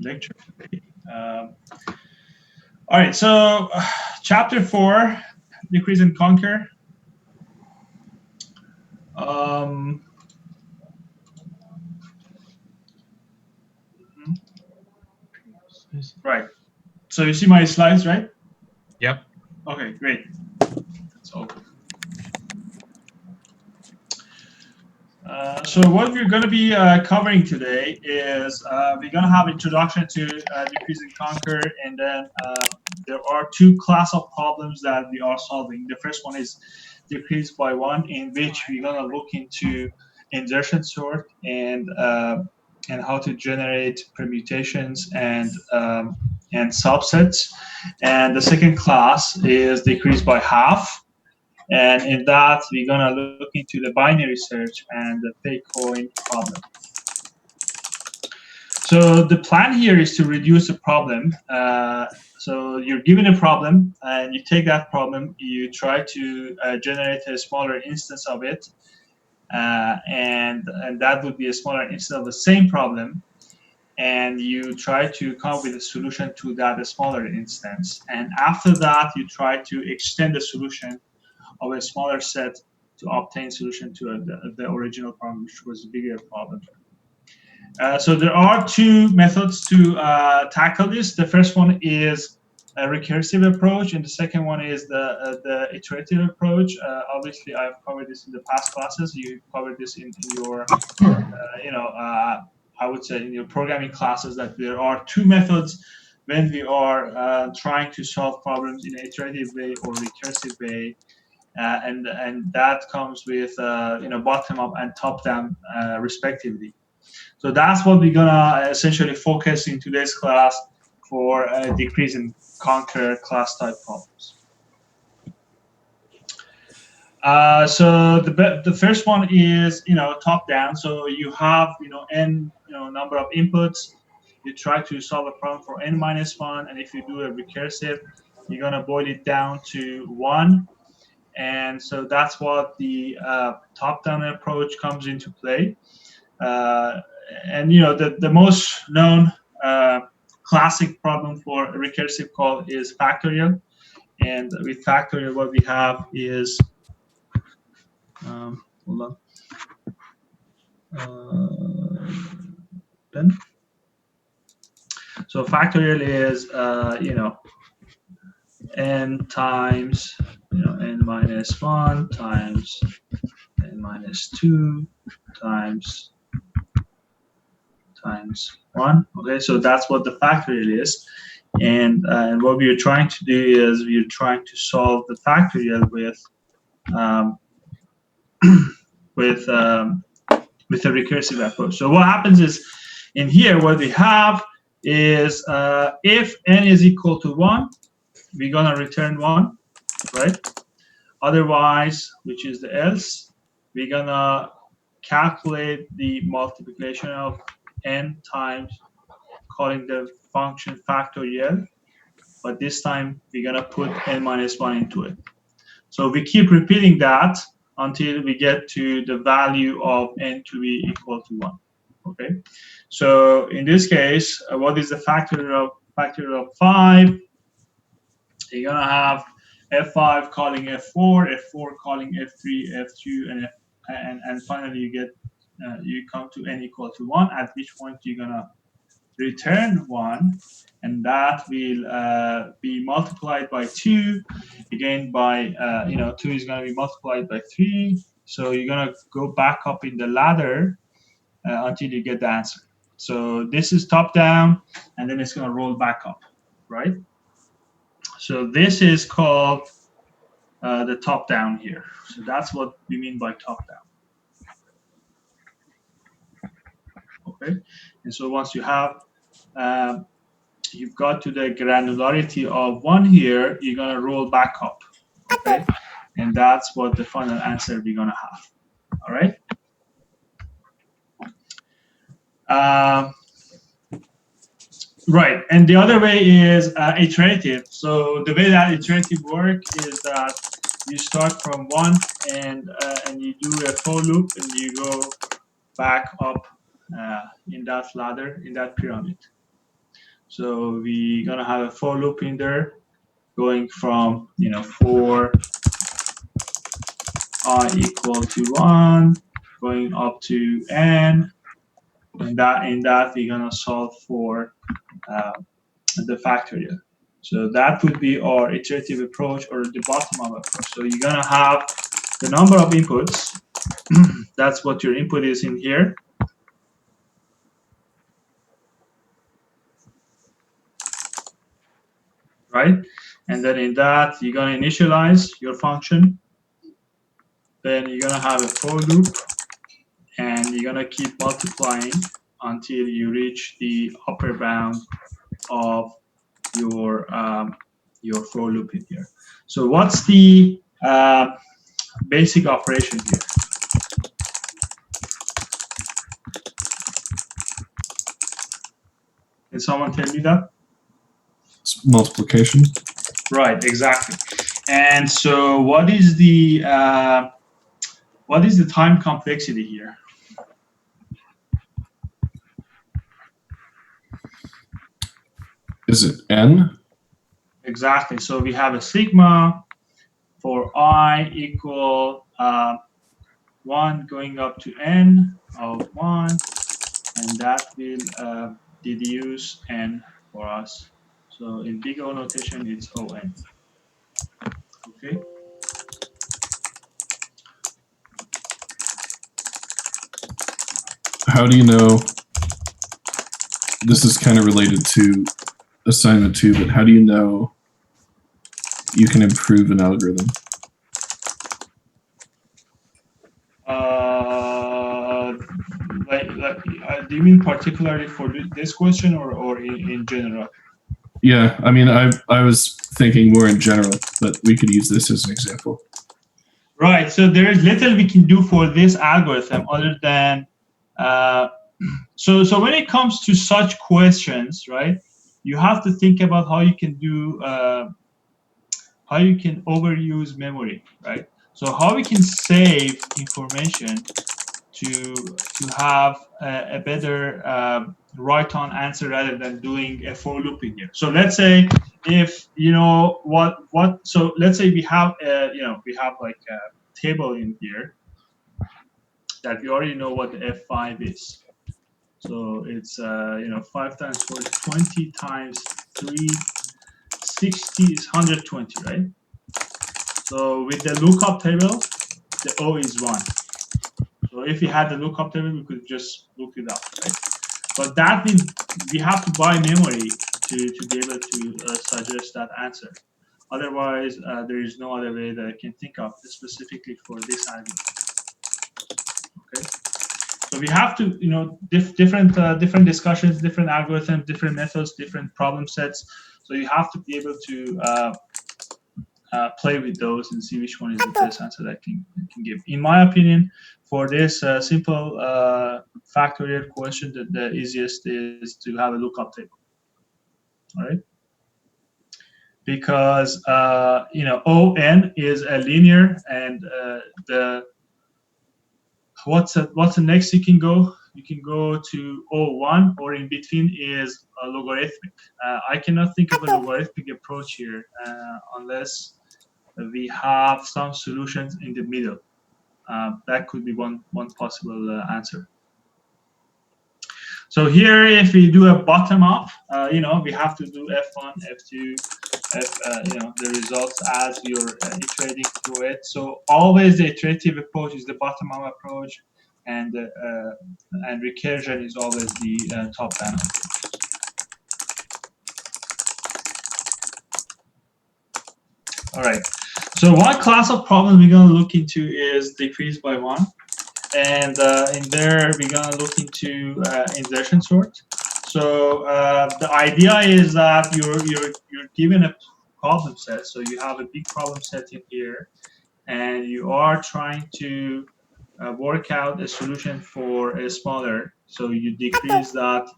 lecture today. All right, so chapter 4, decrease and conquer. Um, right. So you see my slides, right? Yep. Okay, great. So, so what we're going to be covering today is we're going to have introduction to decrease and conquer, and then there are two class of problems that we are solving. The first one is decrease by 1, in which we're going to look into insertion sort and how to generate permutations and subsets. And the second class is decrease by half. And in that, we're going to look into the binary search and the fake coin problem. So the plan here is to reduce a problem. So you're given a problem, and you take that problem, you try to generate a smaller instance of it, and that would be a smaller instance of the same problem, and you try to come up with a solution to that smaller instance. And after that, you try to extend the solution of a smaller set to obtain solution to the original problem, which was a bigger problem. So there are two methods to tackle this. The first one is a recursive approach, and the second one is the iterative approach. Obviously, I've covered this in the past classes. You covered this in your, I would say in your programming classes, that there are two methods when we are trying to solve problems in an iterative way or recursive way. And that comes with bottom up and top down respectively. So that's what we're gonna essentially focus in today's class for decrease and conquer class type problems. So the first one is top down. So you have n number of inputs. You try to solve a problem for n minus 1, and if you do a recursive, you're gonna boil it down to 1. And so that's what the top-down approach comes into play. And the most known classic problem for a recursive call is factorial. And with factorial, what we have is hold on. Then so factorial is n times n minus 1 times n minus 2 times 1. Okay, so that's what the factorial is. And what we are trying to do is we are trying to solve the factorial with a recursive approach. So what happens is, in here, what we have is if n is equal to 1, we're gonna return 1, right? Otherwise, which is the else, we're gonna calculate the multiplication of n times calling the function factorial, but this time we're gonna put n minus 1 into it. So we keep repeating that until we get to the value of n to be equal to 1. Okay, so in this case, what is the factorial of 5? You're gonna have f5 calling f4, f4 calling f3, f2, and finally you come to n equal to 1, at which point you're gonna return 1, and that will be multiplied by 2, again by 2 is going to be multiplied by 3, so you're going to go back up in the ladder until you get the answer. So this is top down, and then it's going to roll back up, right? So this is called the top down here. So that's what we mean by top down. Okay, and so once you have you've got to the granularity of 1 here, you're going to roll back up, okay? And that's what the final answer we're going to have, all right? Right, and the other way is iterative. So the way that iterative work is that you start from 1 and you do a for loop and you go back up in that ladder, in that pyramid. So we're gonna have a for loop in there, going from for I equal to 1, going up to n. In that we're gonna solve for the factorial. So that would be our iterative approach or the bottom-up approach. So you're gonna have the number of inputs. That's what your input is in here. Right? And then in that, you're gonna initialize your function. Then you're gonna have a for loop, and you're gonna keep multiplying until you reach the upper bound of your for loop in here. So what's the basic operation here? Can someone tell me that? It's multiplication. Right, exactly. And so what is the time complexity here? Is it n? Exactly. So we have a sigma for I equal 1 going up to n of 1, and that will deduce n for us. So in big O notation, it's On. Okay. How do you know? This is kind of related to assignment 2, but how do you know you can improve an algorithm? Do you mean particularly for this question or in general? Yeah, I mean, I was thinking more in general, but we could use this as an example. Right. So there is little we can do for this algorithm other than so when it comes to such questions, right? You have to think about how you can do how you can overuse memory, right? So how we can save information to have a better write-on answer rather than doing a for loop in here. So let's say if so let's say we have we have like a table in here that we already know what the F5 is. So it's 5 times 4 is 20 times 3 60 is 120, right? So with the lookup table, the O is 1. So if we had the lookup table, we could just look it up, right? But that means we have to buy memory to be able to suggest that answer. Otherwise, there is no other way that I can think of specifically for this algorithm. Okay. So we have to, different discussions, different algorithms, different methods, different problem sets. So you have to be able to play with those and see which one is the best answer that can give. In my opinion, for this simple factorial question, the easiest is to have a lookup table. All right, because On is a linear, and what's the next you can go? You can go to O1, or in between is a logarithmic. I cannot think of a logarithmic approach here unless we have some solutions in the middle. That could be one possible answer. So here, if we do a bottom up, we have to do F1, F2, the results as you're iterating through it. So always the iterative approach is the bottom up approach, and recursion is always the top down approach. All right. So one class of problems we're going to look into is decrease by 1. And in there, we're going to look into insertion sort. So the idea is that you're given a problem set. So you have a big problem set in here, and you are trying to work out a solution for a smaller. So you decrease that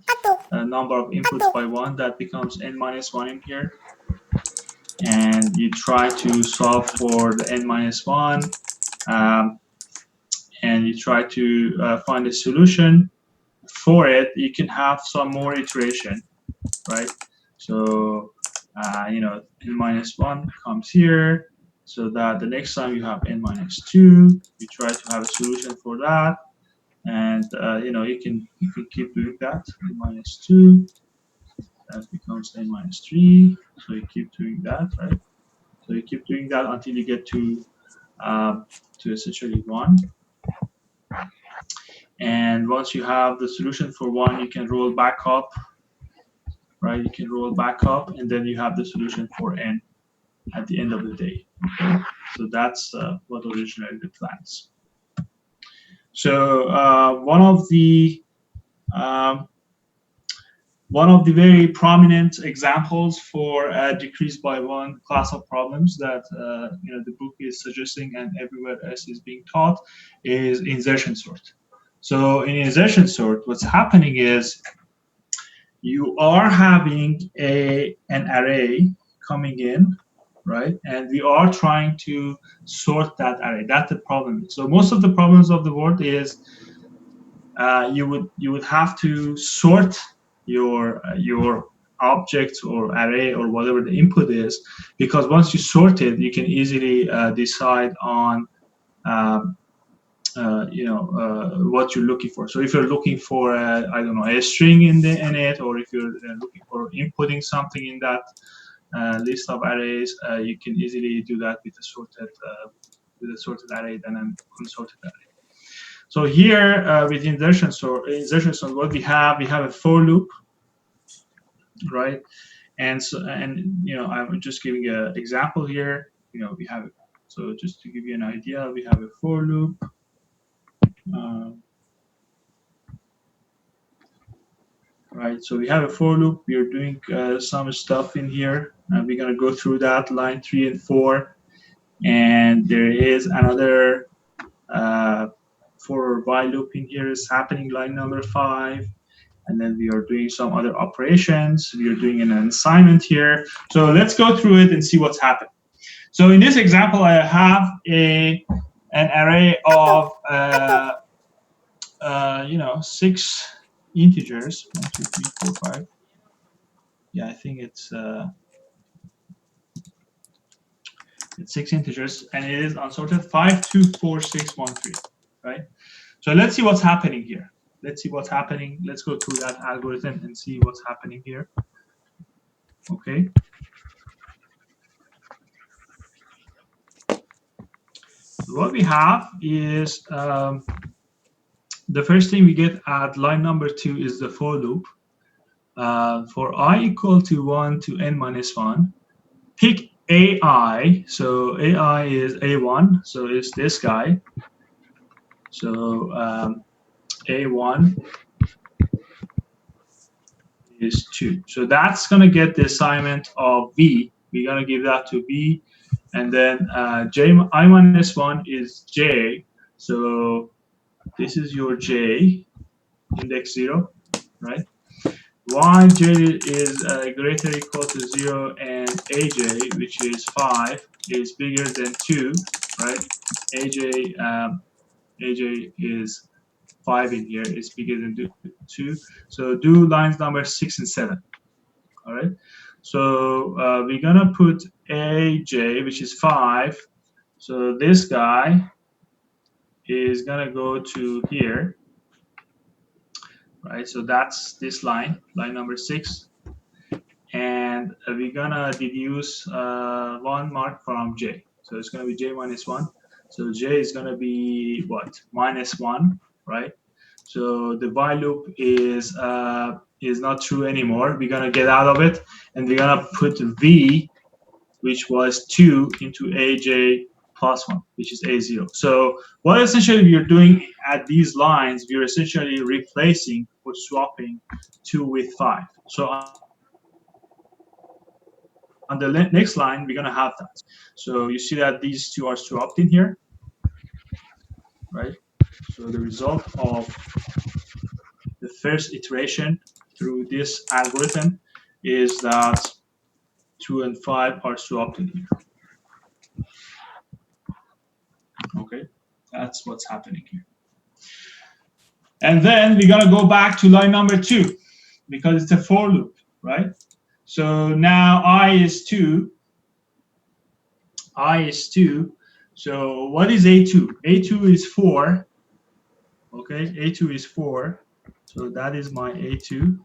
number of inputs by 1. That becomes n-1 in here. And you try to solve for the n-1, and you try to find a solution for it. You can have some more iteration, right? So, you know, n minus 1 comes here, so that the next time you have n minus 2, you try to have a solution for that. And, you know, you can keep doing that, n minus 2, that becomes n minus 3. So you keep doing that, right? So you keep doing that until you get to essentially 1. And once you have the solution for 1, you can roll back up, right? You can roll back up, and then you have the solution for n at the end of the day. Okay? So that's what originally the plans. So one of the very prominent examples for decrease by 1 class of problems that you know, the book is suggesting and everywhere else is being taught is insertion sort. So in insertion sort, what's happening is you are having an array coming in, right? And we are trying to sort that array. That's the problem. So most of the problems of the world is you would have to sort your object or array or whatever the input is, because once you sort it, you can easily decide on you know, what you're looking for. So if you're looking for I don't know, a string in it, or if you're looking for inputting something in that list of arrays, you can easily do that with a sorted array than an unsorted array. So here with insertion sort, what we have a for loop, right? And so, and you know, I'm just giving an example here. You know, we have, so just to give you an idea, we have a for loop. Right, so we have a for loop. We are doing some stuff in here, and we're gonna go through that line 3 and 4, and there is another for while loop in here is happening line number 5, and then we are doing some other operations. We are doing an assignment here. So let's go through it and see what's happening. So in this example, I have an array of you know, 6 integers. 1, 2, 3, 4, 5. Yeah, I think it's 6 integers, and it is unsorted 5, 2, 4, 6, 1, 3. Right. So let's see what's happening here. Let's see what's happening. Let's go through that algorithm and see what's happening here. Okay. So what we have is the first thing we get at line number 2 is the for loop. For I equal to 1 to n minus 1, pick AI. So AI is A1, so it's this guy. So A1 is 2. So that's going to get the assignment of V. We're going to give that to V. And then I minus 1 is J. So this is your J, index 0, right? Yj is greater or equal to 0, and Aj, which is 5, is bigger than 2, right? Aj is 5 in here, is bigger than 2. So do lines number 6 and 7. All right. So we're gonna put Aj, which is 5. So this guy is gonna go to here. Right, so that's this line number 6, and we're gonna deduce 1 mark from J. So it's gonna be J minus 1. So J is gonna be what? Minus 1, right? So the while loop is not true anymore. We're gonna get out of it, and we're gonna put V, which was 2, into Aj plus 1, which is A0. So what essentially we are doing at these lines, we are essentially replacing or swapping 2 with 5. So on the next line, we're going to have that. So you see that these 2 are swapped in here, right? So the result of the first iteration through this algorithm is that 2 and 5 are swapped in here. Okay, that's what's happening here. And then we're gonna go back to line number 2 because it's a for loop, right? So now I is 2. I is 2. So what is A2? A2 is 4. Okay, A2 is 4. So that is my A2.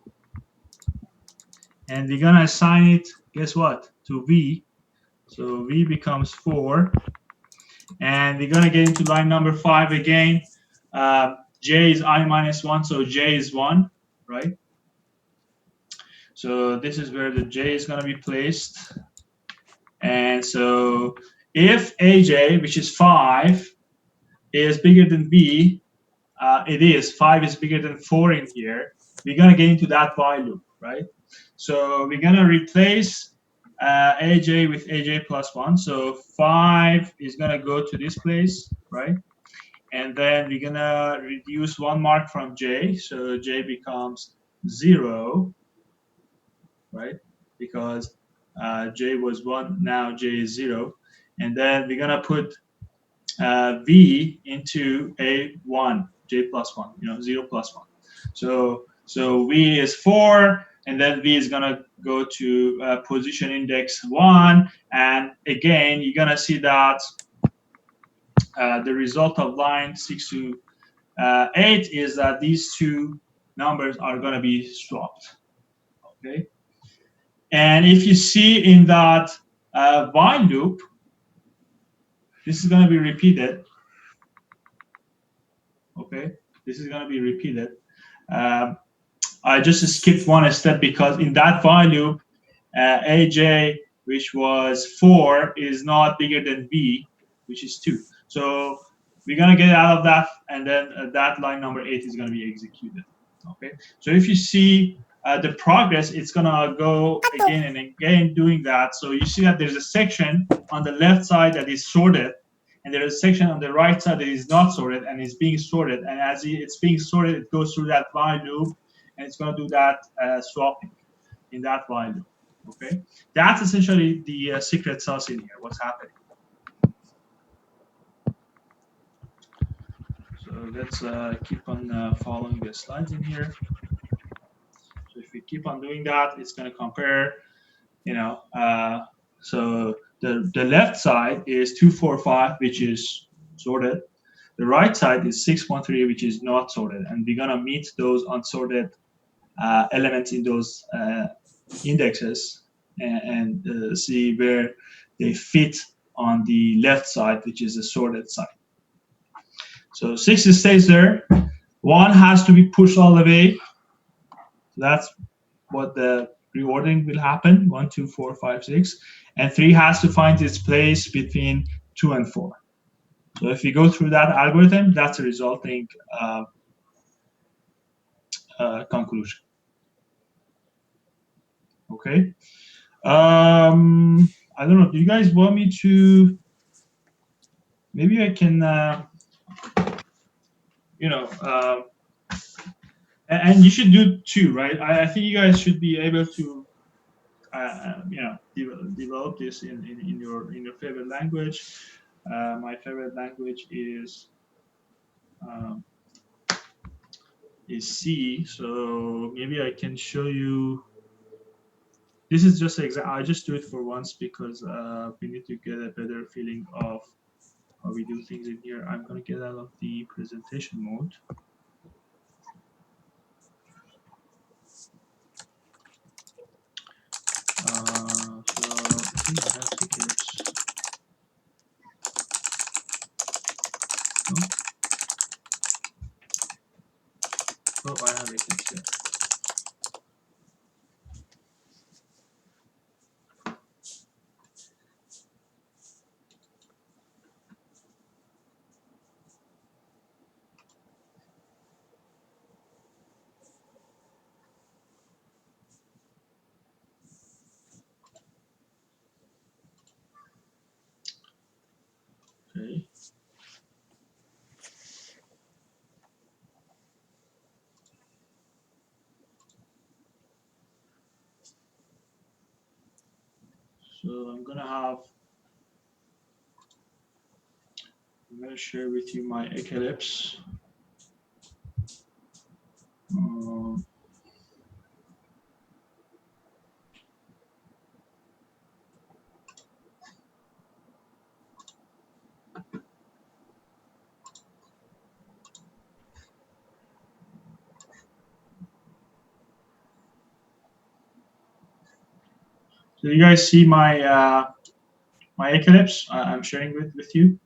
And we're gonna assign it, guess what, to V. So V becomes 4. And we're gonna get into line number 5 again. J is I minus 1, so J is 1, right? So this is where the J is gonna be placed. And so if AJ, which is 5, is bigger than B, it is. 5 is bigger than 4 in here. We're going to get into that while loop, right? So we're going to replace AJ with AJ plus 1. So 5 is going to go to this place, right? And then we're going to reduce 1 mark from J. So J becomes 0, right? Because J was 1, now J is 0. And then we're going to put V into A1, J plus 1, 0 plus 1. So V is 4, and then V is going to go to position index 1. And again, you're going to see that the result of line 6 to 8 is that these two numbers are going to be swapped. Okay. And if you see in that while loop, this is going to be repeated. Okay, this is going to be repeated. I just skipped one step because in that while loop, AJ, which was 4, is not bigger than B, which is 2. So we're going to get out of that, and then that line number 8 is going to be executed. Okay, so if you see the progress, it's going to go again and again doing that. So you see that there's a section on the left side that is sorted, and there is a section on the right side that is not sorted and is being sorted. And as it's being sorted, it goes through that while loop, and it's going to do that swapping in that while loop. Okay, that's essentially the secret sauce in here. What's happening? So let's keep on following the slides in here. So if we keep on doing that, it's going to compare. So the left side is 245, which is sorted. The right side is 613, which is not sorted, and we're gonna meet those unsorted elements in those indexes and see where they fit on the left side, which is the sorted side. So 6 stays there. 1 has to be pushed all the way. So that's what the reordering will happen. 1, 2, 4, 5, 6, and 3 has to find its place between 2 and 4. So if you go through that algorithm, that's the resulting conclusion. Okay. I don't know. Do you guys want me to? Maybe I can. And you should do too, right? I think you guys should be able to, develop this in your favorite language. My favorite language is C. So maybe I can show you. This is just I just do it for once because we need to get a better feeling of how we do things in here. I'm gonna get out of the presentation mode. So I think I have tickets. No? Oh, I have it instead. Okay. So I'm gonna share with you my Eclipse. So you guys see my my Eclipse I'm sharing with you.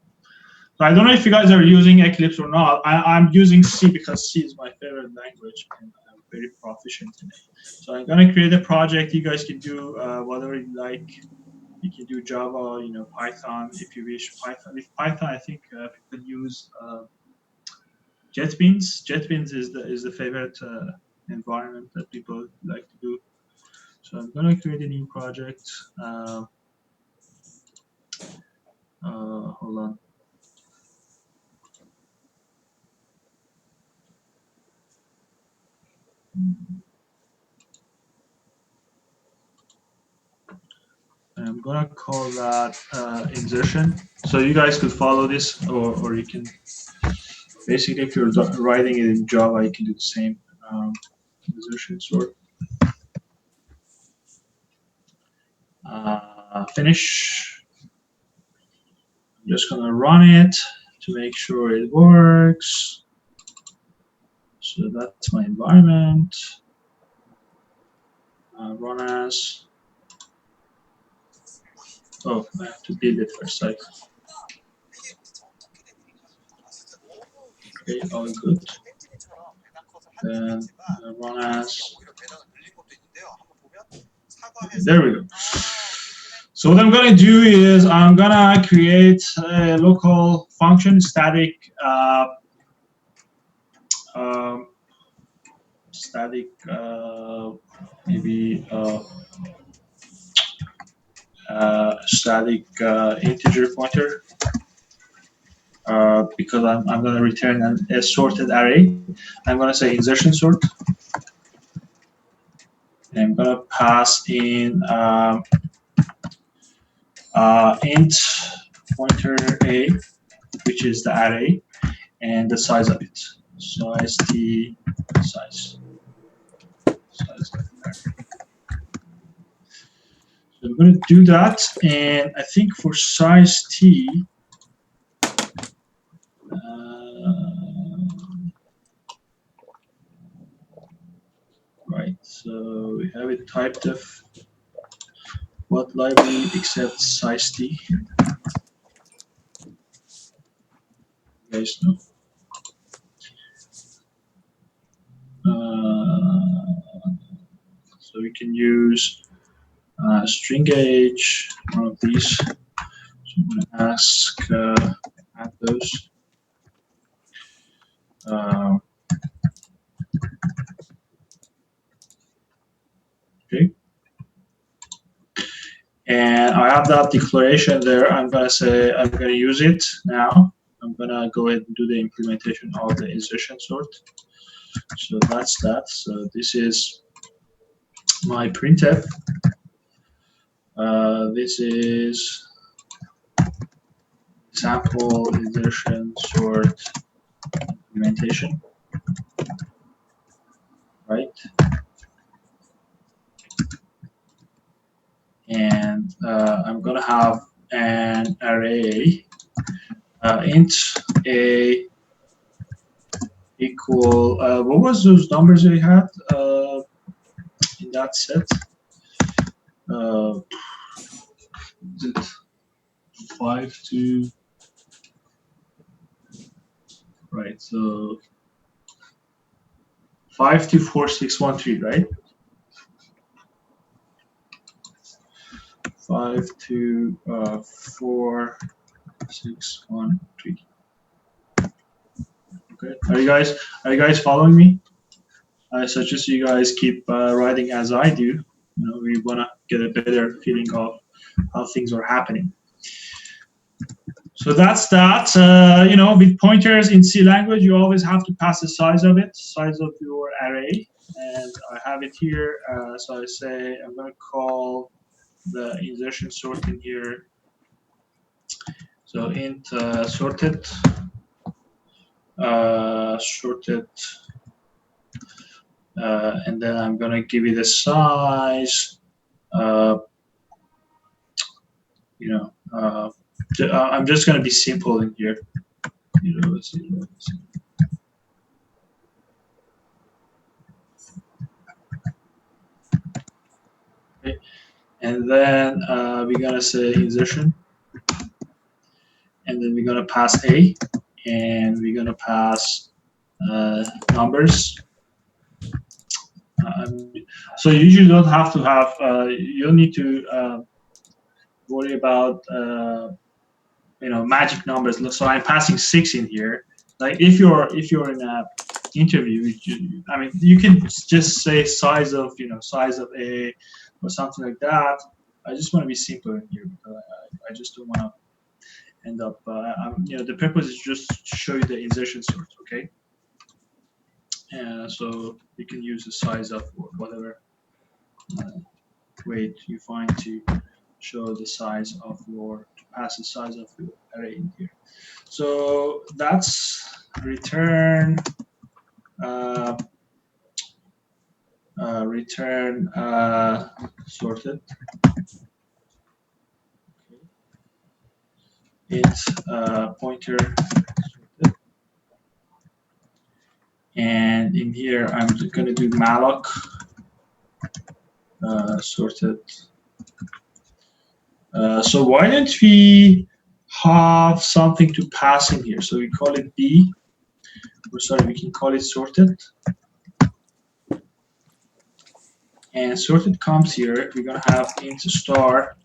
So I don't know if you guys are using Eclipse or not. I'm using C because C is my favorite language and I'm very proficient in it. So I'm gonna create a project. You guys can do whatever you like. You can do Java, you know, Python if you wish. Python. With Python, I think people use JetBeans. JetBeans is the favorite environment that people like to do. So I'm gonna create a new project. Hold on. I'm gonna call that insertion. So you guys could follow this, or you can basically, if you're writing it in Java, you can do the same insertion sort. Finish. I'm just gonna run it to make sure it works. So that's my environment. Run as. Oh, I have to build it first. Like, okay, all good. Then run as. Okay, there we go. So what I'm gonna do is I'm gonna create a local function, static, maybe static integer pointer, because I'm going to return a sorted array. I'm going to say insertion sort. And I'm going to pass in int pointer a, which is the array, and the size of it. Size t, size. So I'm going to do that, and I think for size t, right, so we have it typed of what library accepts size t. You guys know. So we can use string age, one of these. So I'm going to ask add those. Okay. And I have that declaration there. I'm going to say I'm going to use it now. I'm going to go ahead and do the implementation of the insertion sort. So that's that. So this is my printf. This is sample insertion sort implementation, right? And I'm going to have an array int a equal, what was those numbers we had in that set? Is it 5 to, right, so 524613, right? 524613. Okay, are you guys following me? I suggest you guys keep writing as I do. You know, we want to get a better feeling of how things are happening. So that's that. You know, with pointers in C language, you always have to pass the size of it, size of your array. And I have it here. So I say I'm going to call the insertion sort in here. So int sorted, and then I'm going to give it a size. You know, I'm just going to be simple in here. Okay. And then we're gonna say insertion, and then we're gonna pass a, and we're gonna pass numbers. So you usually don't have to have, you don't need to worry about magic numbers. So I'm passing 6 in here. Like if you're in a interview, I mean, you can just say size of A or something like that. I just want to be simple in here because I just don't want to end up. The purpose is just to show you the insertion sort. Okay. So you can use the size of whatever weight you find to show the size of to pass the size of your array in here. So that's return sorted. It's pointer sorted. And in here, I'm going to do malloc sorted. So why don't we have something to pass in here? So we call it B. Or sorry, we can call it sorted. And sorted comes here. We're going to have int star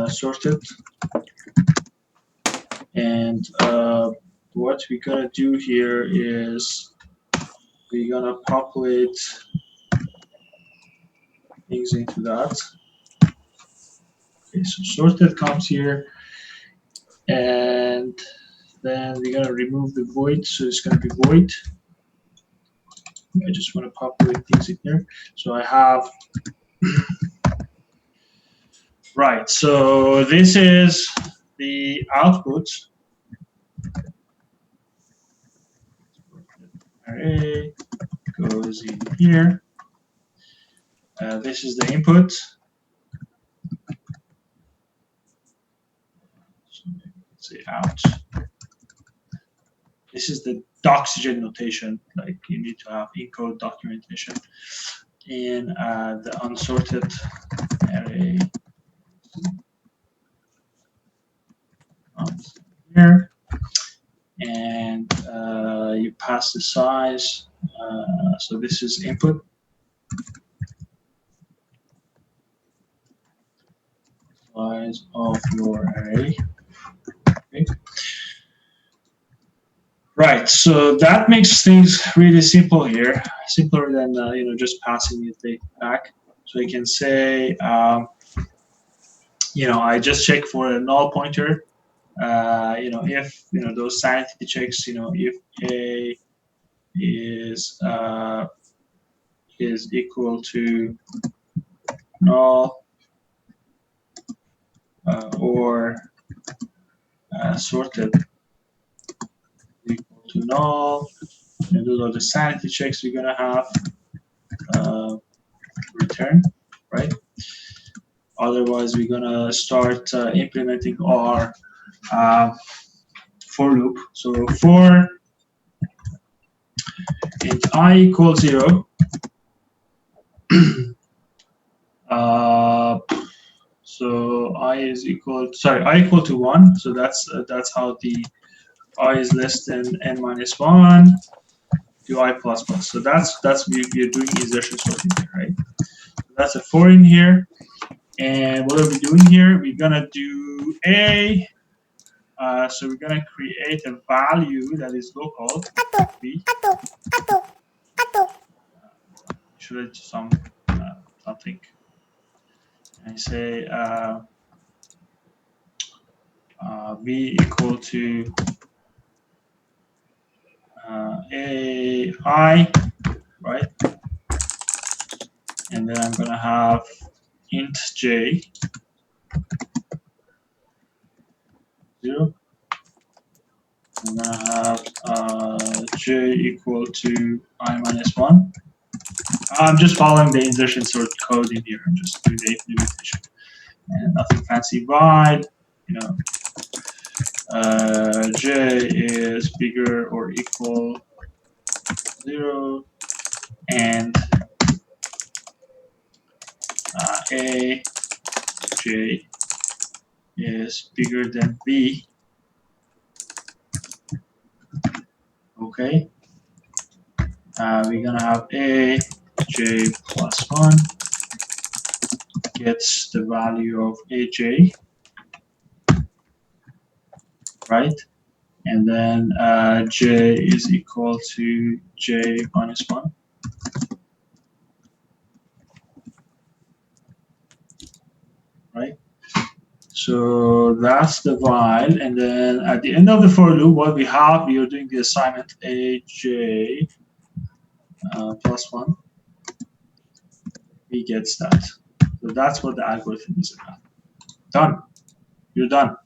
sorted. And what we're going to do here is we're going to populate things into that. Okay, so sorted comes here. And then we're going to remove the void. So it's going to be void. I just want to populate things in here. So I have, right, so this is the output. Array goes in here. This is the input. So let's say out. This is the Doxygen notation, like you need to have encode documentation. And the unsorted array comes here. And you pass the size. So this is input. Size of your array. Okay. Right, so that makes things really simple here, simpler than just passing it back. So you can say, I just check for a null pointer. If those sanity checks, if A is equal to null or sorted equal to null. And those are the sanity checks we're gonna have return, right? Otherwise, we're gonna start implementing our for loop. So for int I equals 0. So I equal to 1. So that's how the I is less than n minus 1 to I plus plus. So that's we're doing insertion sorting here, right? So that's a for in here. And what are we doing here? We're gonna do a. So we're gonna create a value that is local. B. Should I do something? I say v equal to ai, right? And then I'm gonna have int j 0. I'm gonna have j equal to I minus 1. I'm just following the insertion sort code in here. I'm just doing the implementation. And nothing fancy. Void, j is bigger or equal to 0, and a j is bigger than b, okay, we're gonna have a j plus 1 gets the value of aj, right? And then j is equal to j minus 1. Right? So that's the while. And then at the end of the for loop, what we have, we are doing the assignment aj plus 1. He gets that. So that's what the algorithm is about. Done. You're done.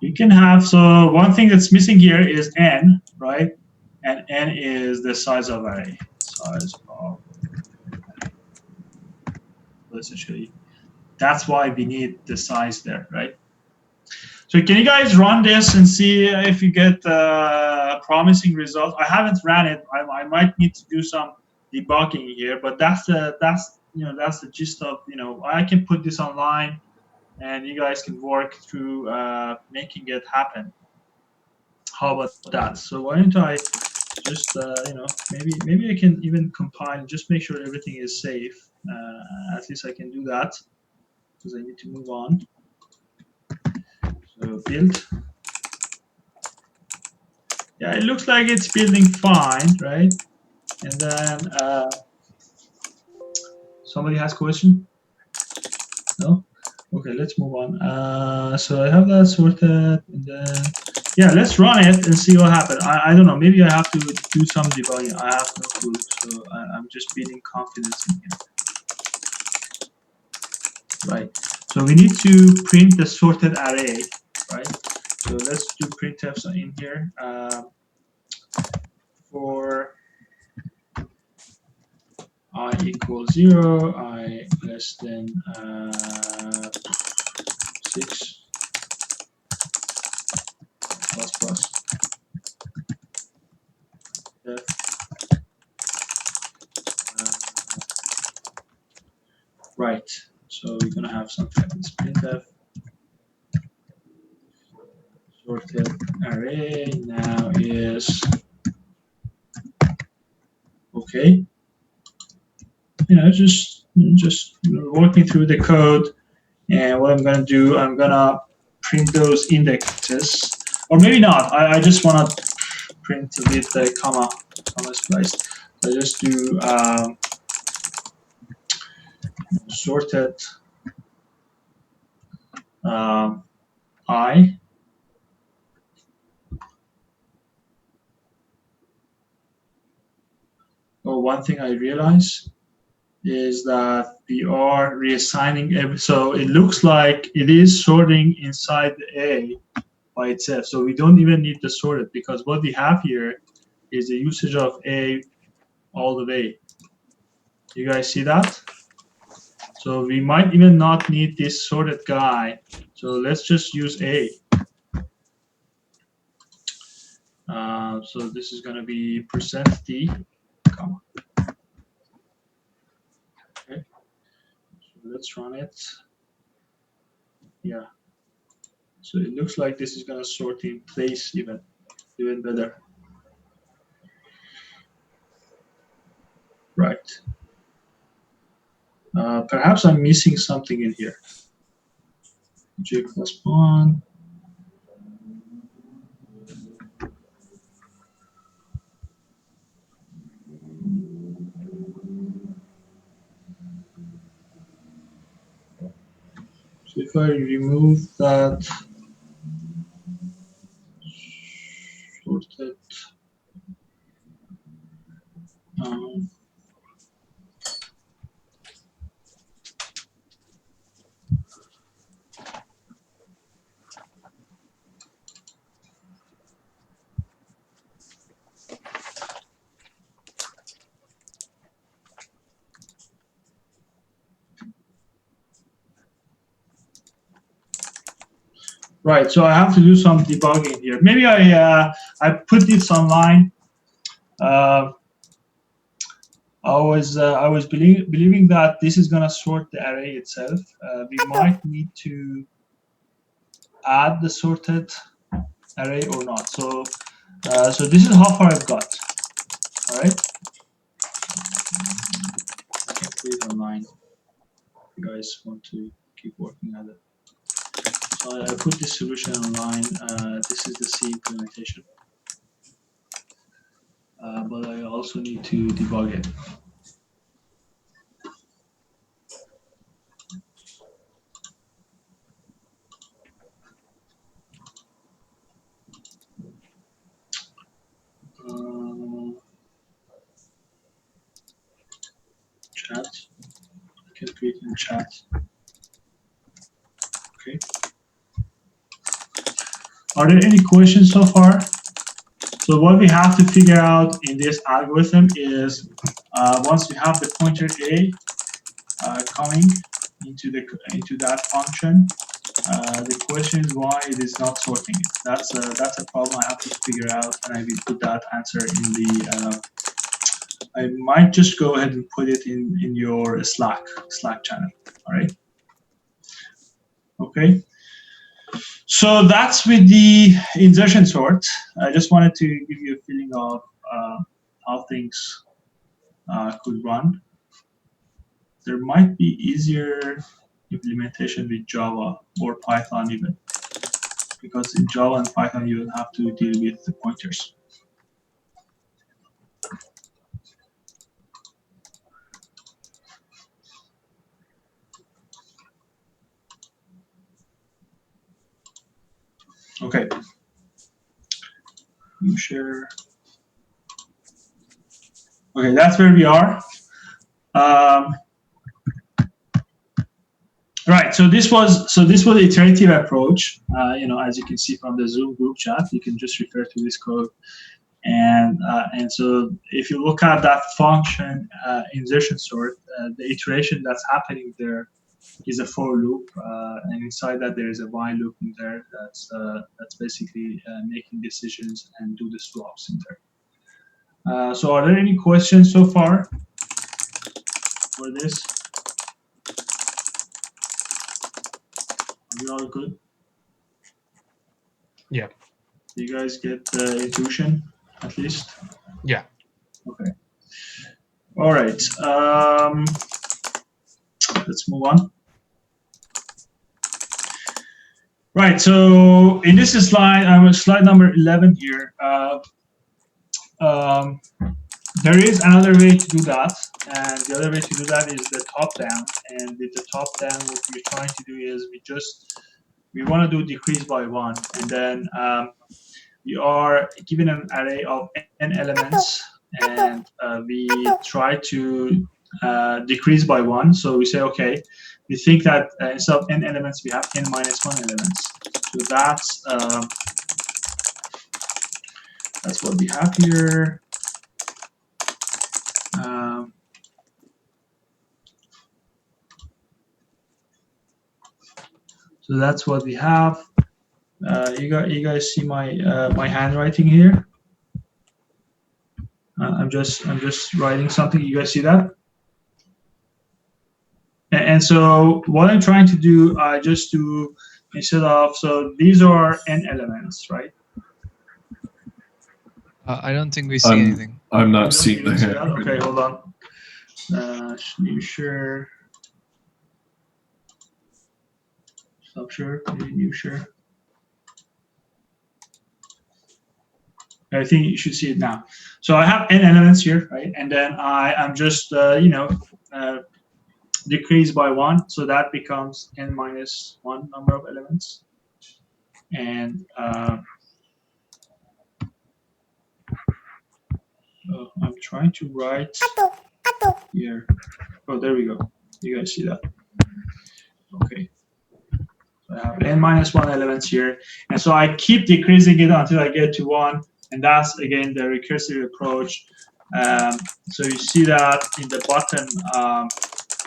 You can have, so one thing that's missing here is n, right? And n is the size of array. Size of array. Essentially, that's why we need the size there, right? So can you guys run this and see if you get promising results? I haven't ran it. I might need to do some debugging here, but that's the gist of, I can put this online and you guys can work through making it happen. How about that? So why don't I just maybe I can even compile and just make sure everything is safe. At least I can do that because I need to move on. So build. Yeah, it looks like it's building fine, right? And then somebody has question? No? Okay, let's move on. So I have that sorted, and then yeah, let's run it and see what happens. I don't know. Maybe I have to do some debugging. I have no clue. So I'm just building confidence in here. Right. So we need to print the sorted array, right? So let's do printfs in here. For I equals 0, I less than 6 plus. Right. So we're gonna have something like this printf sorted array now is okay. Just walking through the code, and what I'm gonna do, I'm gonna print those indexes, or maybe not. I just wanna print with the comma spliced. So I just do sorted I. Oh, one thing I realize is that we are reassigning so it looks like it is sorting inside the A by itself. So we don't even need to sort it because what we have here is the usage of A all the way. You guys see that? So we might even not need this sorted guy. So let's just use A. So this is going to be %d, comma. Okay. So let's run it. Yeah. So it looks like this is going to sort in place even better. Right. Perhaps I'm missing something in here. J plus 1. So if I remove that sorted, right, so I have to do some debugging here. Maybe I put this online. I was believing that this is gonna sort the array itself. We might need to add the sorted array or not. So so this is how far I've got. All right. I can put it online. If you guys want to keep working at it. So I put this solution online. This is the C implementation. But I also need to debug it. Chat. I can create in chat. Okay. Are there any questions so far? So what we have to figure out in this algorithm is once we have the pointer A coming into that function, the question is why it is not sorting it. That's a problem I have to figure out, and I will put that answer in the. I might just go ahead and put it in your Slack channel. All right. Okay. So that's with the insertion sort. I just wanted to give you a feeling of how things could run. There might be easier implementation with Java or Python even, because in Java and Python you will have to deal with the pointers. Okay. You share. Okay, that's where we are. Right. So this was the iterative approach. You know, as you can see from the Zoom group chat, you can just refer to this code. And so if you look at that function insertion sort, the iteration that's happening there is a for loop, and inside that there is a while loop in there that's basically making decisions and do the swaps in there. So are there any questions so far for this? Are we all good? Yeah. Do you guys get the intuition at least? Yeah. Okay. All right. Let's move on. Right. So in this slide, I'm on slide number 11 here. There is another way to do that, and the other way to do that is the top down. And with the top down, what we're trying to do is we want to do decrease by 1, and then we are given an array of n elements, and we try to decrease by 1. So we say, okay, we think that instead of n elements, we have n minus 1 elements. So that's what we have here. So that's what we have. You guys see my my handwriting here. I'm just writing something. You guys see that? And so what I'm trying to do, I just do instead of, so these are n elements, right? I don't think we see anything. I'm not seeing the hand. Okay, hold on. New share. Stop share. New share. I think you should see it now. So I have n elements here, right? And then I am just, decrease by 1. So that becomes n minus 1 number of elements. And I'm trying to write here. Oh, there we go. You guys see that? Okay. So I have n minus 1 elements here. And so I keep decreasing it until I get to 1. And that's, again, the recursive approach. So you see that in the bottom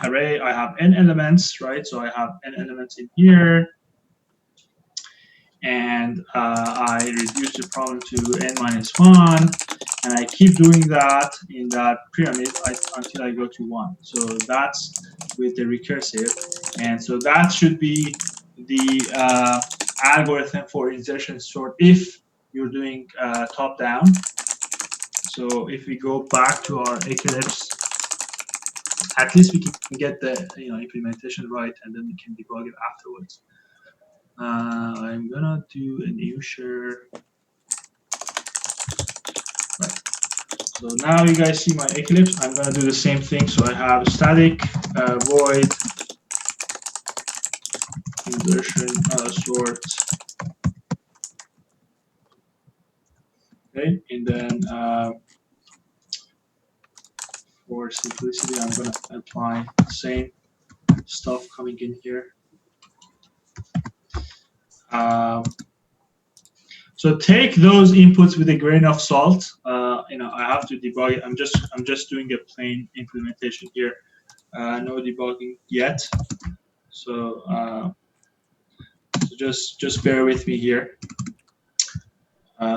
array, I have n elements, right? So I have n elements in here. and I reduce the problem to n-1, and I keep doing that in that pyramid until I go to 1. So that's with the recursive, and so that should be the algorithm for insertion sort if you're doing top-down. So if we go back to our Eclipse, at least we can get the implementation right, and then we can debug it afterwards. I'm gonna do a new share. Right. So now you guys see my Eclipse. I'm gonna do the same thing. So I have static void insertion sort. Okay, and then for simplicity, I'm gonna apply the same stuff coming in here. So take those inputs with a grain of salt. I have to debug it. I'm just doing a plain implementation here. No debugging yet. So, just bear with me here.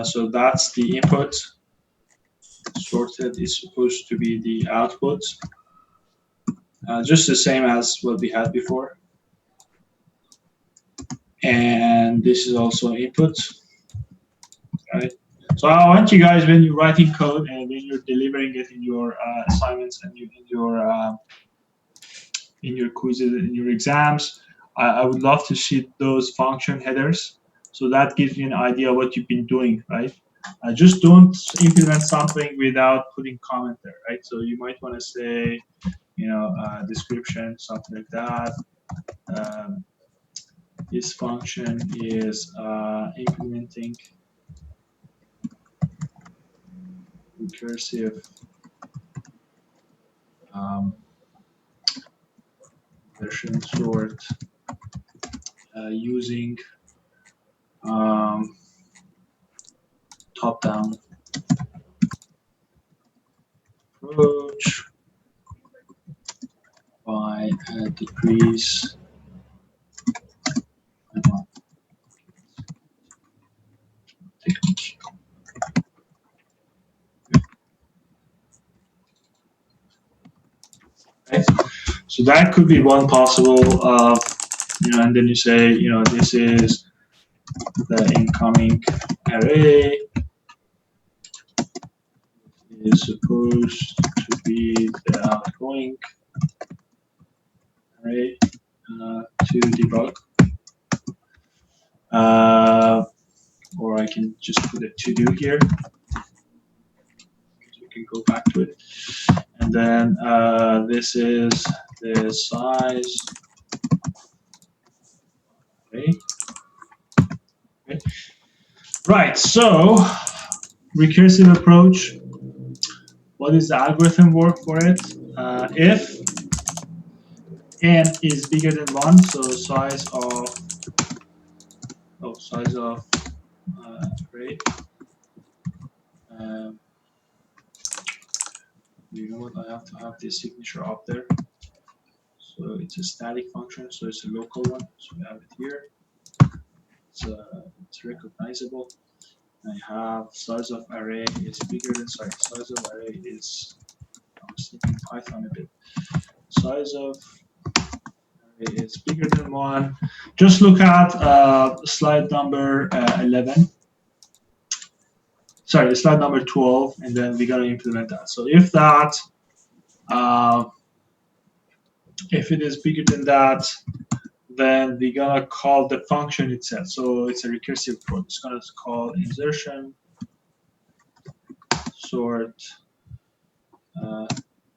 So that's the input. Sorted is supposed to be the output. Just the same as what we had before. And this is also input. Right. So I want you guys, when you're writing code and when you're delivering it in your assignments and in your quizzes and in your exams, I would love to see those function headers. So that gives you an idea of what you've been doing, right? Just don't implement something without putting comment there, right? So you might want to say, description, something like that. This function is implementing recursive version sort using top-down approach by a decrease technique. Right. So that could be one possible, and then you say, this is the incoming array is supposed to be the outgoing array to debug. Or I can just put a to do here. You can go back to it. And then this is the size. Okay. Right, so recursive approach. What is the algorithm work for it? If n is bigger than 1, so size of array. You know what? I have to have this signature up there. So it's a static function, so it's a local one. So we have it here. It's recognizable. I have size of array is bigger than size of array is. I was thinking Python a bit. Size of array is bigger than 1. Just look at slide number 11. Sorry, slide number 12, and then we're going to implement that. So if that, if it is bigger than that, then we're going to call the function itself. So it's a recursive approach. It's going to call insertion sort,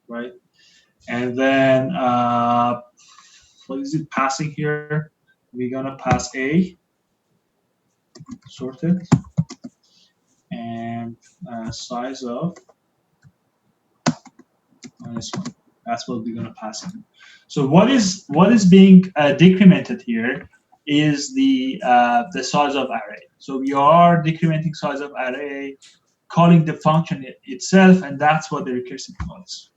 right? And then what is it passing here? We're going to pass a sorted and size of -1. That's what we're going to pass in. So what is being decremented here is the size of array. So we are decrementing size of array, calling the function itself, and that's what the recursive calls.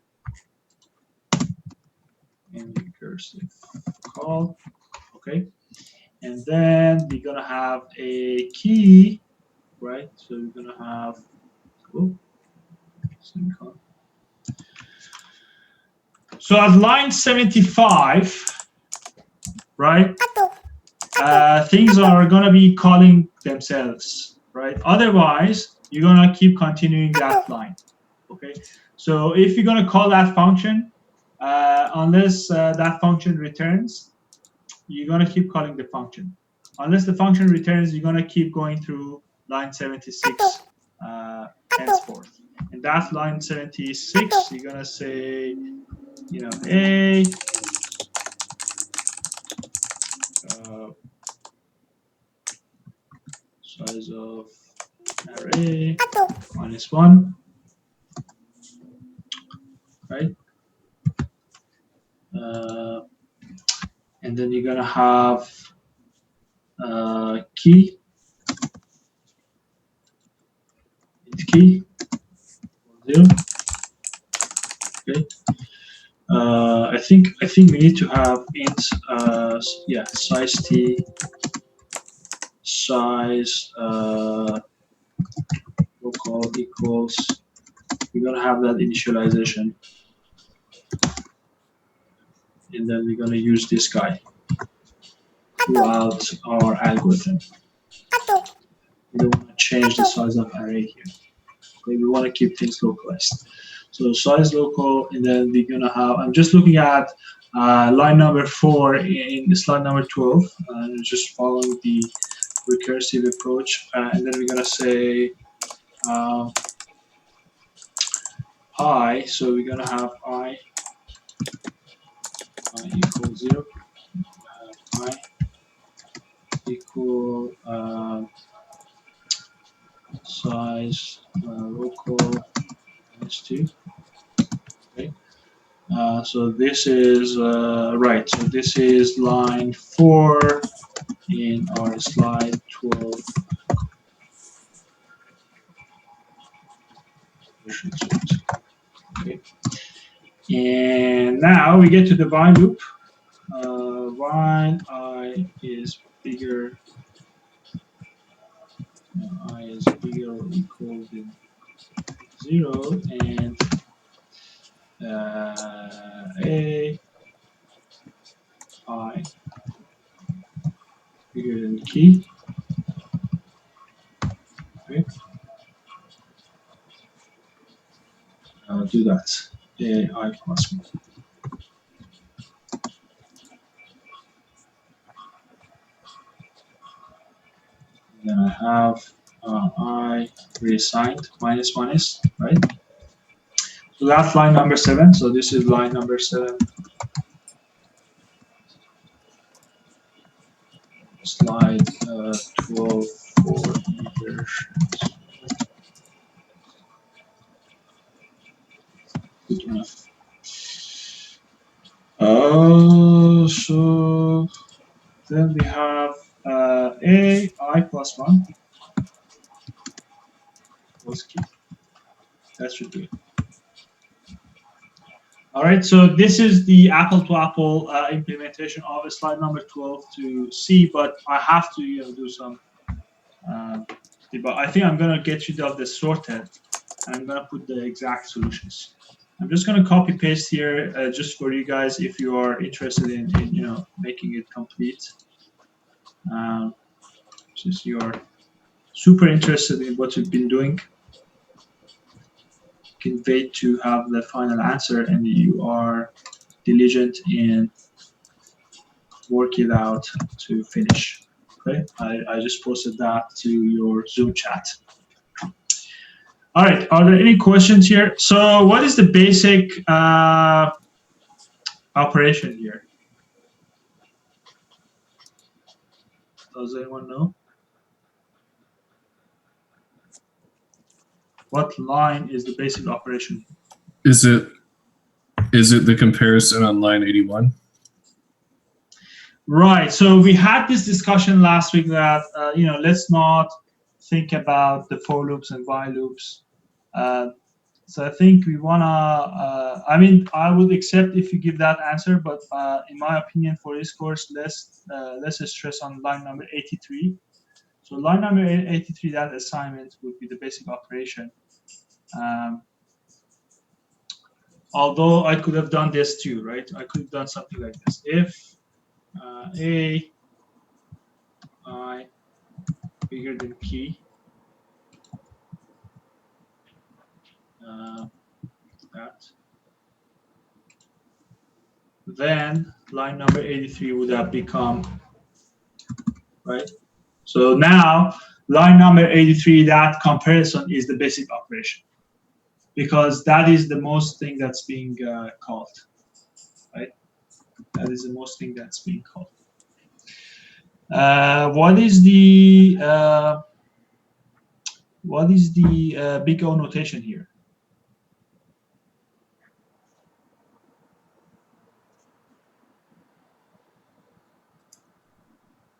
And recursive call, okay. and then we're gonna have a key, right? So we're gonna have semicolon. So at line 75, right? Things are gonna be calling themselves, right? Otherwise, you're gonna keep continuing that line. Okay. So if you're gonna call that function, unless that function returns, you're gonna keep calling the function. Unless the function returns, you're gonna keep going through line 76 henceforth. And that's line 76. You're gonna say, you know, a size of array -1, right? And then you're gonna have key, int key 0. Okay. I think we need to have int size t size local equals. We're gonna have that initialization, and then we're gonna use this guy throughout our algorithm. We don't want to change the size of array here. Okay, we want to keep things localized. So size local, and then we're gonna have. I'm just looking at line number 4 in slide number 12, just following the recursive approach, and then we're gonna say I. So we're gonna have I equals 0. I equal size local -2. Okay. So this is right. So this is line 4 in our slide 12. Okay. And now we get to the while loop. While I is bigger, I is bigger or equal to 0, and a I bigger than key. Okay. Do that. A I plus 1. Then I have I reassigned -, right? So that's line number 7. So this is line number 7. Slide 12 for inversions. Good enough. So then we have a I plus 1 was key. That should be it. All right, so this is the apple-to-apple implementation of slide number 12 to C, but I have to do some debug. I think I'm going to get rid of the sorted, and I'm going to put the exact solutions. I'm just going to copy paste here just for you guys if you are interested in making it complete. Since you are super interested in what you've been doing, can wait to have the final answer, and you are diligent in work it out to finish. Okay, I just posted that to your Zoom chat. All right, are there any questions here? So what is the basic operation here? Does anyone know? What line is the basic operation? Is it the comparison on line 81? Right. So we had this discussion last week that let's not think about the for loops and while loops. So I think we wanna. I mean, I would accept if you give that answer, but in my opinion, for this course, let's stress on line number 83. So line number 83, that assignment would be the basic operation. Although I could have done this too, right? I could have done something like this. If A I bigger than P, that, then line number 83 would have become, right? So now line number 83, that comparison is the basic operation, because that is the most thing that's being called, right? That is the most thing that's being called. What is the big O notation here?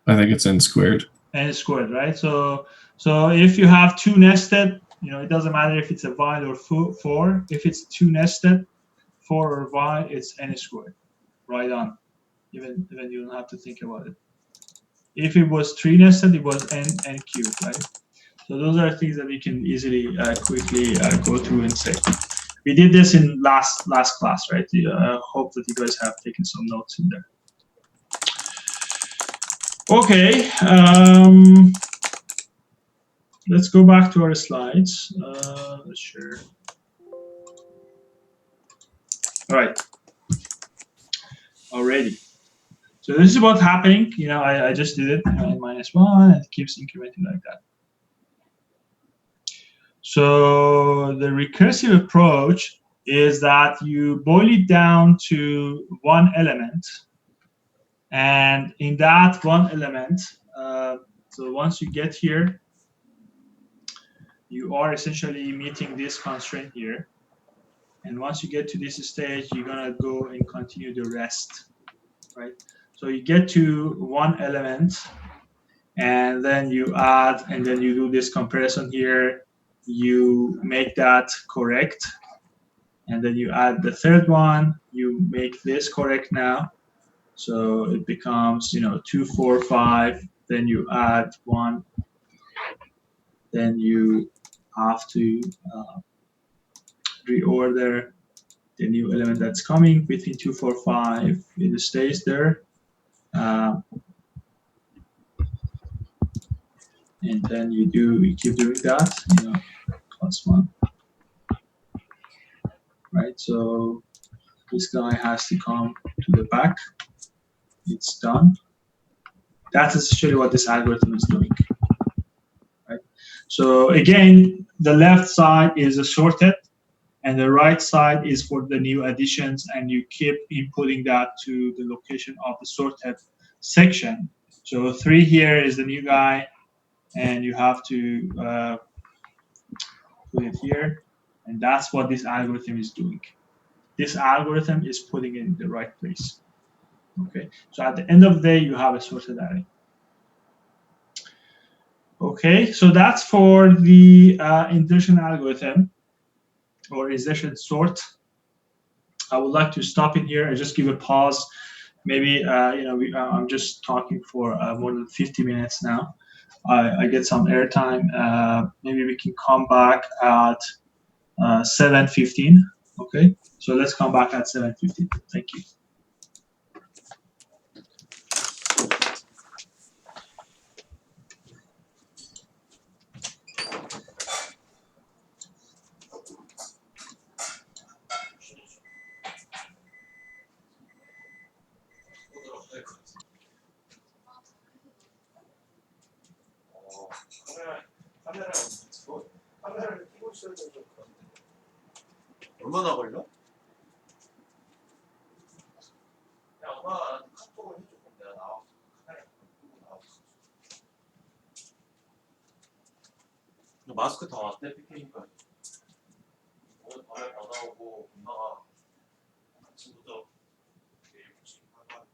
I think it's n squared. N squared, right? So if you have two nested, it doesn't matter if it's a while or for. If it's two nested, for or while, it's n squared. Right on. Even you don't have to think about it. If it was three nested, it was n cubed, right? So those are things that we can easily, quickly go through and say. We did this in last class, right? I hope that you guys have taken some notes in there. Okay, let's go back to our slides. Let's share. All right, already. So this is what's happening. I just did it in -1, and it keeps incrementing like that. So the recursive approach is that you boil it down to one element, and in that one element, so once you get here, you are essentially meeting this constraint here. And once you get to this stage, you're gonna go and continue the rest, right? So you get to one element, and then you add, and then you do this comparison here. You make that correct, and then you add the third one. You make this correct now, so it becomes 2, 4, 5. Then you add 1. Then you have to reorder the new element that's coming between 2, 4, 5. It stays there. And then you keep doing that, +1. Right, so this guy has to come to the back. It's done. That's essentially what this algorithm is doing. Right. So again, the left side is a sorted, and the right side is for the new additions, and you keep inputting that to the location of the sorted section. So 3 here is the new guy, and you have to put it here, and that's what this algorithm is doing. This algorithm is putting it in the right place. Okay, so at the end of the day, you have a sorted array. Okay, so that's for the insertion algorithm, or insertion sort. I would like to stop in here and just give a pause. Maybe I'm just talking for more than 50 minutes now. I get some airtime. Maybe we can come back at 7:15. Okay, so let's come back at 7:15. Thank you. 카메라를 켜고 있어야 되는 것 같은데. 얼마나 걸려? 야, 엄마 카톡을 해줘. 내가 나와서 카메라 끄고 나와서. 마스크 다 왔대, PK니까. 오늘 밤에 받아오고 엄마가 아침부터 내일 혹시 할까?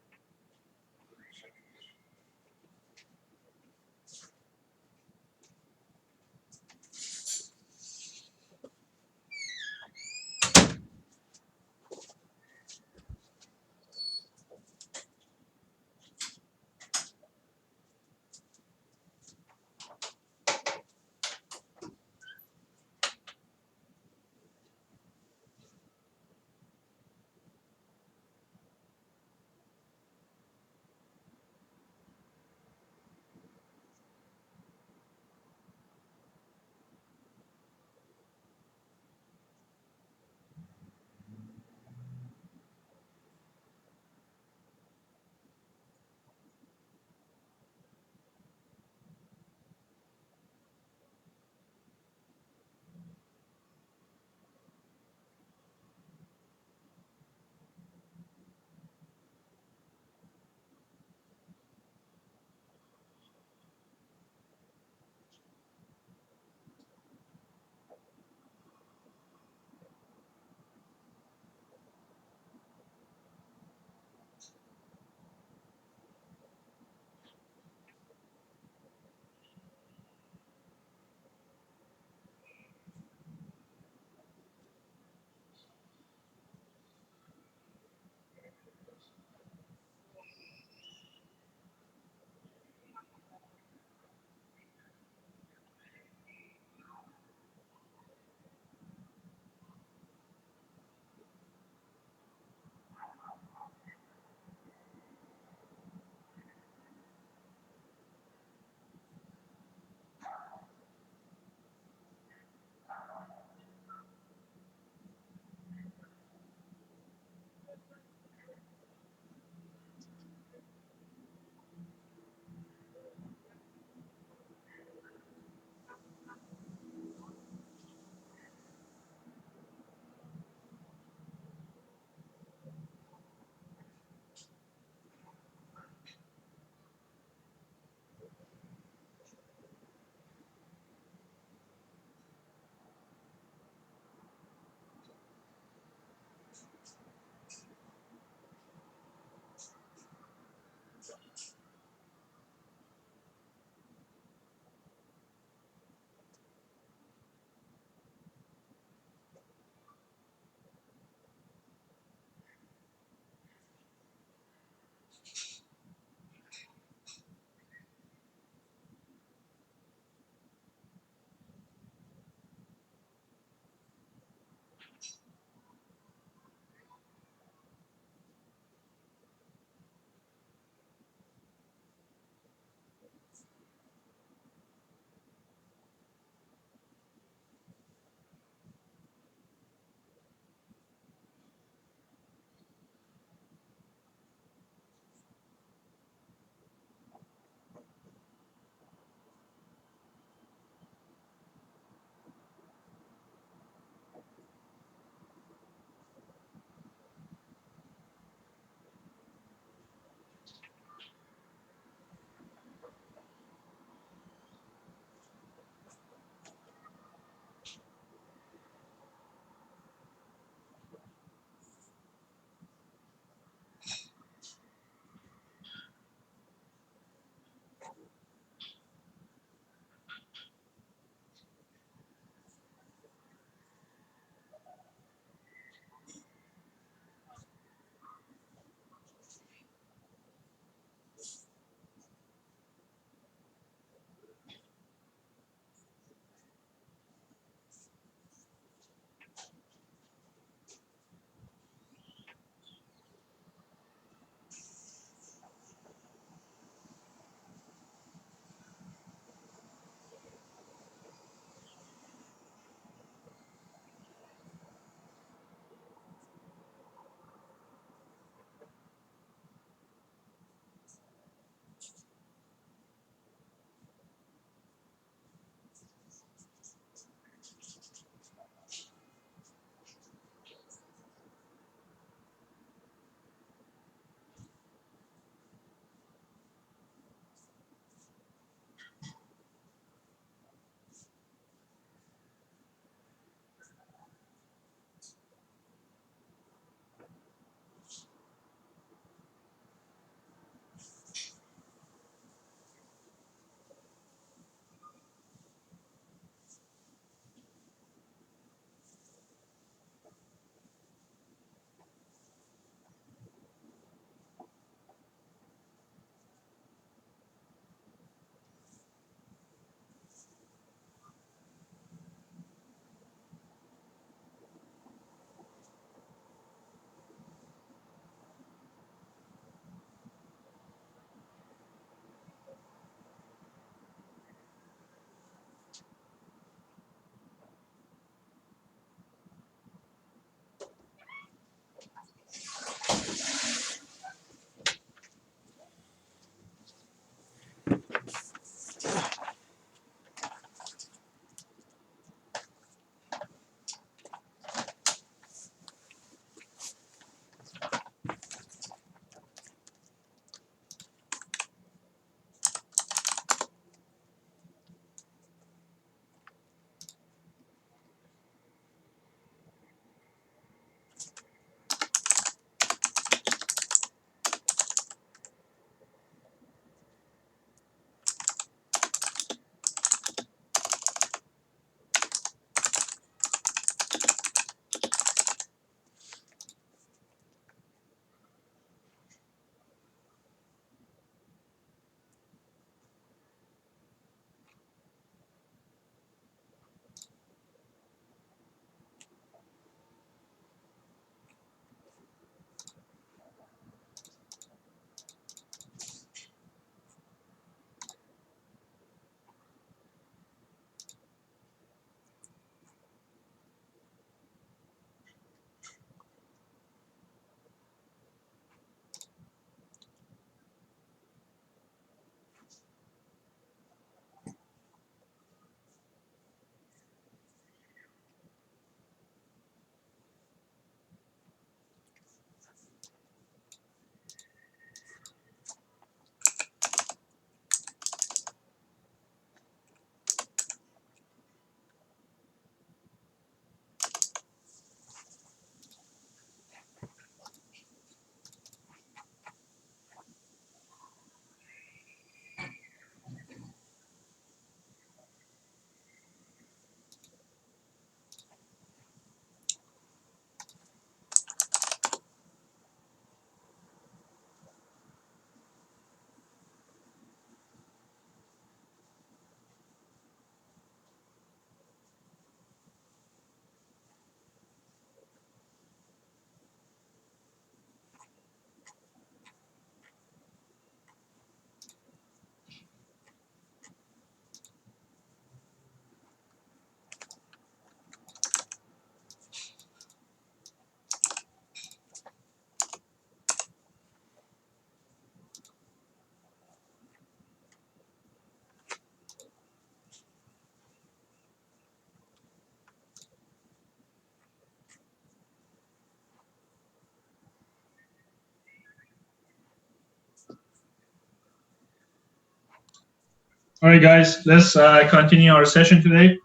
All right, guys, let's continue our session today.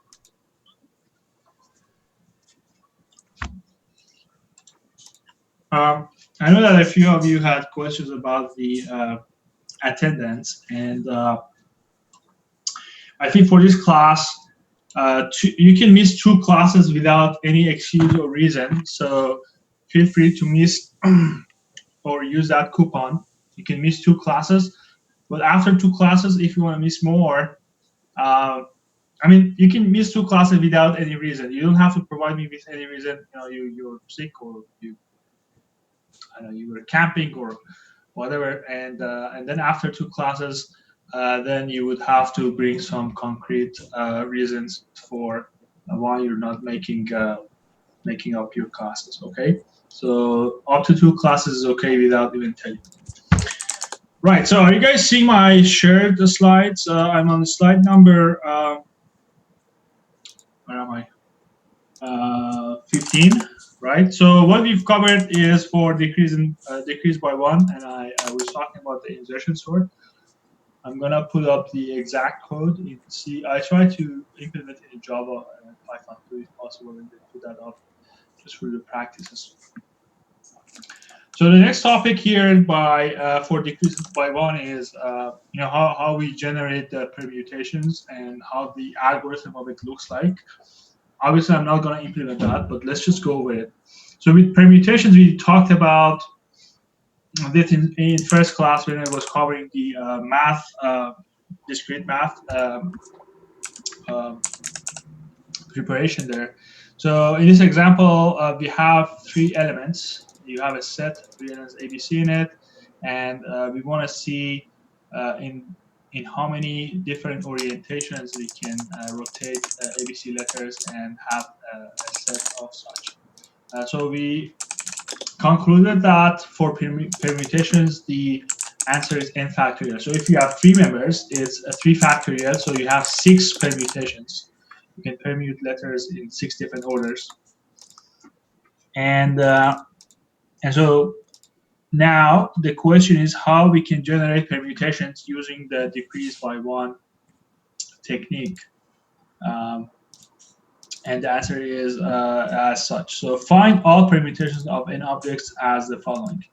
I know that a few of you had questions about the attendance, and I think for this class, you can miss 2 classes without any excuse or reason. So feel free to miss or use that coupon. You can miss 2 classes, but after 2 classes, if you want to miss more, I mean, you can miss 2 classes without any reason. You don't have to provide me with any reason. You know, you're sick or you were camping or whatever, and then after 2 classes, then you would have to bring some concrete reasons for why you're not making up your classes. Okay, so up to 2 classes is okay without even telling. Right. So are you guys seeing my shared slides? I'm on slide number. Where am I? 15. Right. So what we've covered is for decrease by 1, and I was talking about the insertion sort. I'm gonna put up the exact code in C. I try to implement it in Java and Python too, if possible, and then put that up just for the practices. So the next topic here for decrease by 1 is how we generate the permutations and how the algorithm of it looks like. Obviously, I'm not going to implement that, but let's just go over it. So with permutations, we talked about this in first class when I was covering the math, discrete math preparation there. So in this example, we have 3 elements. You have a set, 3 elements ABC in it, and we want to see in how many different orientations we can rotate ABC letters and have a set of such. So we concluded that for permutations, the answer is n factorial. So if you have 3 members, it's a 3 factorial, so you have 6 permutations. You can permute letters in 6 different orders. And so now the question is how we can generate permutations using the decrease by 1 technique. And the answer is as such. So find all permutations of n objects as the following.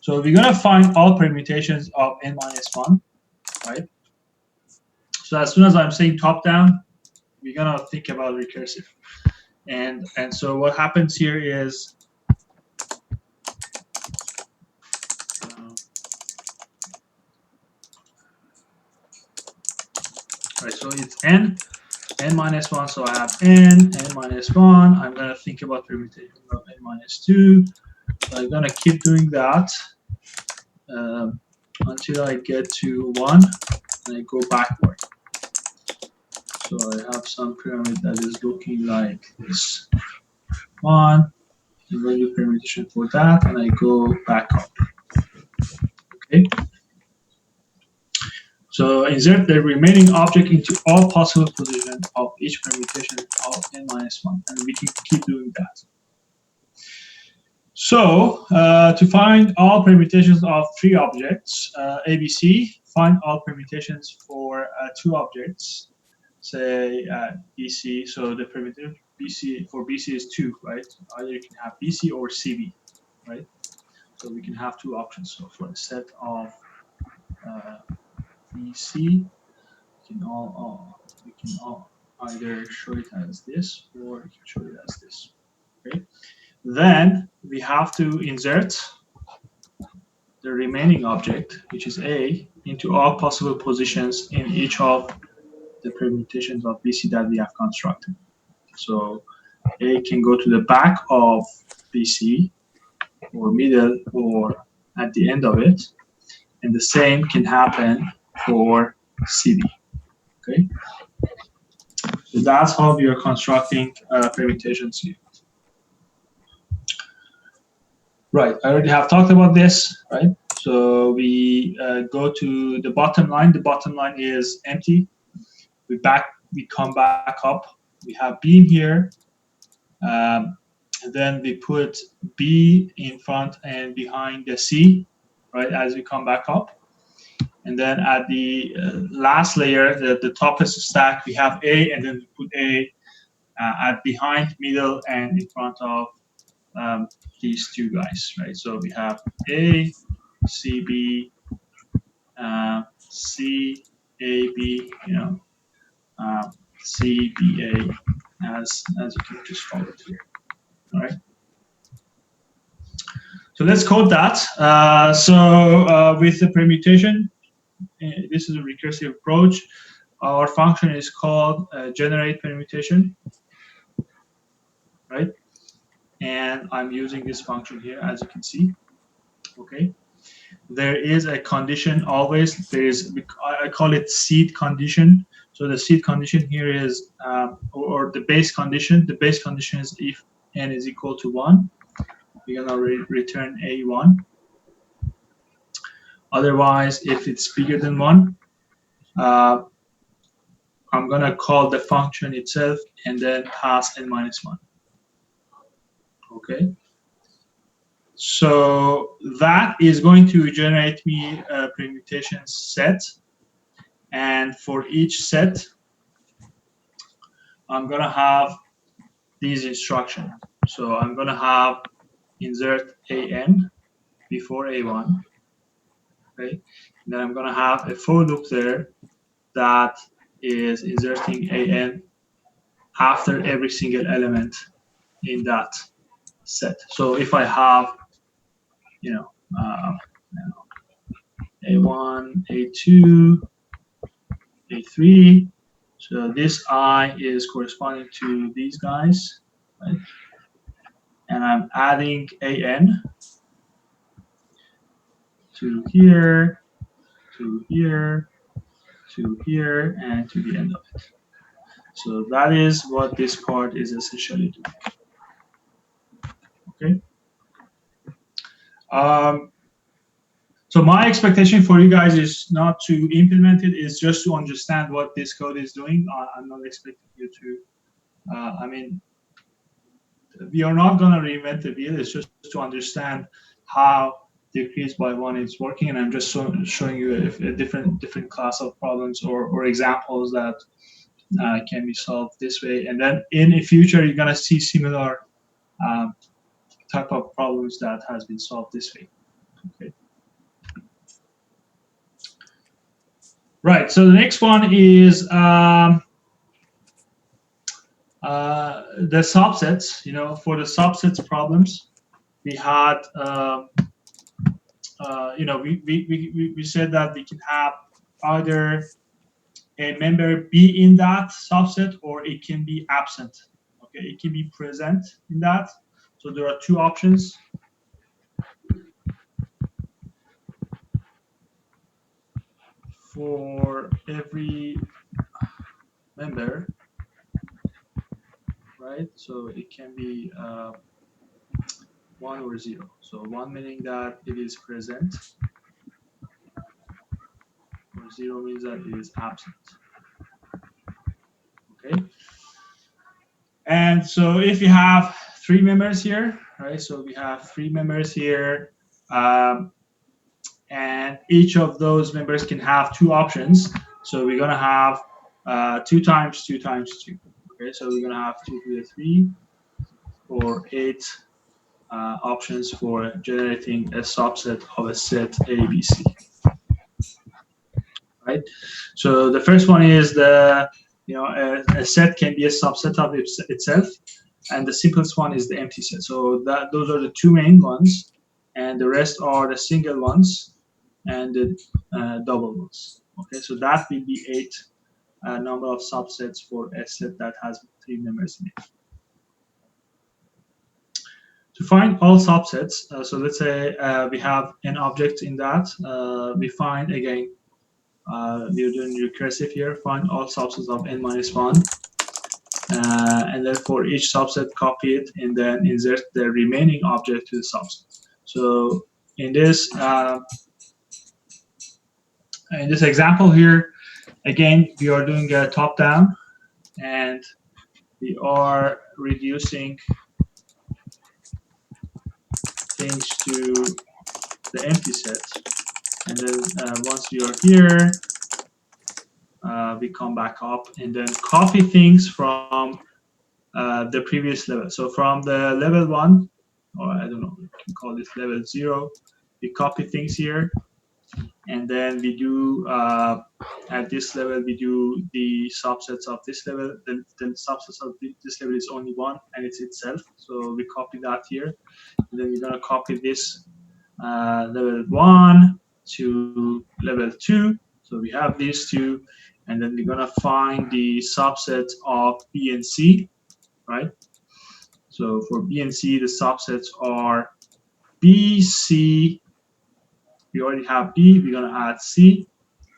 So we're going to find all permutations of n minus 1, right? So as soon as I'm saying top down, we're going to think about recursive. And so what happens here is right, so it's n minus 1, so I have n minus 1. I'm going to think about permutation of n minus 2. So I'm going to keep doing that until I get to 1, and I go backward. So I have some pyramid that is looking like this. 1, I'm going to do permutation for that, and I go back up. Okay. So insert the remaining object into all possible positions of each permutation of n minus 1, and we can keep doing that. So to find all permutations of 3 objects, ABC, find all permutations for 2 objects, say BC. So the permutation BC for BC is 2, right? Either you can have BC or CB, right? So we can have 2 options. So for a set of BC, we can all either show it as this or we can show it as this. Okay. Then we have to insert the remaining object, which is A, into all possible positions in each of the permutations of BC that we have constructed. So A can go to the back of BC, or middle, or at the end of it, and the same can happen for CB. Okay, so that's how we are constructing permutations here. Right, I already have talked about this, right? So we go to the bottom line. The bottom line is empty. We come back up. We have B in here. And then we put B in front and behind the C, right, as we come back up. And then at the last layer, the topest stack, we have A, and then we put A at behind, middle, and in front of these two guys, right? So we have A, C, B, C, A, B, C, B, A, as you can just follow it here, all right? So let's code that. With the permutation, this is a recursive approach. Our function is called generate permutation, right? And I'm using this function here, as you can see. Okay. There is a condition always. There is, I call it seed condition. So the seed condition here is, or the base condition. The base condition is if n is equal to 1, we're gonna return a1. Otherwise, if it's bigger than 1, I'm gonna call the function itself and then pass n-1. Okay. So that is going to generate me a permutation set, and for each set, I'm gonna have these instructions. So I'm gonna have insert an before a1, okay? And then I'm gonna have a for loop there that is inserting an after every single element in that set. So if I have, a1, a2, a3, so this I is corresponding to these guys, right? And I'm adding an to here, to here, to here, and to the end of it. So that is what this part is essentially doing. Okay. So my expectation for you guys is not to implement it, is just to understand what this code is doing. I'm not expecting you to, we are not going to reinvent the wheel. It's just to understand how decrease by 1 is working, and I'm just showing you a different class of problems or examples that can be solved this way. And then in the future, you're going to see similar type of problems that has been solved this way. Okay. Right. So the next one is the subsets. For the subsets problems, we had we said that we can have either a member be in that subset or it can be absent. Okay, it can be present in that. So there are two options. For every member, right? So it can be 1 or 0. So 1 meaning that it is present, or 0 means that it is absent. Okay. And so if you have 3 members here, right? So we have 3 members here, and each of those members can have 2 options. So we're gonna have 2 times 2 times 2. Okay, so we're gonna have 2 to the 3 or 8 options for generating a subset of a set ABC. Right. So the first one is a set can be a subset of itself, and the simplest one is the empty set. So those are the 2 main ones, and the rest are the single ones and the double ones. Okay, so that will be 8 number of subsets for a set that has 3 members in it. To find all subsets, so let's say we have an object in that, we find again, we're doing recursive here, find all subsets of n-1, and then for each subset, copy it and then insert the remaining object to the subset. So in this example here, again, we are doing a top-down, and we are reducing things to the empty set. And then once we are here, we come back up and then copy things from the previous level. So from the level 1, or I don't know, we can call this level 0, we copy things here. And then we do, at this level, we do the subsets of this level. Then the subsets of this level is only 1, and it's itself. So we copy that here. And then we're going to copy this level 1 to level 2. So we have these two. And then we're going to find the subset of B and C, right? So for B and C, the subsets are B, C. We already have B. We're going to add C.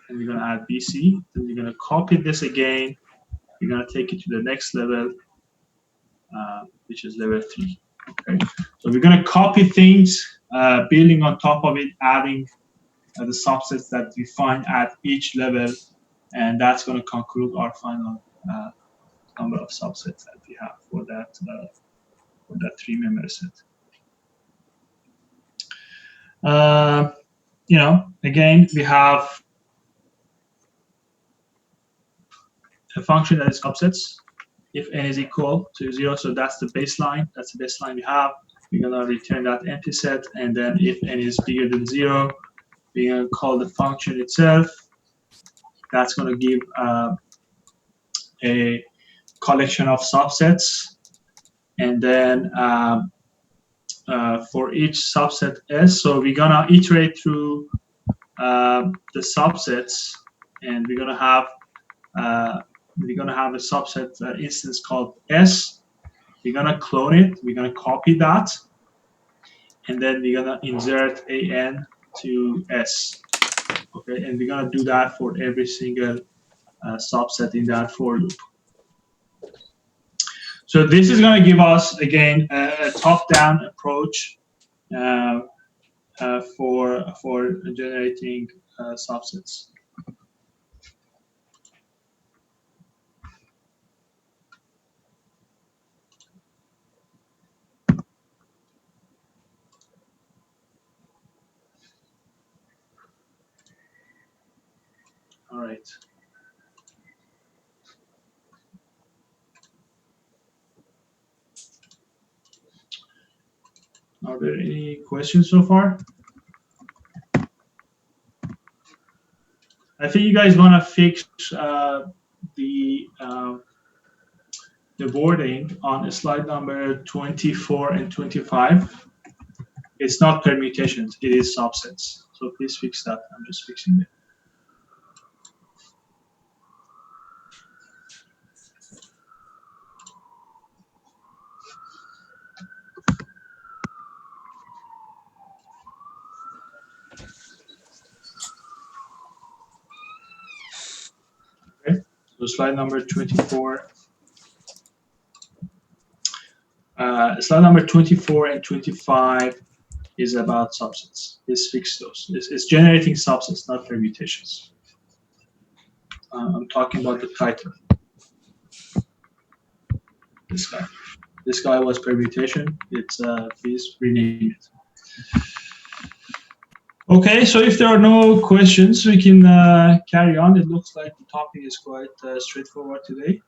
And we're going to add BC. Then we're going to copy this again. We're going to take it to the next level, which is level 3. Okay. So we're going to copy things, building on top of it, adding the subsets that we find at each level. And that's going to conclude our final number of subsets that we have for that 3-member set. Again, we have a function that is subsets if n is equal to 0. So that's the baseline. That's the baseline we have. We're going to return that empty set. And then if n is bigger than 0, we're going to call the function itself. That's going to give a collection of subsets. And then for each subset S, so we're going to iterate through the subsets, and we're going to have a subset instance called S. We're going to clone it. We're going to copy that. And then we're going to insert AN to S. Okay, and we're going to do that for every single subset in that for loop. So this is going to give us, again, a top-down approach for generating subsets. All right. Are there any questions so far? I think you guys want to fix the wording on slide number 24 and 25. It's not permutations, it is subsets. So please fix that. I'm just fixing it. So slide number 24. Slide number 24 and 25 is about subsets. Let's fix those. It's generating subsets, not permutations. I'm talking about the title. This guy. This guy was permutation. It's please rename it. Okay, so if there are no questions, we can carry on. It looks like the topic is quite straightforward today.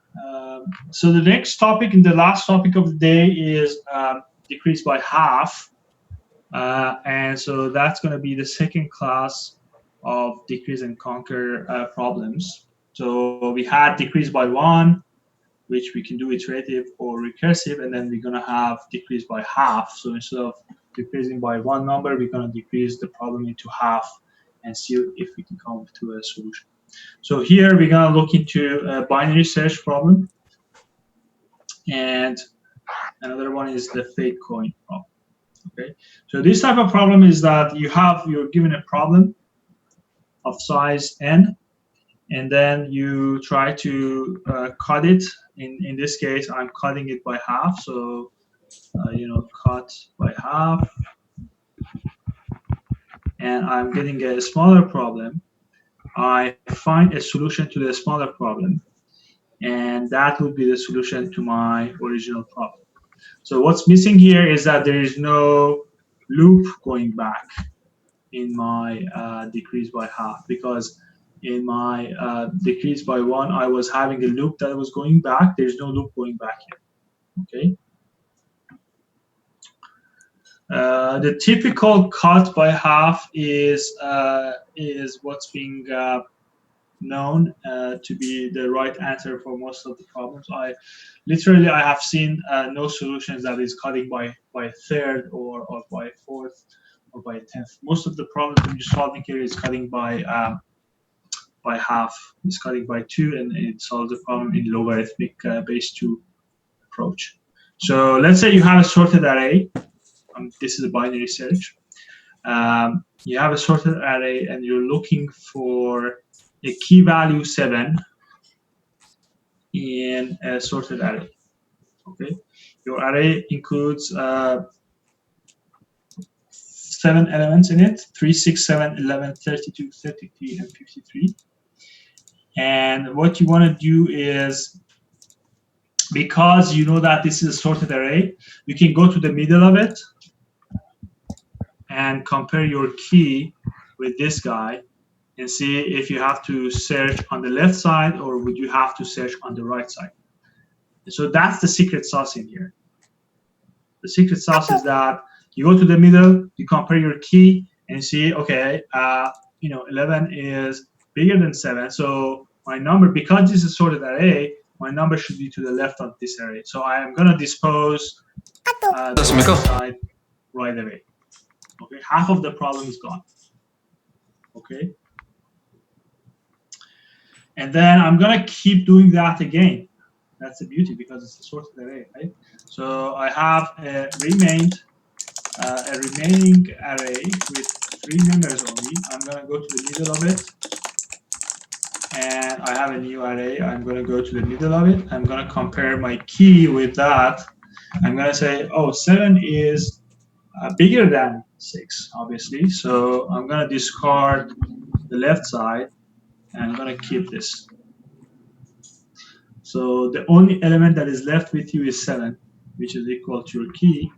So the next topic and the last topic of the day is decrease by half. And so that's going to be the second class of decrease and conquer problems. So we had decrease by 1, which we can do iterative or recursive, and then we're going to have decrease by half. So instead of decreasing by one number, we're going to decrease the problem into half and see if we can come to a solution. So here we're going to look into a binary search problem, and another one is the fake coin problem. Okay, so this type of problem is that you're given a problem of size n, and then you try to cut it. In this case, I'm cutting it by half. So cut by half, and I'm getting a smaller problem. I find a solution to the smaller problem, and that would be the solution to my original problem. So what's missing here is that there is no loop going back. decrease by half, because in my decrease by 1, I was having a loop that was going back. There's no loop going back here. Okay. The typical cut by half is what's being known to be the right answer for most of the problems. I have seen no solutions that is cutting by a third or by a fourth or by a tenth. Most of the problems that you're solving here is cutting by half. It's cutting by 2, and it solves the problem in logarithmic base 2 approach. So let's say you have a sorted array. This is a binary search. You have a sorted array, and you're looking for a key value 7 in a sorted array. Okay, your array includes 7 elements in it: 3, 6, 7, 11, 32, 33, and 53. And what you want to do is, because you know that this is a sorted array, you can go to the middle of it and compare your key with this guy and see if you have to search on the left side or would you have to search on the right side. So that's the secret sauce in here. The secret sauce is that you go to the middle, you compare your key, and see, okay, 11 is bigger than 7. So my number, because this is a sorted array, my number should be to the left of this array. So I am going to dispose the right side right away. Okay, half of the problem is gone. Okay. And then I'm going to keep doing that again. That's the beauty, because it's a sorted array, right? So I have a remaining array with 3 members only. I'm going to go to the middle of it. And I have a new array. I'm going to go to the middle of it. I'm going to compare my key with that. I'm going to say, oh, 7 is bigger than 6, obviously. So I'm going to discard the left side, and I'm going to keep this. So the only element that is left with you is 7, which is equal to your key.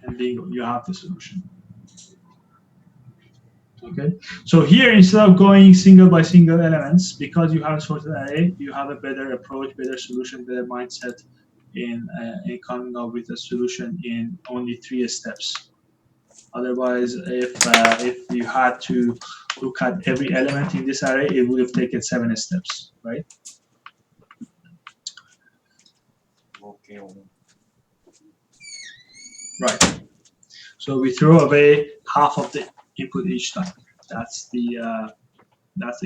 And bingo, you have the solution. Okay, so here, instead of going single by single elements, because you have a sorted array, you have a better approach, better solution, better mindset in coming up with a solution in only 3 steps. Otherwise, if you had to look at every element in this array, it would have taken 7 steps, right? Okay. Right. So we throw away half of the input each time. That's the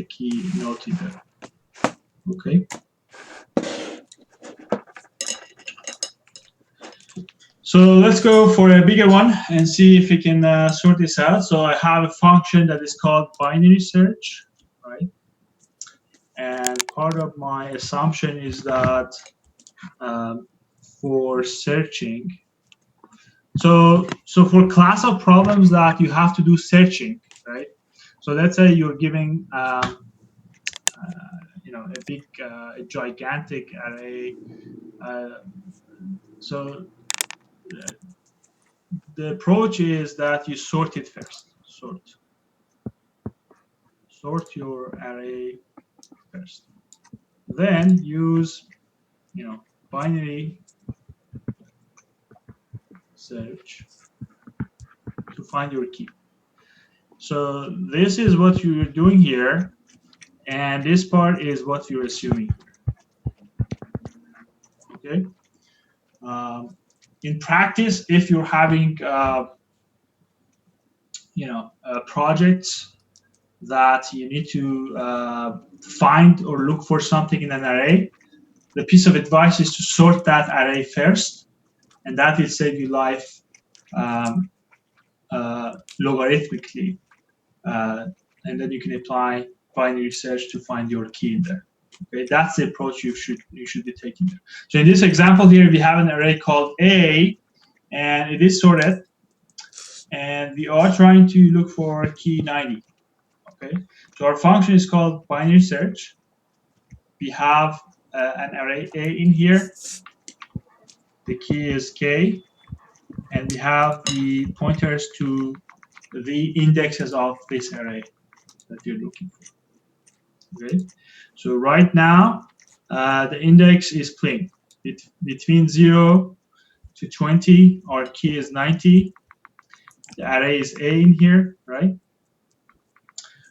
key note in there. Okay. So let's go for a bigger one and see if we can sort this out. So I have a function that is called binary search, right? And part of my assumption is that for searching, so for class of problems that you have to do searching, right? So let's say you're giving a gigantic array. So the approach is that you sort it first. Sort your array first. Then use, binary search to find your key. So this is what you're doing here, and this part is what you're assuming. Okay. In practice, if you're having projects that you need to find or look for something in an array, the piece of advice is to sort that array first, and that will save you life logarithmically, and then you can apply binary search to find your key in there. Okay, that's the approach you should be taking there. So in this example here, we have an array called A, and it is sorted, and we are trying to look for key 90. Okay, so our function is called binary search. We have an array A in here. The key is K, and we have the pointers to the indexes of this array that you're looking for. Okay, so right now the index is clean. Between 0 to 20, our key is 90. The array is A in here, right?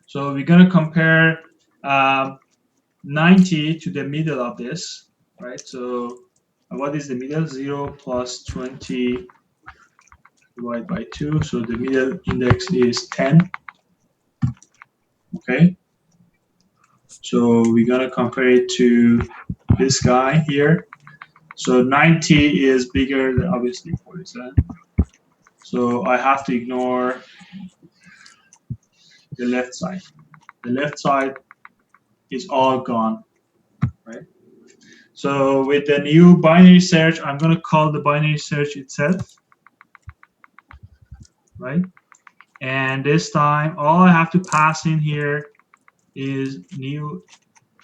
So we're going to compare 90 to the middle of this, right? So what is the middle? 0 plus 20 divided by 2. So the middle index is 10. Okay. So we're going to compare it to this guy here. So 90 is bigger than obviously 47. So I have to ignore the left side. The left side is all gone, right? So with the new binary search, I'm going to call the binary search itself, right? And this time, all I have to pass in here is new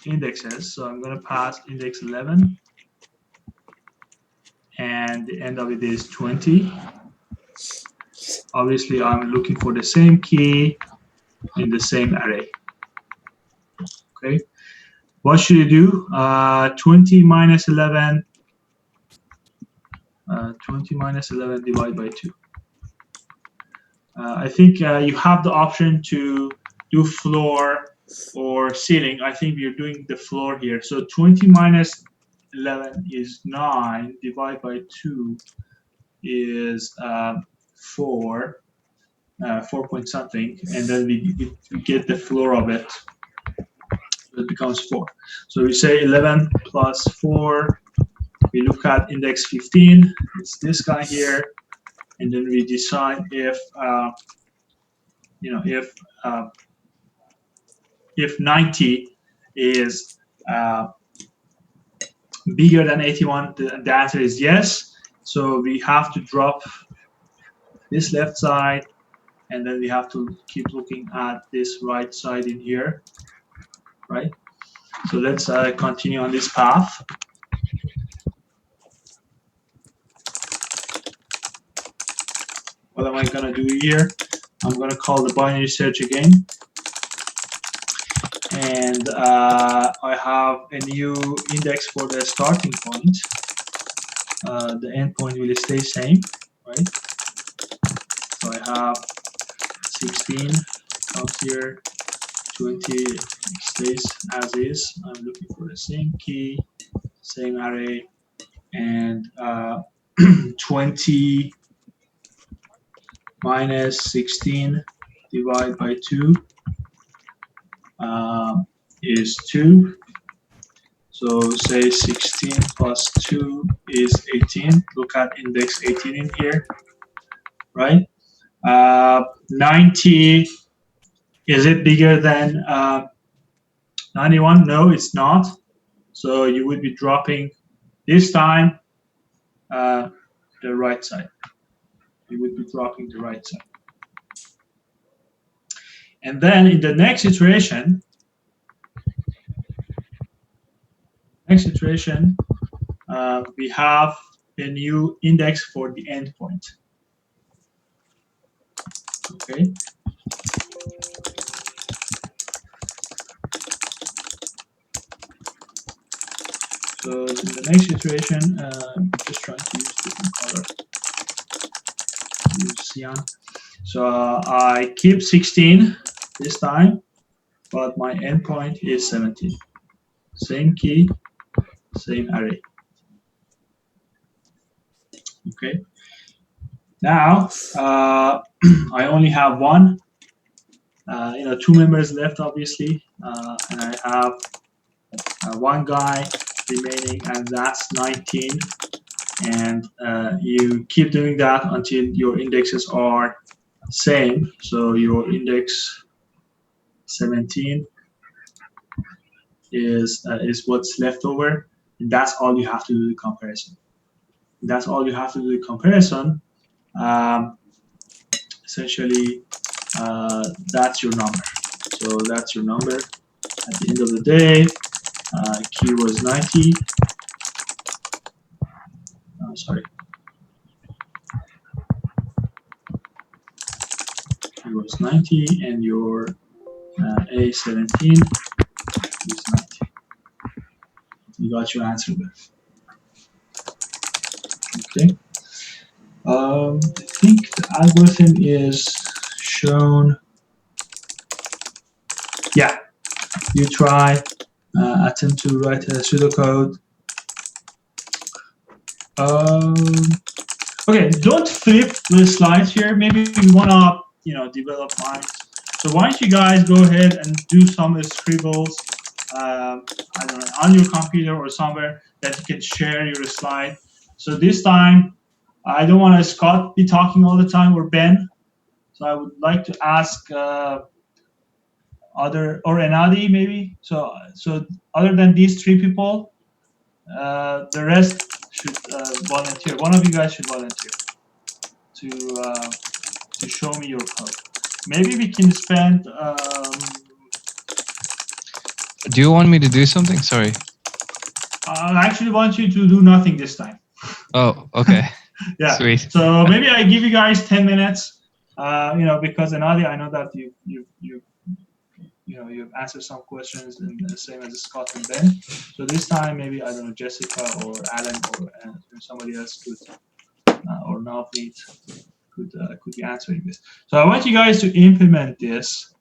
indexes. So I'm going to pass index 11, and the end of it is 20. Obviously, I'm looking for the same key in the same array. Okay. What should you do? 20 minus 11. 20 minus 11 divided by 2. I think you have the option to do floor or ceiling. I think we're doing the floor here. So 20 minus 11 is 9. Divided by 2 is 4. 4 point something. And then we get the floor of it. So it becomes 4. So we say 11 plus 4. We look at index 15. It's this guy here. And then we decide if if 90 is bigger than 81, the answer is yes. So we have to drop this left side, and then we have to keep looking at this right side in here, right? So let's continue on this path. What am I going to do here? I'm going to call the binary search again. And I have a new index for the starting point. The endpoint will stay same, right? So I have 16 comes here, 20 stays as is. I'm looking for the same key, same array, and 20 minus 16 divided by 2 is 2. So say 16 plus 2 is 18. Look at index 18 in here, right? 90, is it bigger than 91? No, it's not. So you would be dropping this time the right side. You would be dropping the right side. And then in the next iteration, we have a new index for the endpoint. Okay. So in the next iteration, I'm just trying to use different color. Use cyan. So I keep 16 this time, but my endpoint is 17. Same key, same array. Okay. Now I only have one. 2 members left, obviously, and I have one guy remaining, and that's 19. And you keep doing that until your indexes are same. So your index 17 is what's left over, and that's all you have to do the comparison. That's all you have to do the comparison. Essentially, that's your number. So that's your number. At the end of the day, key was 90. Sorry. was 90, and your A17 is 90. You got your answer there. Okay. I think the algorithm is shown. Yeah, you try, attempt to write a pseudocode. Okay, don't flip the slides here. Maybe we wanna, develop minds. So why don't you guys go ahead and do some scribbles, I don't know, on your computer or somewhere that you can share your slide. So this time, I don't want Scott be talking all the time or Ben. So I would like to ask other or Enadi maybe. So other than these three people, the rest should volunteer. One of you guys should volunteer to show me your code. Maybe we can spend. Do you want me to do something? Sorry. I actually want you to do nothing this time. Oh, okay. Yeah. Sweet. So maybe I give you guys 10 minutes. Because Enadi, I know that you've answered some questions and the same as Scott and Ben. So this time, maybe, I don't know, Jessica or Alan or somebody else could, or Navneet could be answering this. So I want you guys to implement this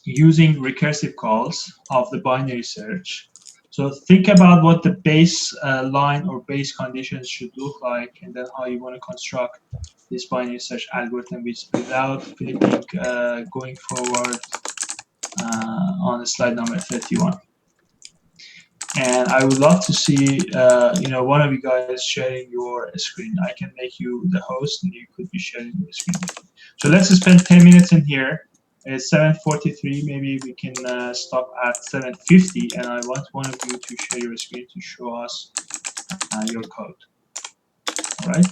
using recursive calls of the binary search. So think about what the base line or base conditions should look like, and then how you want to construct this binary search algorithm without flipping going forward on slide number 31. And I would love to see one of you guys sharing your screen. I can make you the host, and you could be sharing your screen. So let's spend 10 minutes in here. It's 7:43. Maybe we can stop at 7:50, and I want one of you to share your screen to show us your code. All right.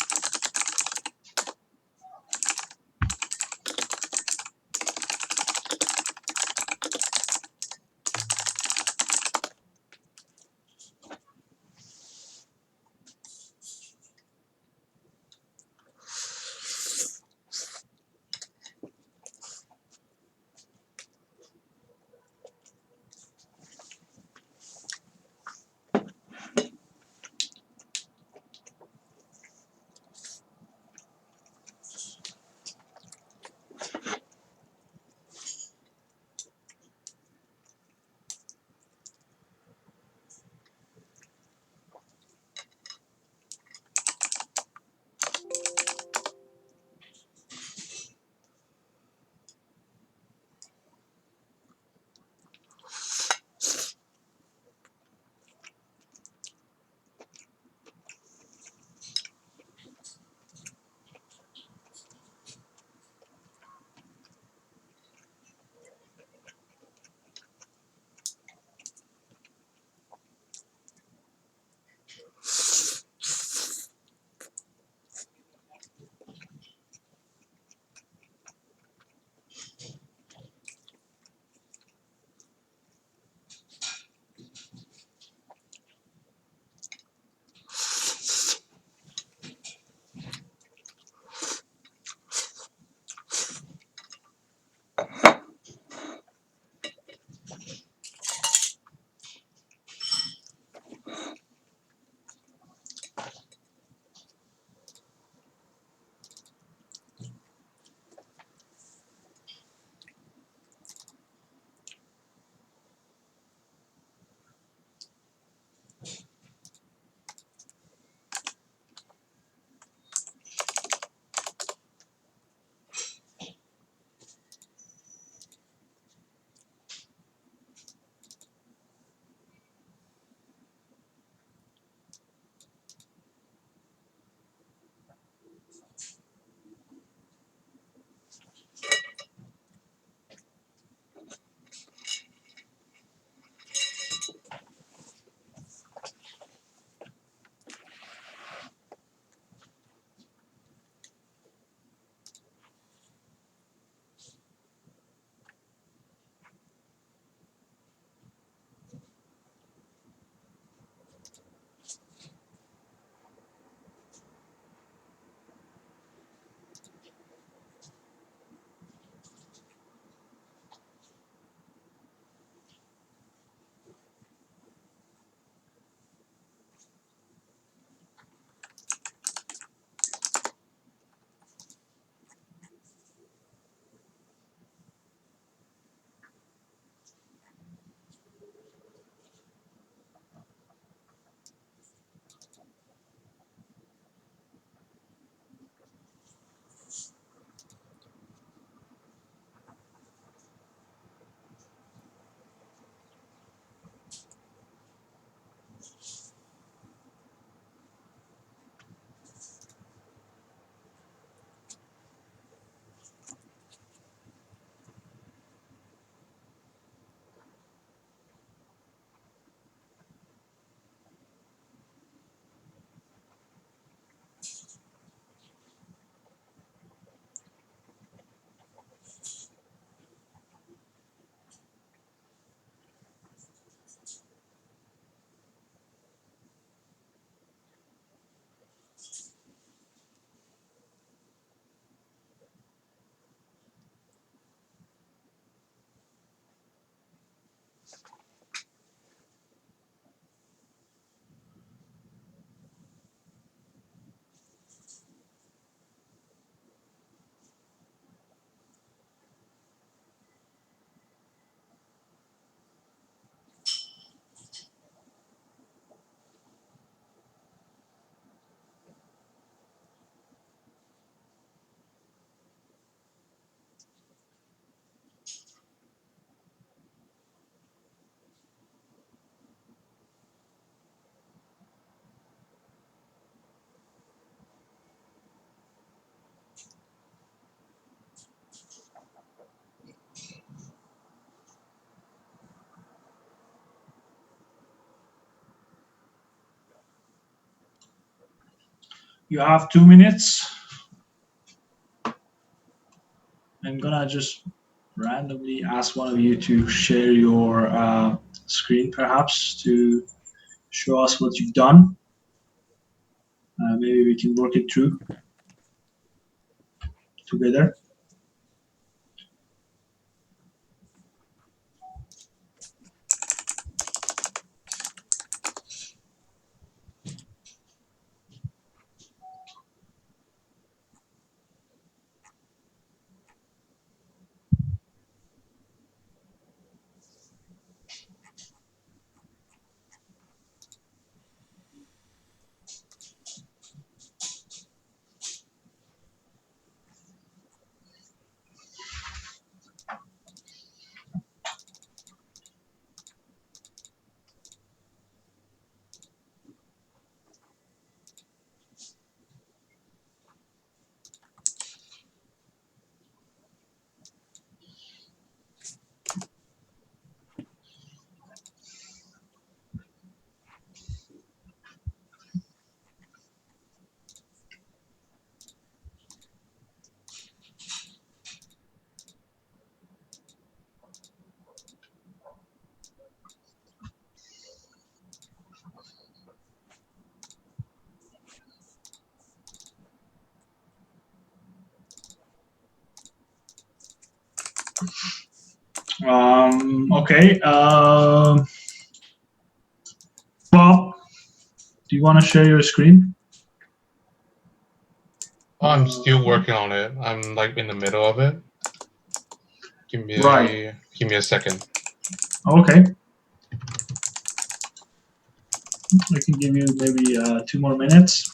You have 2 minutes. I'm gonna just randomly ask one of you to share your screen, perhaps, to show us what you've done. Maybe we can work it through together. Okay. Bob, do you want to share your screen? I'm still working on it. I'm like in the middle of it. Give me Right. give me a second. Okay. I can give you maybe 2 more minutes.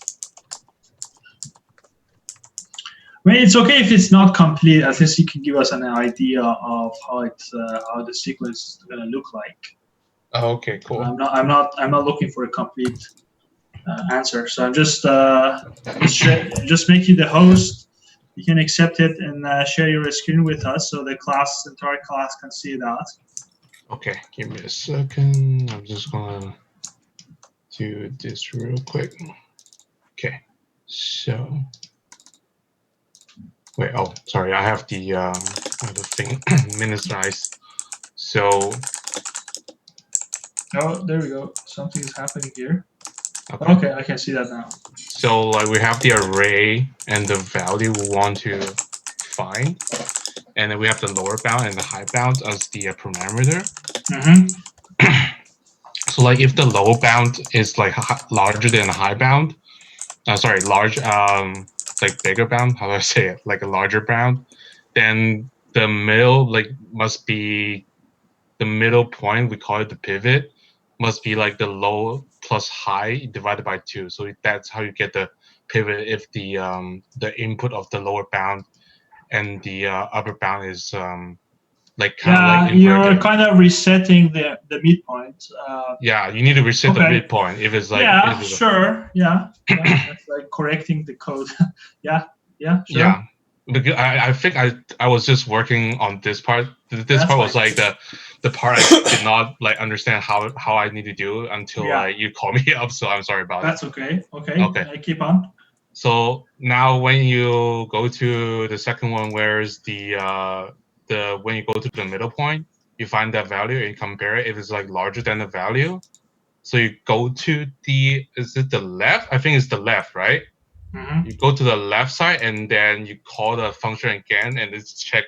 I mean, it's okay if it's not complete. At least you can give us an idea of how how the sequence is going to look like. Oh, okay, cool. I'm not looking for a complete answer. So I'm just make you the host. You can accept it and share your screen with us, so the entire class can see that. Okay, give me a second. I'm just gonna do this real quick. Okay, so wait. Oh, sorry. I have the thing minimized. So Oh, there we go. Something is happening here. okay. Okay, I can see that now. So like we have the array and the value we want to find, and then we have the lower bound and the high bound as the parameter. Mm-hmm. So like if the lower bound is like larger than the high bound, large, like bigger bound, how do I say it? Like a larger bound, then the middle must be the middle point. We call it the pivot. Must be like the low plus high divided by 2. So that's how you get the pivot if the input of the lower bound and the upper bound is like kind of like you're inverted. kind of resetting the midpoint. Yeah, you need to reset the Okay. midpoint if it's like sure. Yeah. That's like correcting the code. Yeah, sure. Yeah, because I think I was just working on this part. This That's part was fine. like the part I did not like understand how I need to do until Yeah. you called me up. So I'm sorry about That's it. okay. Okay. Okay. Keep on. So now when you go to the second one, where's the when you go to the middle point, you find that value and compare it if it's like larger than the value. So you go to is it the left? I think it's the left, right? Mm-hmm. You go to the left side and then you call the function again and it's check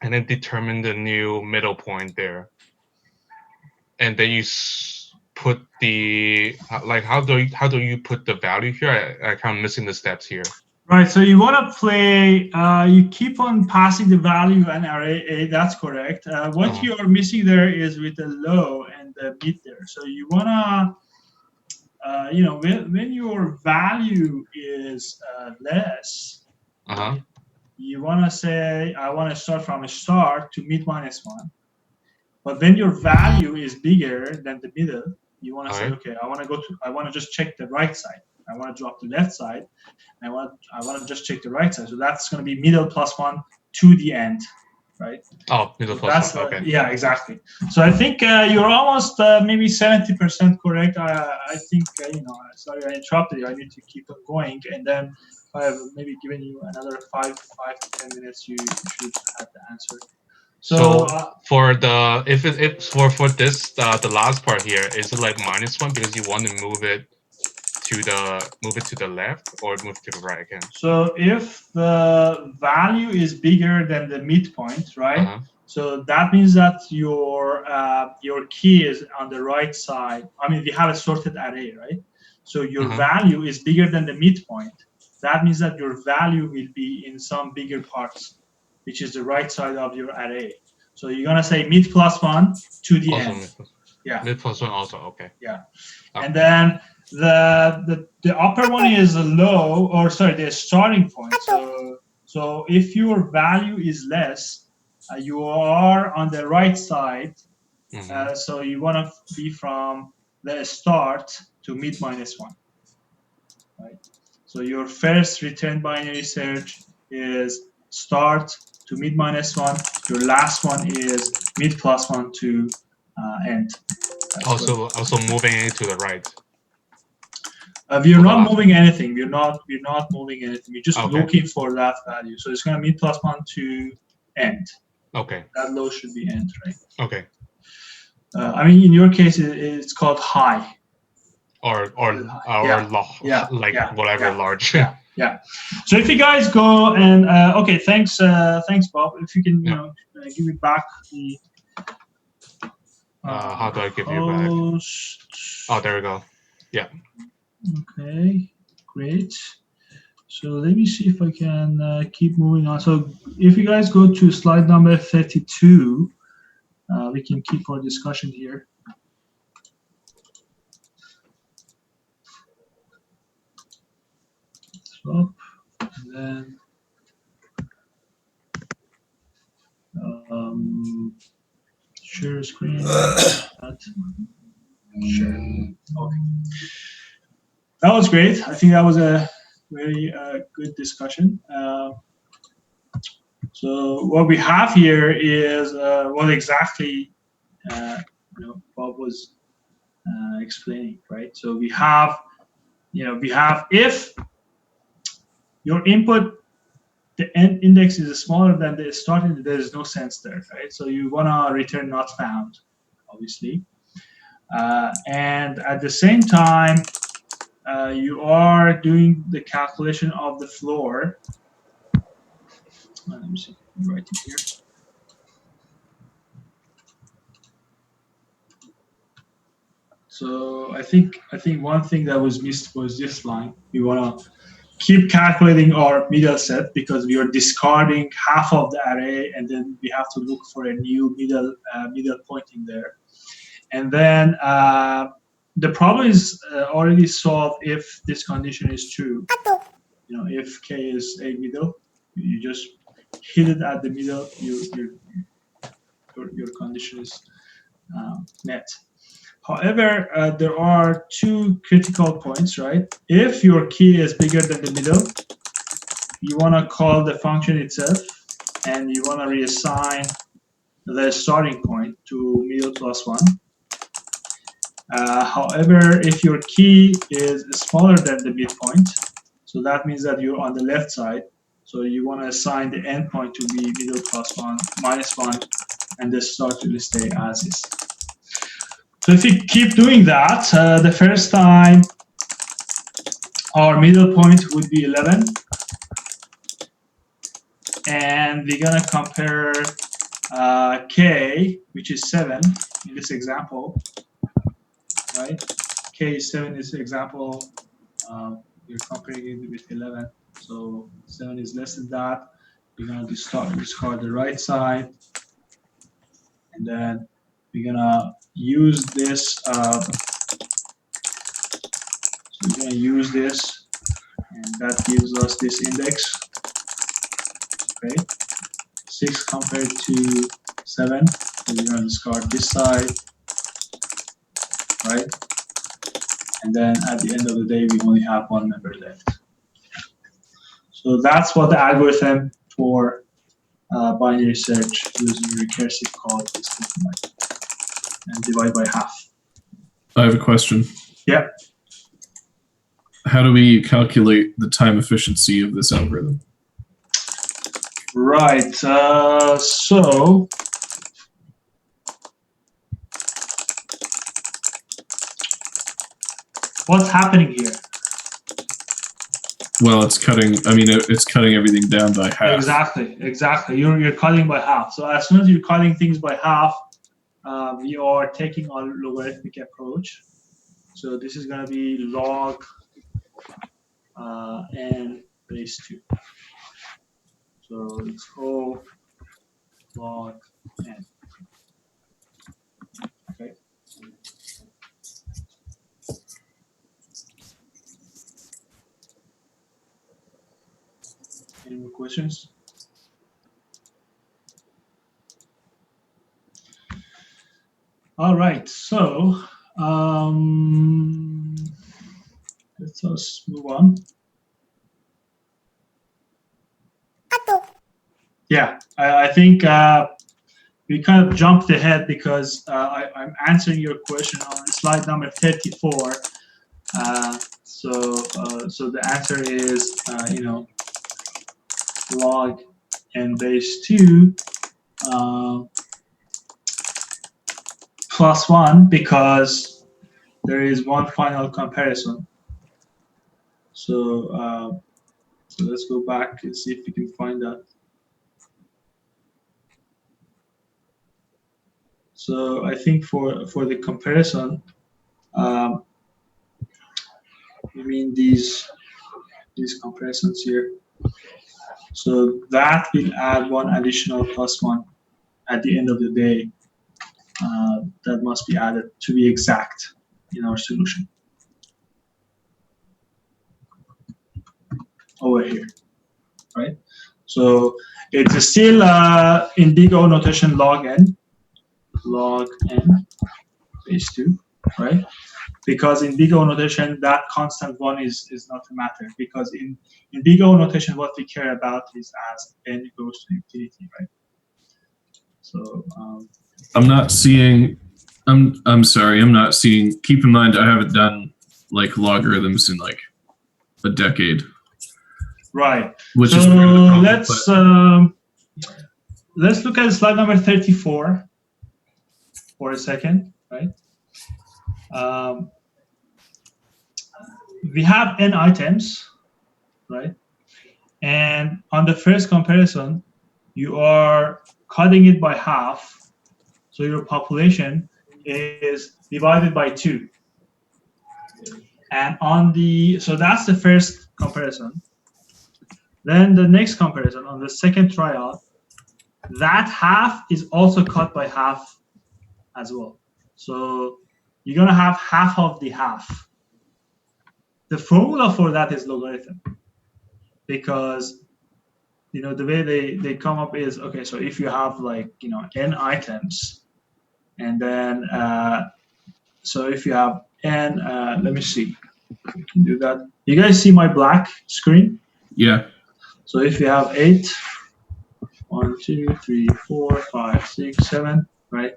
and then determine the new middle point there. And then you put the how do you put the value here? I kind of missing the steps here. Right. So you want to play. You keep on passing the value and array A. That's correct. What you are missing there is with the low and the mid there. So you want to. When your value is less, you want to say, I want to start from a start to mid minus 1. But when your value is bigger than the middle, you want to say, okay, I want to just check the right side. I want to drop the left side. I want to just check the right side. So that's going to be middle plus 1 to the end. right? Oh, middle plus That's one. Okay. yeah, exactly. So I think you're almost maybe 70% correct. I think sorry I interrupted you. I need to keep on going, and then I've maybe given you another 5 to 10 minutes. You should have the answer. So for the if for this the last part here, is it like -1 because you want to move it to the left or move to the right again? So if the value is bigger than the midpoint, right? Uh-huh. So that means that your key is on the right side. I mean, we have a sorted array, right? So your value is bigger than the midpoint. That means that your value will be in some bigger parts, which is the right side of your array. So you're gonna say mid plus 1 to the Also end. Yeah. mid plus 1 also, okay. Yeah. Okay. And then the upper one is low, or sorry, the starting point. So if your value is less, you are on the right side. So you want to be from the start to mid minus 1, right? So your first return binary search is start to mid minus 1. Your last one is mid plus 1 to end. Also moving it to the right. We're not moving anything. We're not moving anything. We're just looking for that value. So it's going to mid plus 1 to end. Okay. That low should be end, right? Okay. I mean, in your case, it's called high. Or large. Yeah. So if you guys go and okay, thanks Bob. If you can give me back the. How do I give you back? Oh, there we go. Yeah. Okay, great. So let me see if I can keep moving on. So if you guys go to slide number 32, we can keep our discussion here. Stop, and then share screen. Sure. Okay. That was great. I think that was a very good discussion. So what we have here is what exactly Bob was explaining, right? So we have if your input, the end index is smaller than the starting, there is no sense there, right? So you want to return not found, obviously. And at the same time, you are doing the calculation of the floor. Let me see, right here. So I think one thing that was missed was this line. We want to keep calculating our middle set because we are discarding half of the array, and then we have to look for a new middle point in there. And then the problem is already solved if this condition is true. If k is a middle, you just hit it at the middle. Your condition is met. However, there are two critical points, right? If your key is bigger than the middle, you want to call the function itself, and you want to reassign the starting point to middle plus 1. However, if your key is smaller than the midpoint, so that means that you're on the left side, so you want to assign the endpoint to be middle plus 1, minus 1, and the start will stay as is. So if you keep doing that, the first time our middle point would be 11, and we're gonna compare k, which is 7 in this example, right? K is 7 is example. You're comparing it with 11, so 7 is less than that. We're gonna discard the right side, and then we're gonna use this. So we're gonna use this, and that gives us this index. Okay, 6 compared to 7. So we're gonna discard this side, right? And then at the end of the day, we only have one member left. So that's what the algorithm for binary search using recursive call is something like that, and divide by half. I have a question. Yeah. How do we calculate the time efficiency of this algorithm? Right. So what's happening here? Well, it's cutting. I mean, it's cutting everything down by half. Exactly. You're cutting by half. So as soon as you're cutting things by half, we are taking a logarithmic approach. So this is going to be log n base 2. So it's O log n. Okay. Any more questions? All right. So let's just move on. Yeah, I think we kind of jumped ahead because I'm answering your question on slide number 34. So the answer is log n base 2 plus 1 because there is one final comparison. So let's go back and see if we can find that. So I think for the comparison, we mean these comparisons here. So that will add one additional plus 1 at the end of the day. That must be added to be exact in our solution. Over here, right? So it's still in big O notation log n base 2, right? Because in big O notation, that constant 1 is not a matter, because in big O notation, what we care about is as n goes to infinity, right? So I'm not seeing. I'm sorry. I'm not seeing. Keep in mind, I haven't done like logarithms in like a decade. right. Which so is part of the problem, let's look at slide number 34 for a second, right? We have n items, right? And on the first comparison, you are cutting it by half. So your population is divided by 2. And so that's the first comparison. Then the next comparison on the second trial, that half is also cut by half as well. So you're going to have half of the half. The formula for that is logarithm, because the way they come up is, okay, so if you have like n items, and then so if you have n, let me see, we can do that. You guys see my black screen? Yeah. So if you have 8, 1, 2, 3, 4, 5, 6, 7, right?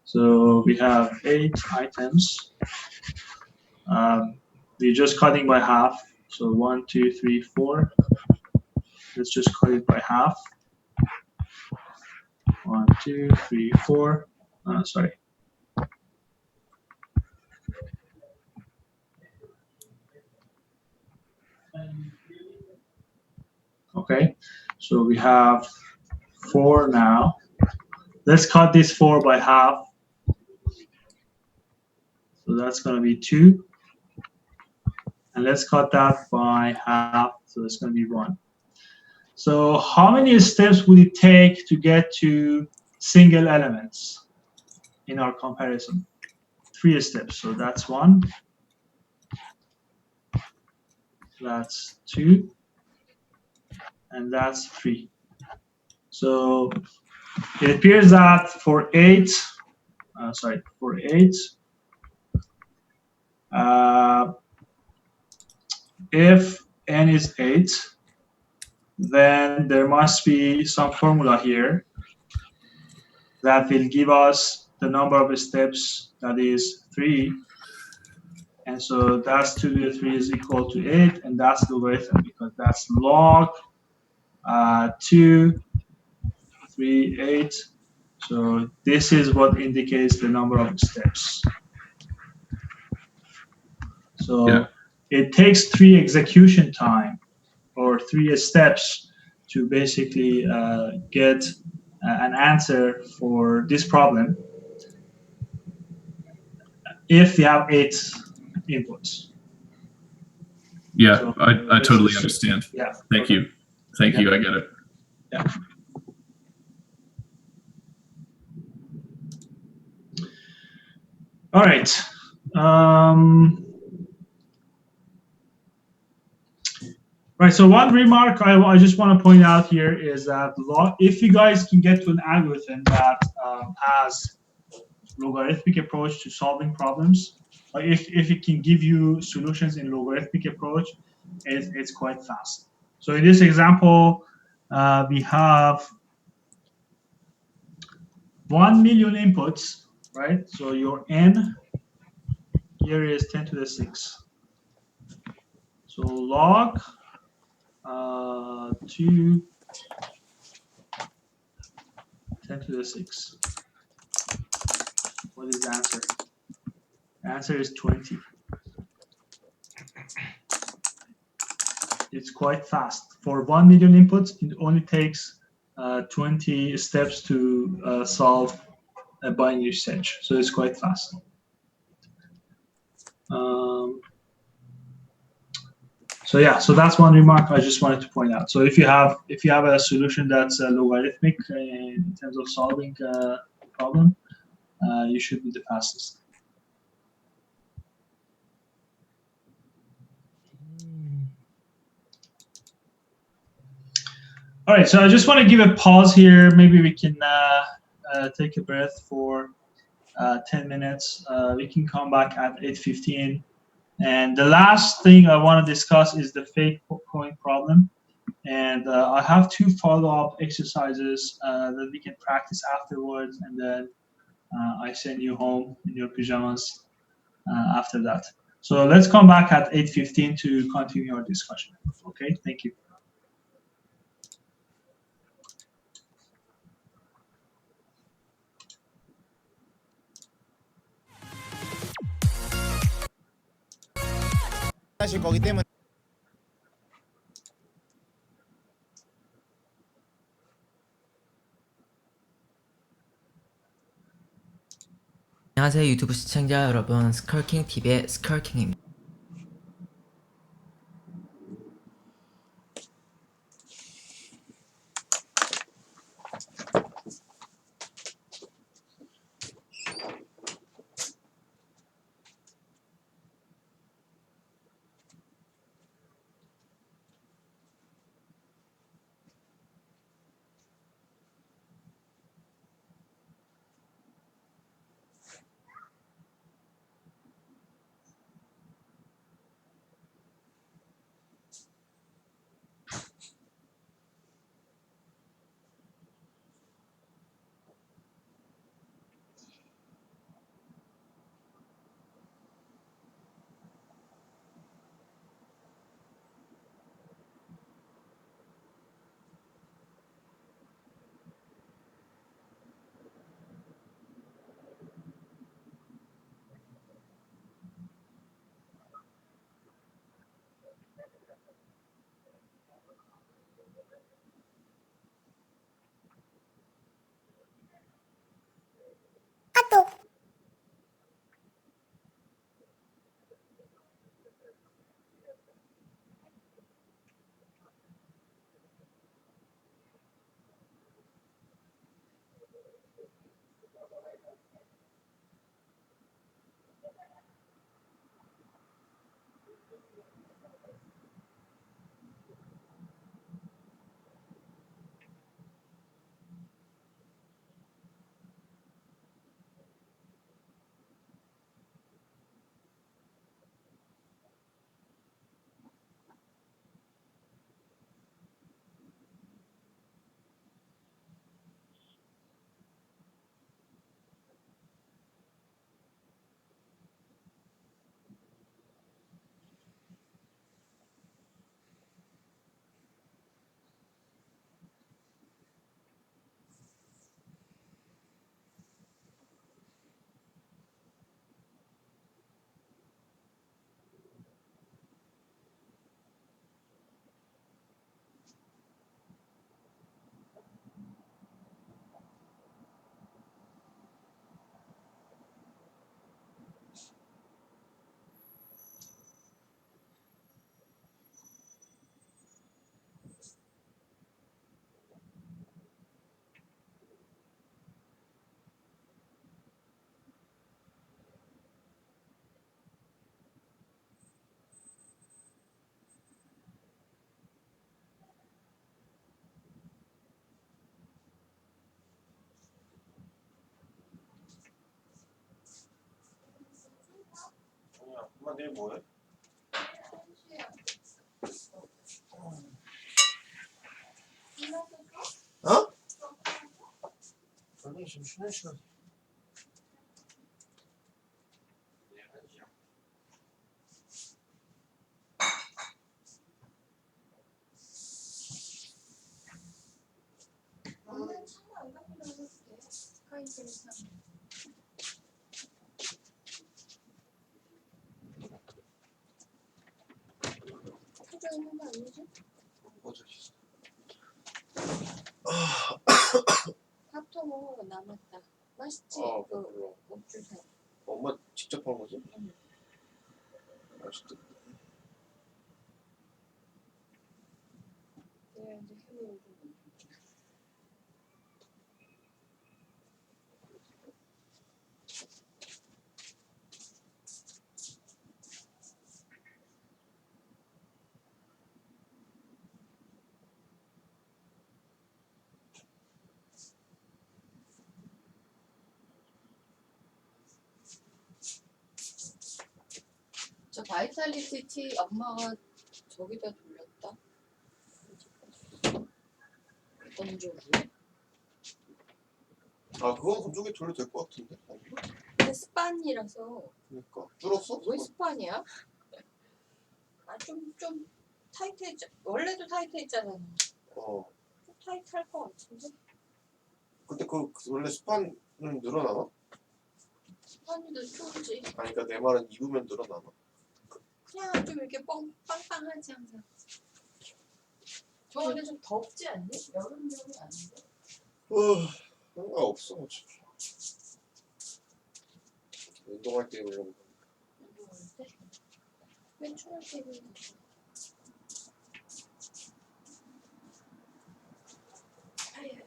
So we have 8 items. We're just cutting by half. So 1, 2, 3, 4. Let's just cut it by half. 1, 2, 3, 4. Sorry. Okay, so we have 4 now. Let's cut this 4 by half. So that's going to be 2. And let's cut that by half. So it's going to be 1. So how many steps would it take to get to single elements in our comparison? 3 steps. So that's 1. That's 2. And that's 3. So it appears that for 8, if n is 8, then there must be some formula here that will give us the number of steps, that is 3. And so that's 2 to the 3 is equal to 8, and that's logarithm because that's log 2, 3, 8. So this is what indicates the number of steps. So Yeah. it takes 3 execution time or 3 steps to basically get an answer for this problem if you have 8 inputs. Yeah, So I this totally is- understand. Yeah. Thank you. Thank you. I get it. All right. Right. So one remark I just want to point out here is that if you guys can get to an algorithm that has logarithmic approach to solving problems, or if it can give you solutions in logarithmic approach, it's quite fast. So in this example, we have 1 million inputs, right? So your n here is 10 to the 6. So log 2 10 to the 6. What is the answer? The answer is 20. It's quite fast. For 1 million inputs, it only takes 20 steps to solve a binary search. So it's quite fast. So yeah, so that's one remark I just wanted to point out. So if you have a solution that's logarithmic in terms of solving a problem, you should be the fastest. All right, so I just want to give a pause here. Maybe we can take a breath for 10 minutes. We can come back at 8:15. And the last thing I want to discuss is the fake coin problem. And I have 2 follow-up exercises that we can practice afterwards, and then I send you home in your pajamas after that. So let's come back at 8:15 to continue our discussion. Okay, thank you. 하실 거기 때문에 안녕하세요 유튜브 시청자 여러분, 스컬킹TV의 스컬킹입니다. 내일 뭐해? 어? 아니 지금 쉬는 시간. 엄마는 차가 안 가기로 해도 돼. 스카이트를 타면. 타져 있는 거 아니지? 맞아. 핫도그 남았다. 맛있지? 아, 그 그럼. 목줄 살. 엄마 직접 한 거지? 응. 맛있겠다. 내가 이제 해보려고. 저 바이탈리티 티 엄마가 저기다 돌렸다. 어떤 쪽이야? 아 그건 그쪽에 돌려도 될 것 같은데? 아닌가? 근데 스판이라서 그러니까 줄었어? 왜 스판이야? 아 좀 타이트했죠. 원래도 타이트했잖아. 어. 좀 타이트할 것 같은데? 근데 그 원래 스판은 늘어나나? 스판이도 좋지. 아니 그러니까 내 말은 입으면 늘어나나? 그냥 좀 이렇게 빵빵하지 항상. 저 원래 좀 덥지 않니? 여름용이 아닌데? 상관없어 어차피. 운동할 때 입으려고. 운동할 때? 왜 추울 때 입는 거? 아유.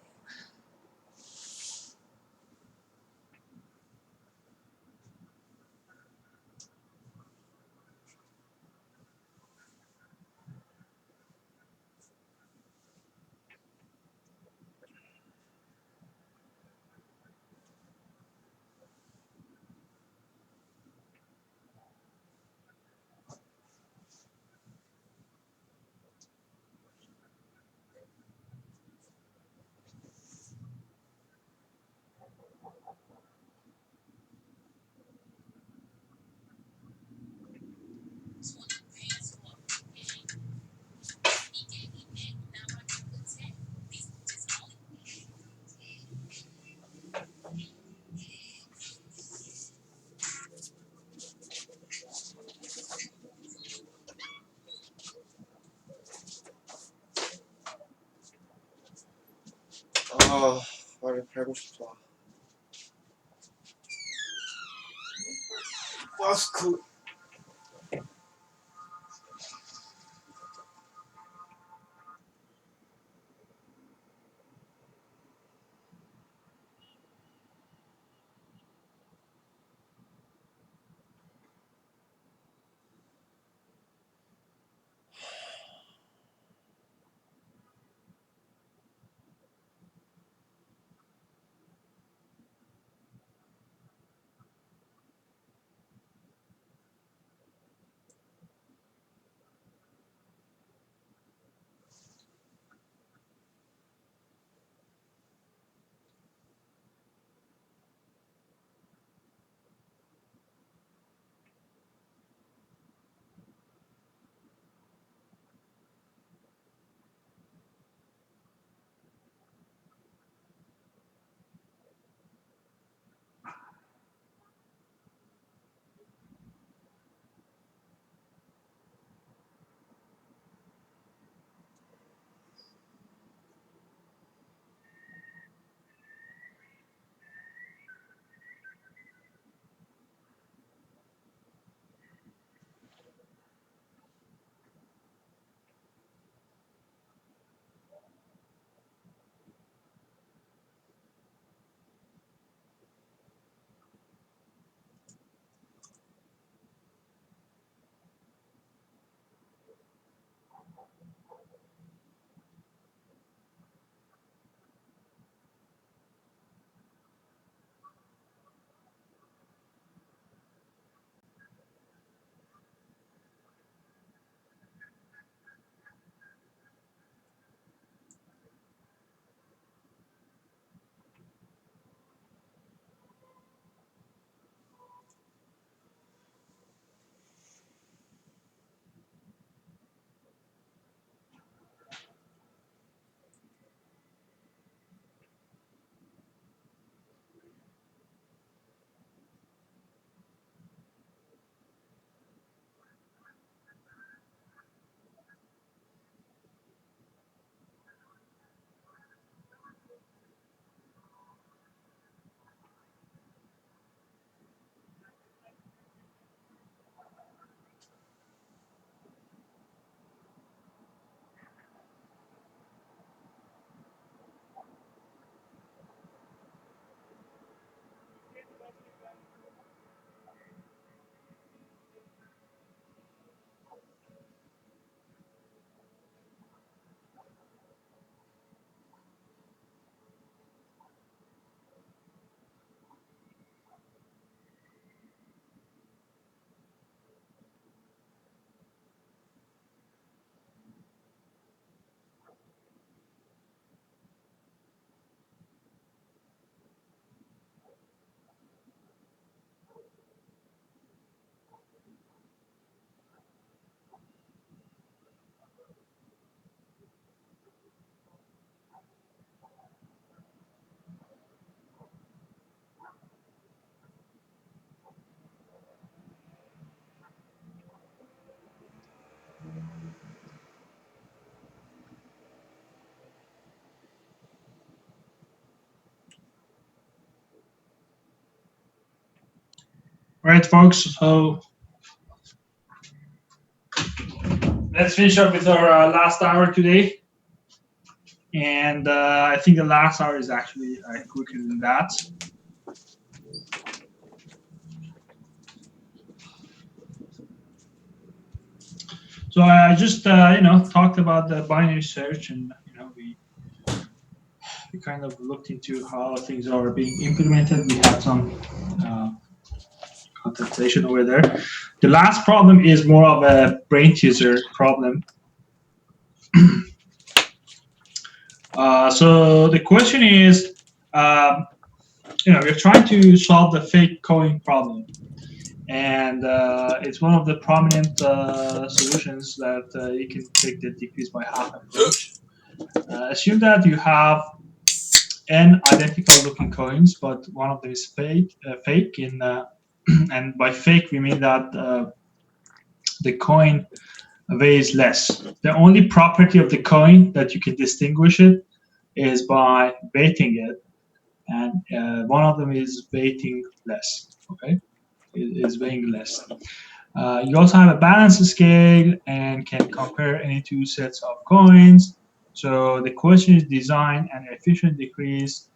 아 빨리 팔고 싶다. 마스크. right, folks. So let's finish up with our last hour today. And I think the last hour is actually quicker than that. So I just talked about the binary search, and we kind of looked into how things are being implemented. We had some contemplation over there. The last problem is more of a brain teaser problem. So the question is, we're trying to solve the fake coin problem. And it's one of the prominent solutions that you can take the decrease by half approach. Assume that you have n identical looking coins, but one of them is fake. And by fake we mean that the coin weighs less. The only property of the coin that you can distinguish it is by weighting it, and one of them is weighting less. Okay. Is weighing less. You also have a balance scale and can compare any two sets of coins. So the question is design an efficient decrease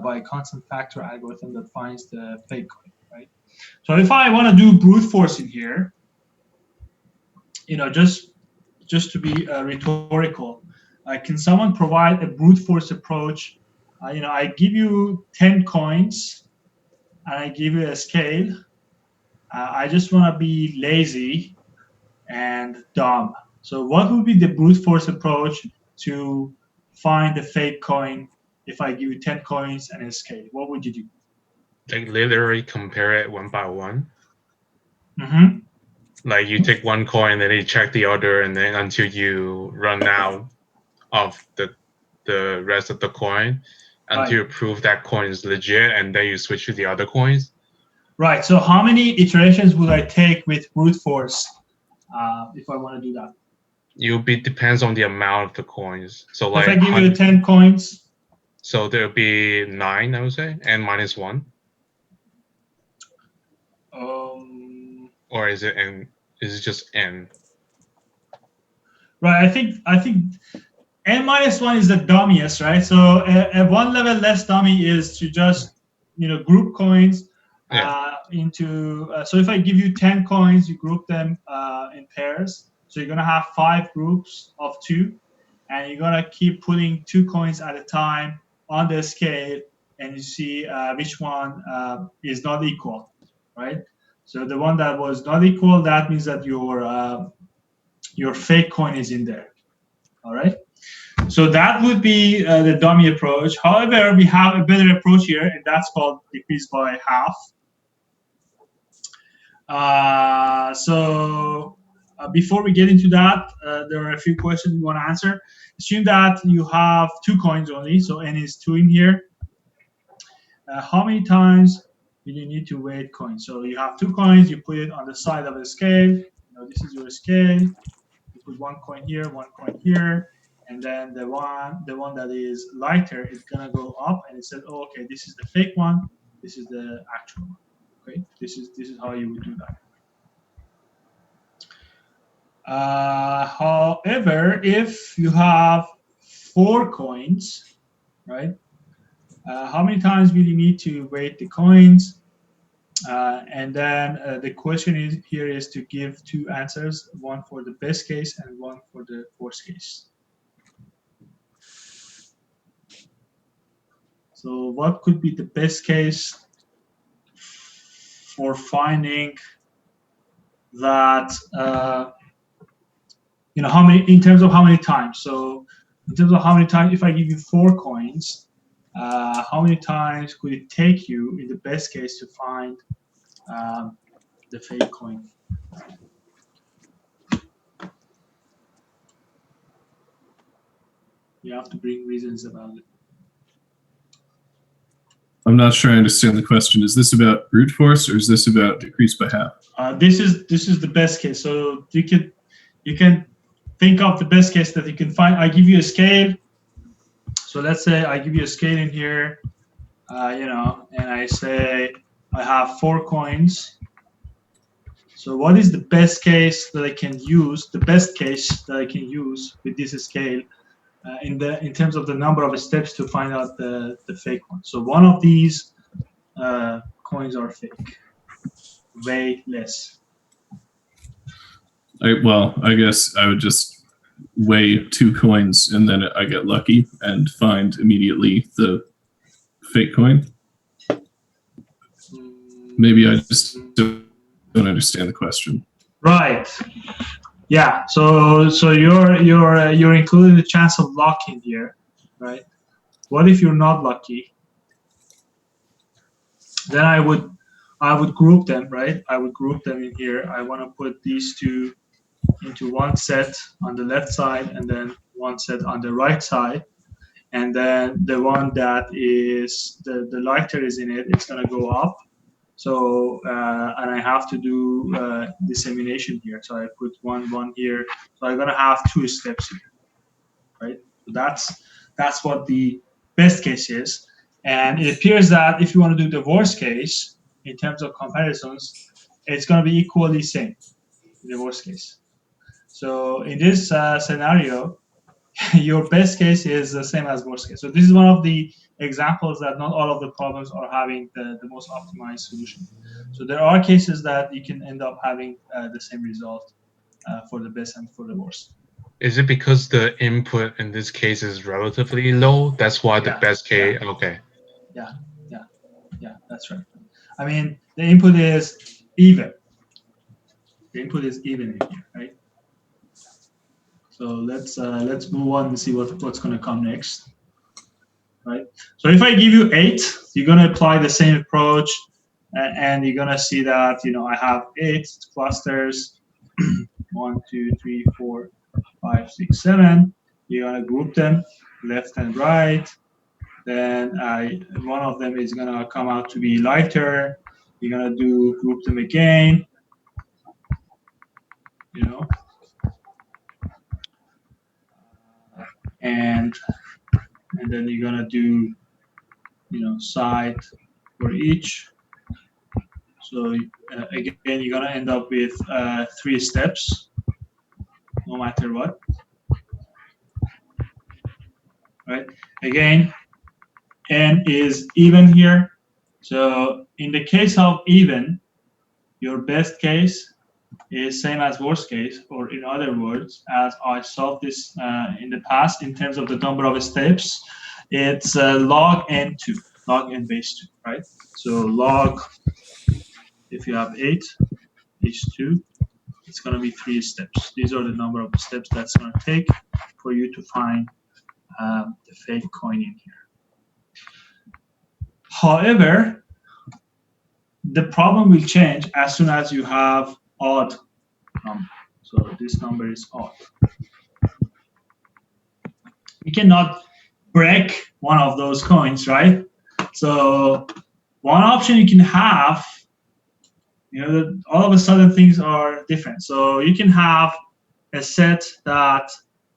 by a constant factor algorithm that finds the fake coin, right? So if I want to do brute force in here, just to be rhetorical, can someone provide a brute force approach? I give you 10 coins and I give you a scale. I just want to be lazy and dumb. So what would be the brute force approach to find the fake coin if I give you 10 coins and a scale? What would you do? Like literally compare it one by one. Mm-hmm. Like you take one coin, then you check the other, and then until you run out of the rest of the coin, until you prove that coin is legit, and then you switch to the other coins. Right. So how many iterations would I take with brute force if I want to do that? Depends on the amount of the coins. So if like I give you 10 coins. So there'll be 9, I would say, n minus 1. Or is it n? Is it just n? Right. I think n minus 1 is the dummiest, right? So a one level less dummy is to just group coins. Into so if I give you 10 coins, you group them in pairs. So you're gonna have 5 groups of 2, and you're gonna keep putting 2 coins at a time on the scale, and you see which one is not equal, right? So the one that was not equal, that means that your fake coin is in there. All right. So that would be the dummy approach. However, we have a better approach here, and that's called decrease by half. Before we get into that, there are a few questions we want to answer. Assume that you have 2 coins only, so n is 2 in here. How many times do you need to weight coins? So you have 2 coins, you put it on the side of a scale. This is your scale. You put 1 coin here, 1 coin here, and then the one that is lighter is gonna go up, and it says, oh, okay, this is the fake one, this is the actual one. Okay, this is how you would do that. However, if you have 4 coins, right? How many times will you need to weight the coins? And then the question is to give 2 answers, one for the best case and one for the worst case. So what could be the best case for finding that, how many, in terms of how many times? So in terms of how many times, if I give you 4 coins, how many times could it take you in the best case to find the fake coin? You have to bring reasons about it. I'm not sure I understand the question. Is this about brute force or is this about decrease by half? This is the best case. So you can think of the best case that you can find. I give you a scale. So let's say I give you a scale in here, and I say I have 4 coins, So what is the best case that I can use? The best case that I can use with this scale in terms of the number of steps to find out the fake one. So one of these coins are fake, way less. I guess I would just weigh 2 coins and then I get lucky and find immediately the fake coin. Maybe I just don't understand the question. Right. Yeah. So you're including the chance of luck in here, right? What if you're not lucky? Then I would group them, right? I would group them in here. I want to put these two into one set on the left side and then one set on the right side. And then the one that is the lighter is in it, it's going to go up. So, and I have to do dissemination here. So I put one here. So I'm going to have 2 steps here, right? So that's what the best case is. And it appears that if you want to do the worst case, in terms of comparisons, it's going to be equally same in the worst case. So in this scenario, your best case is the same as worst case. So this is one of the examples that not all of the problems are having the most optimized solution. So there are cases that you can end up having the same result for the best and for the worst. Is it because the input in this case is relatively low? That's why the best case. Yeah. Okay. Yeah, that's right. I mean, the input is even. The input is even in here, right? So let's move on and see what's going to come next, right? So if I give you 8, you're going to apply the same approach, and you're going to see that I have 8 clusters, 1, 2, 3, 4, 5, 6, 7. You're going to group them left and right. Then one of them is going to come out to be lighter. You're going to group them again. And then you're gonna do side for each. So again, you're gonna end up with 3 steps, no matter what. Right? Again, n is even here. So in the case of even, your best case is same as worst case, or in other words, as I solved this in the past in terms of the number of steps, it's log n2, log n base 2, right? So log, if you have 8, base 2, it's going to be 3 steps. These are the number of steps that's going to take for you to find the fake coin in here. However, the problem will change as soon as you have odd number. So this number is odd. You cannot break one of those coins, right? So one option you can have, all of a sudden things are different. So you can have a set that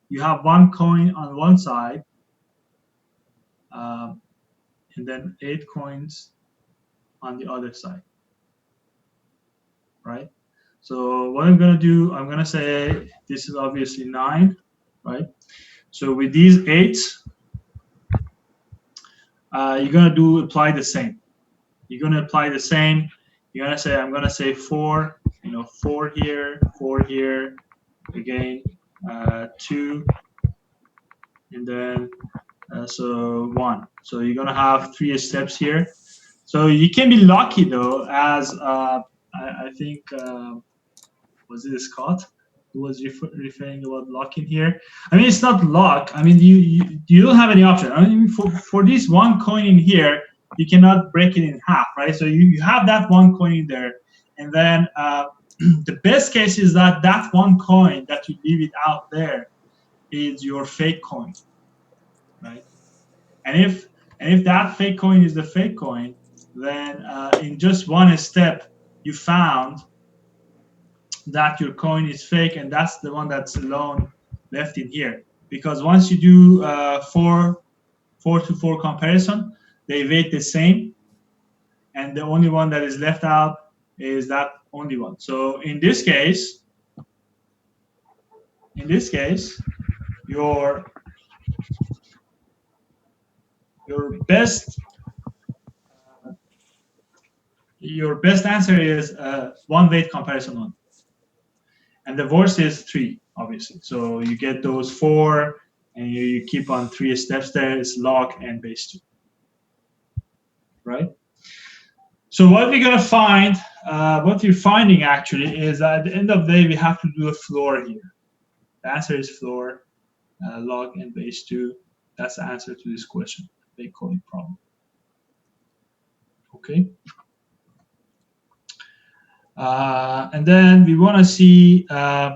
you have 1 coin on one side, and then 8 coins on the other side, right? So what I'm going to do, I'm going to say this is obviously 9, right? So with these 8, you're going to apply the same. You're going to apply the same. You're going to say, I'm going to say 4, 4 here, 4 here, again, 2, and then so 1. So you're going to have 3 steps here. So you can be lucky though, as I think, was it Scott who was referring about luck in here? I mean, it's not luck. I mean, you don't have any option. I mean, for this 1 coin in here, you cannot break it in half, right? So you have that 1 coin in there, and then the best case is that 1 coin that you leave it out there is your fake coin, right? And if that fake coin is the fake coin, then in just 1 step, you found that your coin is fake, and that's the one that's alone left in here. Because once you do 4 to 4 comparison, they weight the same, and the only one that is left out is that only one. So in this case, your best answer is one weight comparison on, and the worst is 3, obviously. So you get those 4, and you keep on 3 steps there. It's log n base 2, right? So what we're gonna find, what we're finding actually is that at the end of the day we have to do a floor here. The answer is floor, log n base 2. That's the answer to this question, they call it problem. Okay. And then we want to see how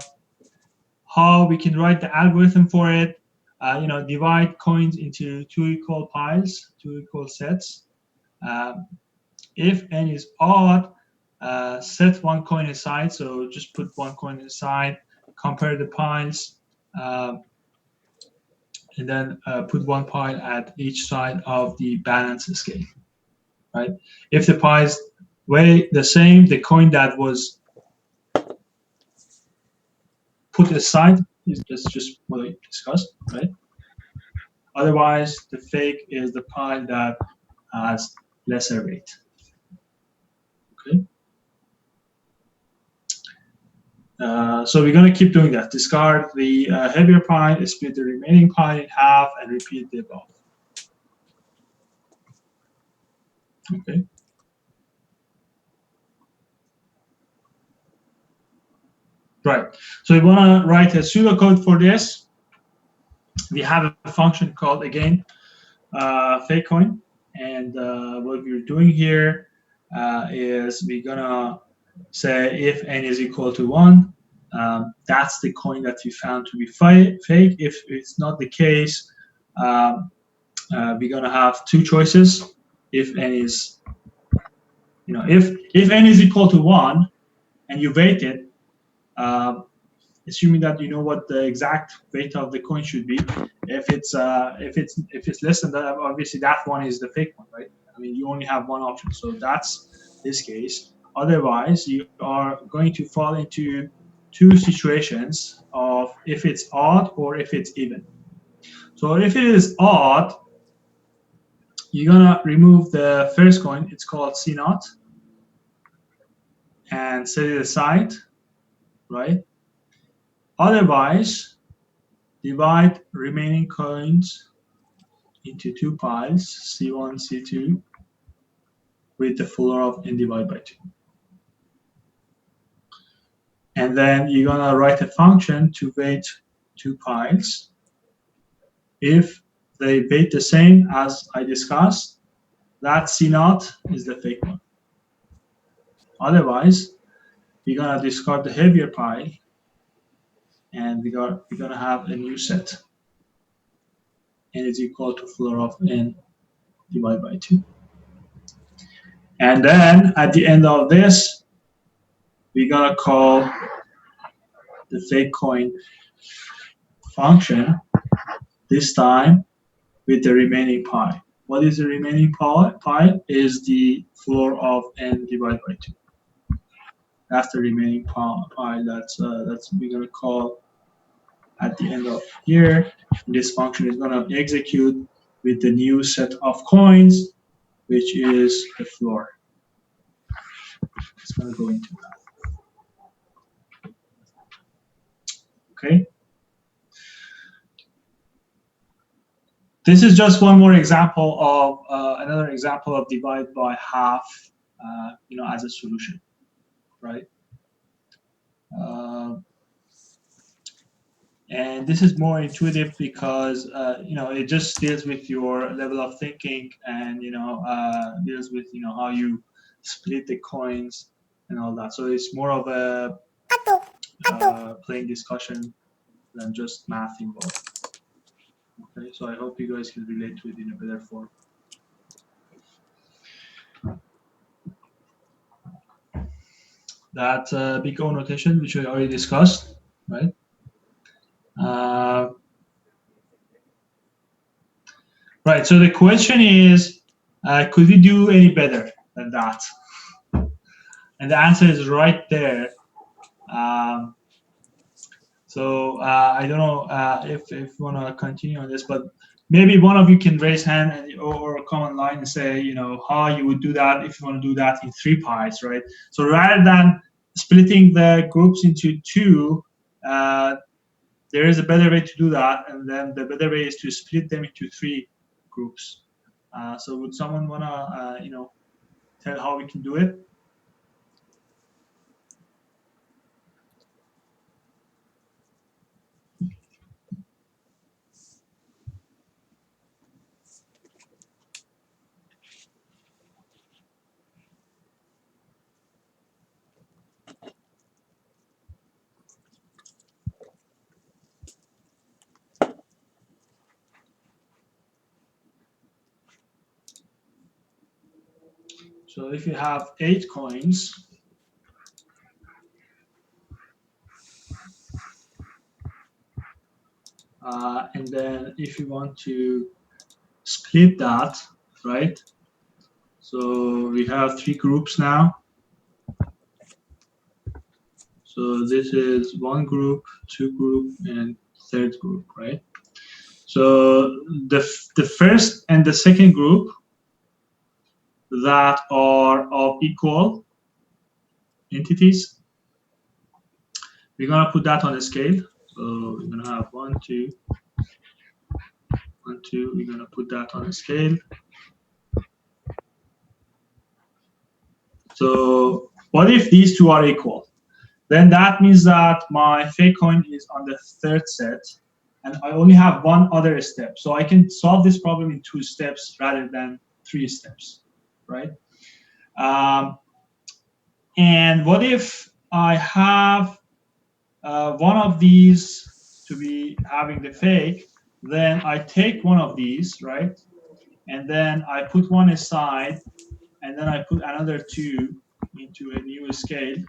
we can write the algorithm for it. Divide coins into 2 equal piles, 2 equal sets. If n is odd, set 1 coin aside. So just put 1 coin aside, compare the piles, and then put 1 pile at each side of the balance scale, right? If the piles weigh the same, the coin that was put aside is just what I discussed, right? Otherwise, the fake is the pile that has lesser weight. Okay. So we're going to keep doing that. Discard the heavier pile, split the remaining pile in half, and repeat the above. Okay. Right. So we want to write a pseudocode for this. We have a function called, again, fake coin. And what we're doing here is we're going to say if n is equal to 1, that's the coin that we found to be fake. If it's not the case, we're going to have 2 choices. If n is, if n is equal to 1 and you weight it, assuming that you know what the exact weight of the coin should be. If it's less than that, obviously that one is the fake one, right? I mean, you only have one option, so that's this case. Otherwise, you are going to fall into 2 situations of if it's odd or if it's even. So if it is odd, you're gonna remove the first coin. It's called C0, and set it aside, right? Otherwise, divide remaining coins into 2 piles, C1, C2, with the floor of n divided by 2. And then you're gonna write a function to weight 2 piles. If they weight the same as I discussed, that C0 is the fake one. Otherwise, you're gonna discard the heavier pile, and we're gonna have a new set. N is equal to floor of n divided by 2. And then at the end of this, we're gonna call the fake coin function, this time with the remaining pi. What is the remaining pi? Pi is the floor of n divided by 2. That's the remaining pi. That's we're gonna call at the end of here. This function is gonna execute with the new set of coins, which is the floor. It's gonna go into that. Okay. This is just one more example of another example of divide by half, as a solution, right? And this is more intuitive because it just deals with your level of thinking, and deals with how you split the coins and all that. So it's more of a plain discussion than just math involved. Okay, so I hope you guys can relate to it in a better form. That big O notation, which we already discussed, right? Right, so the question is, could we do any better than that? And the answer is right there. So I don't know if you want to continue on this, but maybe one of you can raise hand or come online and say, how you would do that if you want to do that in 3 pies, right? So rather than splitting the groups into 2, there is a better way to do that, and then the better way is to split them into 3 groups. So would someone want to, tell how we can do it? So if you have 8 coins, and then if you want to split that, right? So we have 3 groups now. So this is 1 group, 2 group, and 3rd group, right? So the first and the second group that are of equal entities, we're gonna put that on a scale. So we're gonna have 1, 2, 1, 2. We're gonna put that on a scale. So what if these 2 are equal? Then that means that my fake coin is on the 3rd set, and I only have 1 other step. So I can solve this problem in 2 steps rather than 3 steps, right? And what if I have one of these to be having the fake? Then I take one of these, right? And then I put one aside, and then I put another 2 into a new scale.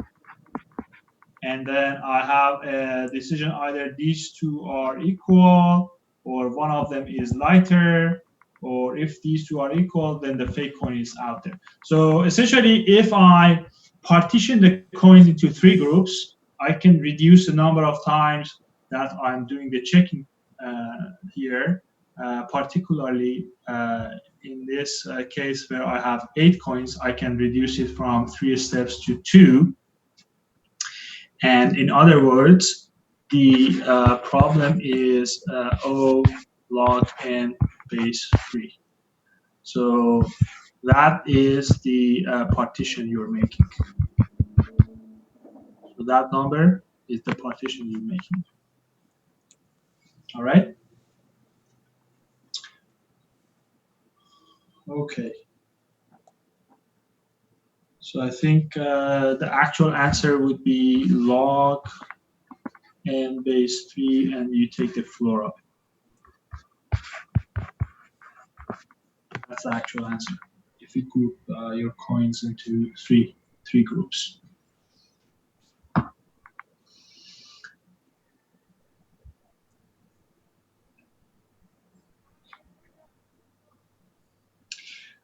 And then I have a decision, either these 2 are equal, or one of them is lighter, or if these 2 are equal, then the fake coin is out there. So essentially, if I partition the coins into 3 groups, I can reduce the number of times that I'm doing the checking here, particularly in this case where I have 8 coins, I can reduce it from 3 steps to 2. And in other words, the problem is O log n base 3. So that is the partition you're making. So that number is the partition you're making. All right? Okay. So I think the actual answer would be log n base 3, and you take the floor of it. That's the actual answer. If you group your coins into three groups.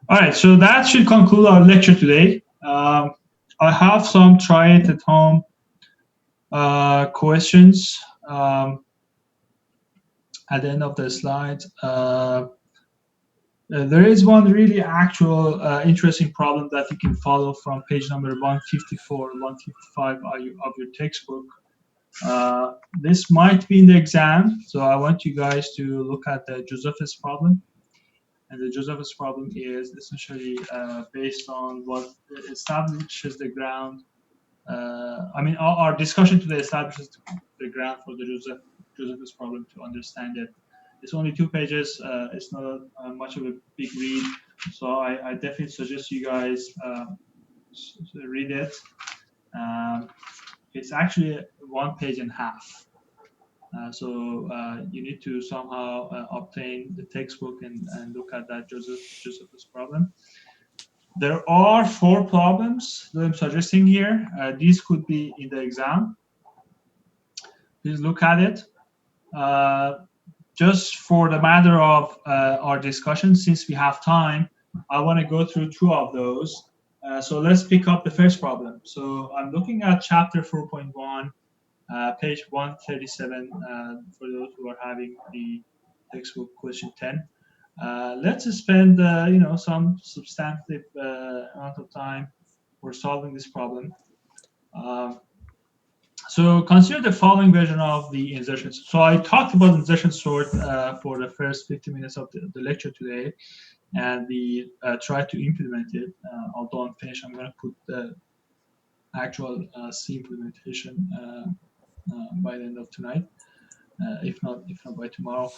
All right, so that should conclude our lecture today. I have some try it at home questions at the end of the slide. There is one really actual interesting problem that you can follow from page number 154, 155 of your textbook. This might be in the exam, so I want you guys to look at the Josephus problem. And the Josephus problem is essentially based on what establishes the ground. I mean, our discussion today establishes the ground for the Josephus problem to understand it. It's only 2 pages. It's not much of a big read. So I definitely suggest you guys read it. It's actually 1.5 pages. So you need to somehow obtain the textbook and look at that Josephus problem. There are 4 problems that I'm suggesting here. These could be in the exam. Please look at it. Just for the matter of our discussion, since we have time, I want to go through 2 of those. So let's pick up the first problem. So I'm looking at chapter 4.1, page 137, for those who are having the textbook question 10. Let's spend some substantive amount of time for solving this problem. So consider the following version of the insertion. So I talked about insertion sort for the first 50 minutes of the lecture today, and we tried to implement it. Although I'm finished, I'm going to put the actual C implementation by the end of tonight. If not by tomorrow.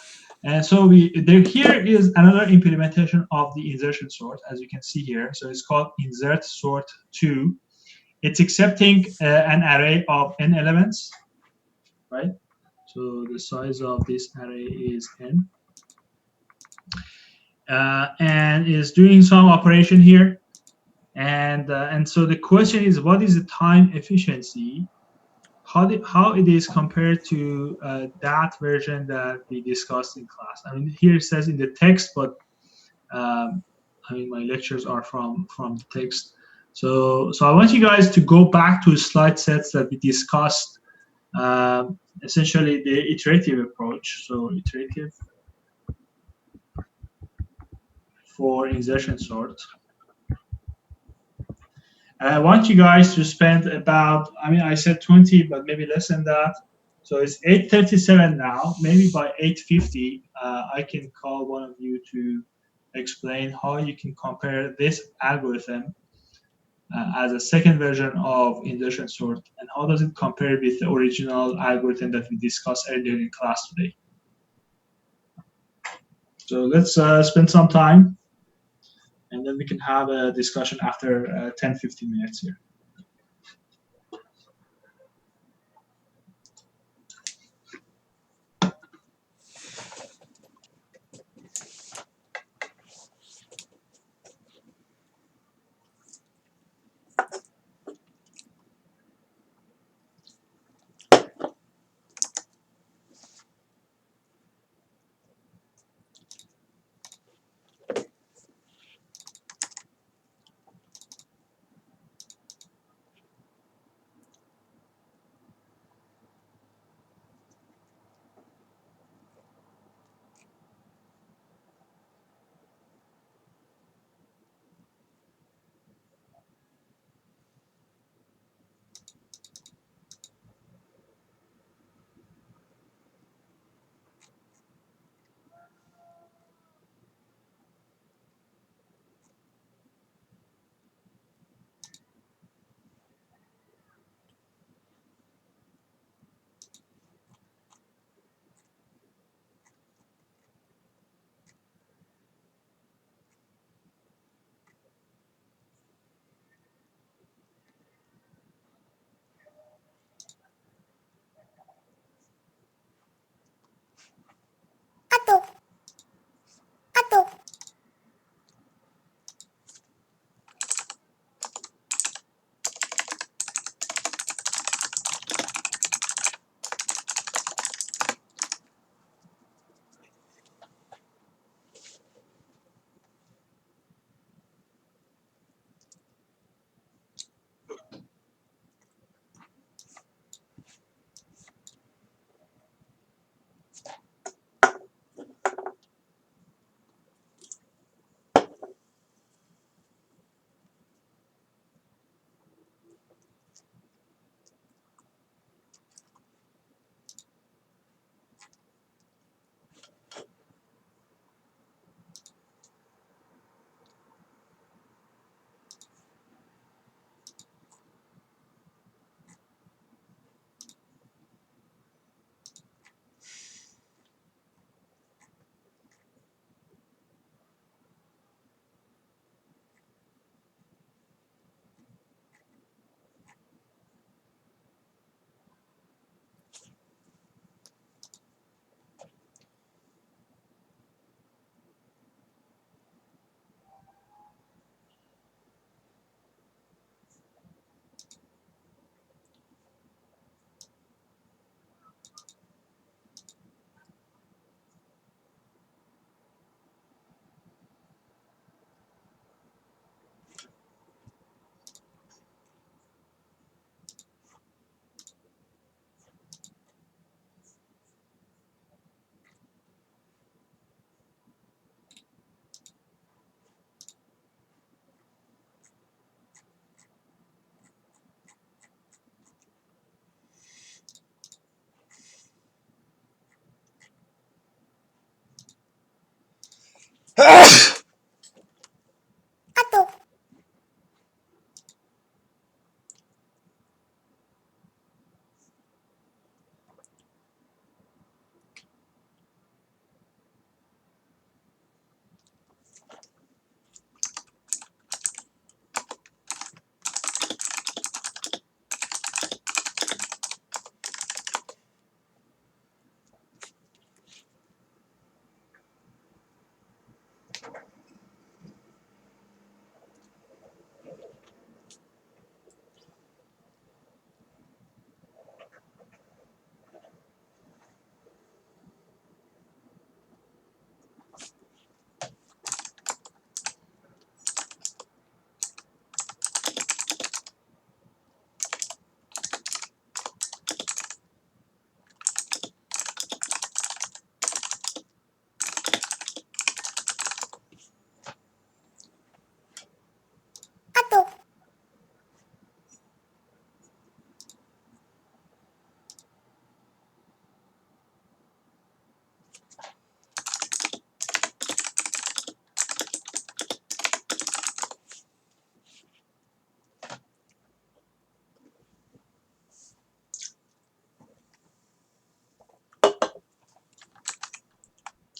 And so here is another implementation of the insertion sort, as you can see here. So it's called insert sort 2. It's accepting an array of n elements, right? So the size of this array is n. And is doing some operation here. And so the question is, what is the time efficiency? How it is compared to that version that we discussed in class. I mean, here it says in the text, but I mean, my lectures are from the text. So I want you guys to go back to slide sets that we discussed, essentially the iterative approach. So iterative for insertion sort. I want you guys to spend about, I mean, I said 20, but maybe less than that. So it's 8:37 now. Maybe by 8:50, I can call one of you to explain how you can compare this algorithm as a second version of insertion sort, and how does it compare with the original algorithm that we discussed earlier in class today. So let's spend some time, and then we can have a discussion after 10-15 minutes here.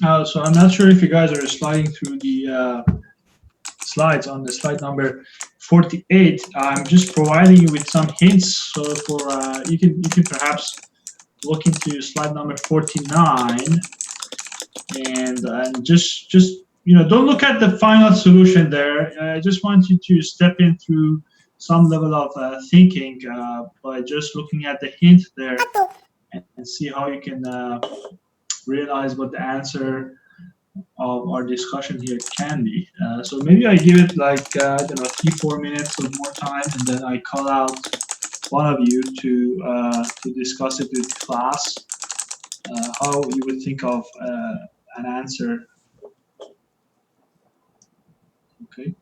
So I'm not sure if you guys are sliding through the slides on the slide number 48. I'm just providing you with some hints. So for you can perhaps look into slide number 49 and just don't look at the final solution there. I just want you to step in through some level of thinking by just looking at the hint there and see how you can realize what the answer of our discussion here can be. So maybe I give it like 3-4 minutes or more time, and then I call out one of you to discuss it with class, how you would think of an answer. Okay.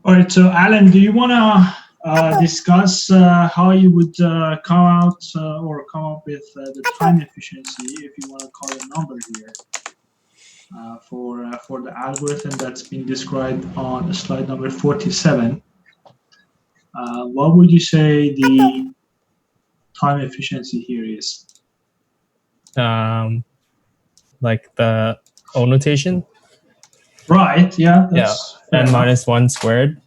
All right, so Alan, do you want to discuss how you would come out or come up with the time efficiency, if you want to call a number here, for the algorithm that's been described on slide number 47? What would you say the time efficiency here is? Like the O notation? Right, yeah. That's fair N enough. minus 1 squared?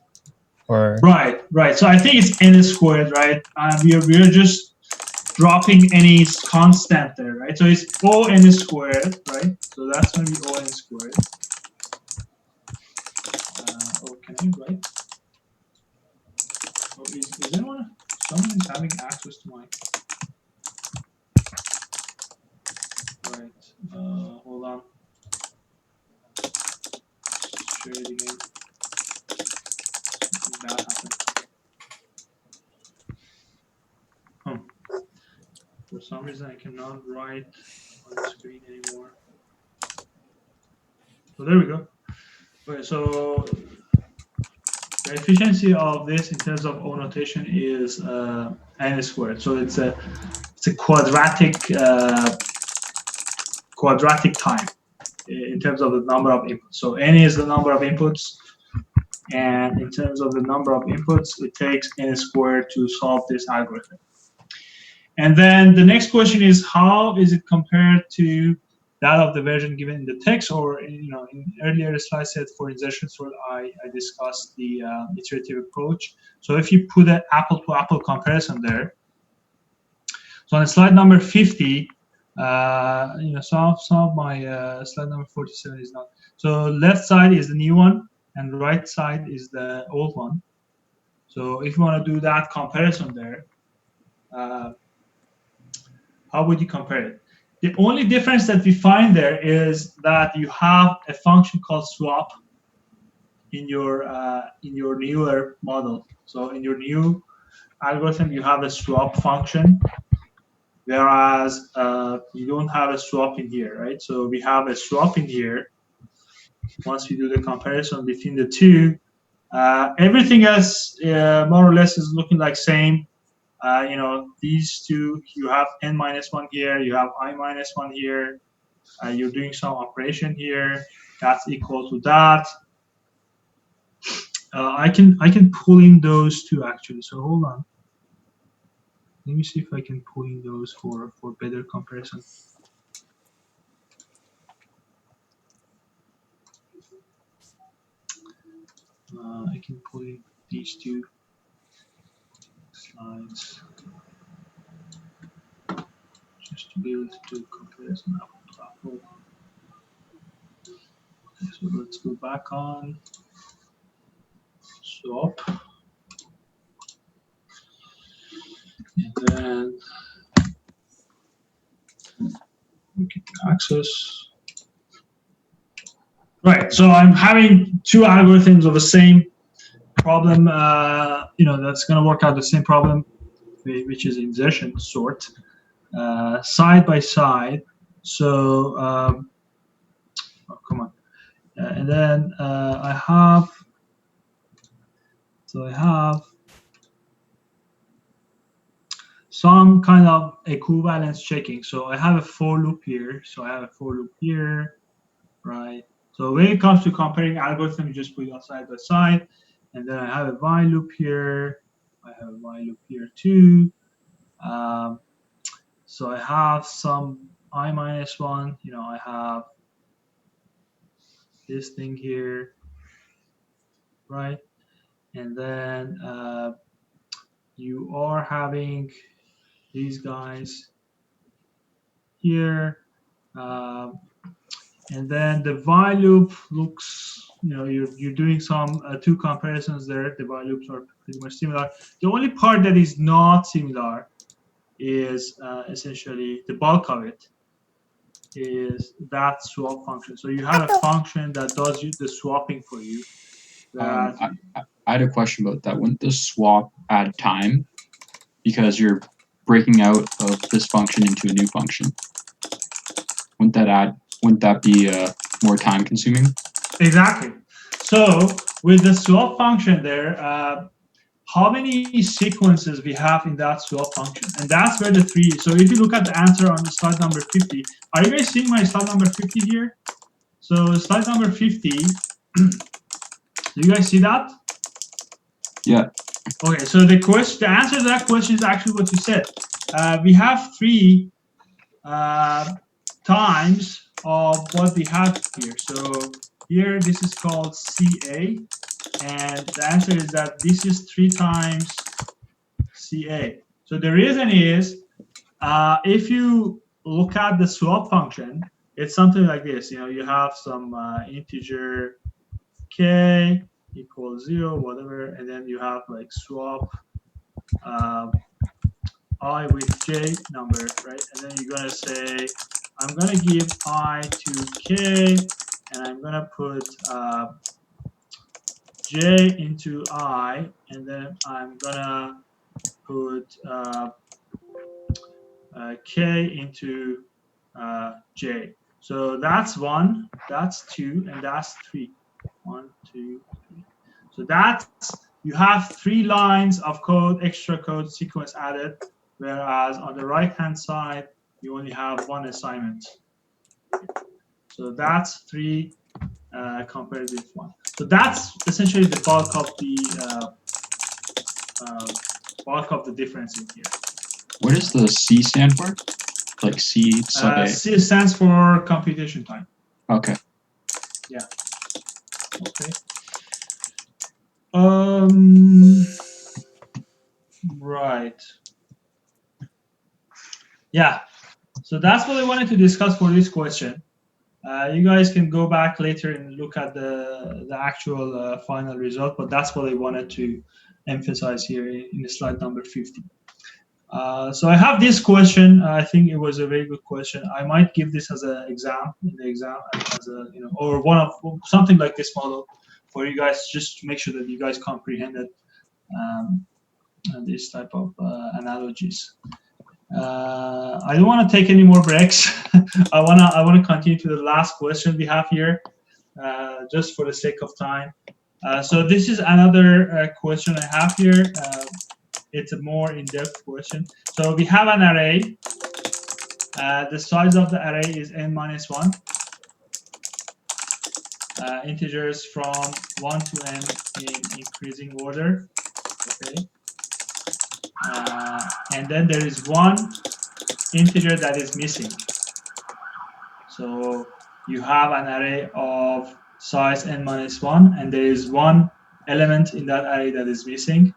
Or Right. So I think it's n squared, right? We are just dropping any constant there, right? So it's O n squared, right? So that's going to be O n squared. Okay, right? So is anyone, someone is having access to my, right, hold on. Share it again. That happened. For some reason, I cannot write on the screen anymore. So there we go. Okay, so the efficiency of this in terms of O notation is n squared. So it's a quadratic time in terms of the number of inputs. So n is the number of inputs, and in terms of the number of inputs, it takes n squared to solve this algorithm. And then the next question is, how is it compared to that of the version given in the text? Or, in earlier slides said for insertion sort, I discussed the iterative approach. So if you put an apple-to-apple comparison there, so on slide number 50, some of my slide number 47 is not. So left side is the new one, and right side is the old one. So if you want to do that comparison there, how would you compare it? The only difference that we find there is that you have a function called swap in your newer model. So in your new algorithm, you have a swap function, whereas you don't have a swap in here, right? So we have a swap in here. Once we do the comparison between the two, everything else more or less is looking like same. These two, you have n minus 1 here, you have I minus 1 here, you're doing some operation here, that's equal to that. I can pull in those two actually, so hold on. Let me see if I can pull in those for better comparison. I can pull in these two slides just to be able to do comparison apple to apple. Okay, so let's go back on swap, and then we get access. Right, so I'm having two algorithms of the same problem, that's going to work out the same problem, which is insertion sort, side by side. So, come on. And then I have some kind of equivalence checking. So I have a for loop here. Right? So when it comes to comparing algorithms, you just put it on side by side. and then I have a while loop here. I have a while loop here too. So I have some I minus 1. You know, I have this thing here, right? And then you are having these guys here. And then the while loop looks, you know, you're doing some two comparisons there. The while loops are pretty much similar. The only part that is not similar is essentially the bulk of it is that swap function. So you have a function that does the swapping for you. I had a question about that. Wouldn't the swap add time because you're breaking out of this function into a new function? Wouldn't that be more time consuming? Exactly. So with the swap function there, how many sequences we have in that swap function? And that's where the 3 is. So if you look at the answer on the slide number 50, are you guys seeing my slide number 50 here? So slide number 50, do you guys see that? Yeah. Okay, so the answer to that question is actually what you said. We have 3 times of what we have here. So here, this is called CA, and the answer is that this is 3 times CA. So the reason is, if you look at the swap function, it's something like this. You know, you have some integer k equals 0, whatever, and then you have like swap I with j number, right? And then you're gonna say, I'm gonna give I to k, and I'm gonna put j into I, and then I'm gonna put k into j. So that's 1, that's 2, and that's 3. 1, 2, 3. So that's, you have 3 lines of code, extra code sequence added, whereas on the right-hand side, you only have 1 assignment. So that's 3 compared with 1. So that's essentially the bulk of the difference in here. What does the C stand for? Like C sub A? C stands for computation time. Okay. Yeah. Okay. Right. Yeah. So that's what I wanted to discuss for this question. You guys can go back later and look at the actual final result, but that's what I wanted to emphasize here in the slide number 50. So I have this question. I think it was a very good question. I might give this as an exam in the exam, as a, you know, or one of something like this model for you guys, just to make sure that you guys comprehended this type of analogies. I don't want to take any more breaks. I wanna continue to the last question we have here, just for the sake of time. So this is another question I have here. It's a more in-depth question. So we have an array. The size of the array is n-1. Integers from 1 to n in increasing order. Okay. And then there is one integer that is missing. So you have an array of size n-1, and there is one element in that array that is missing.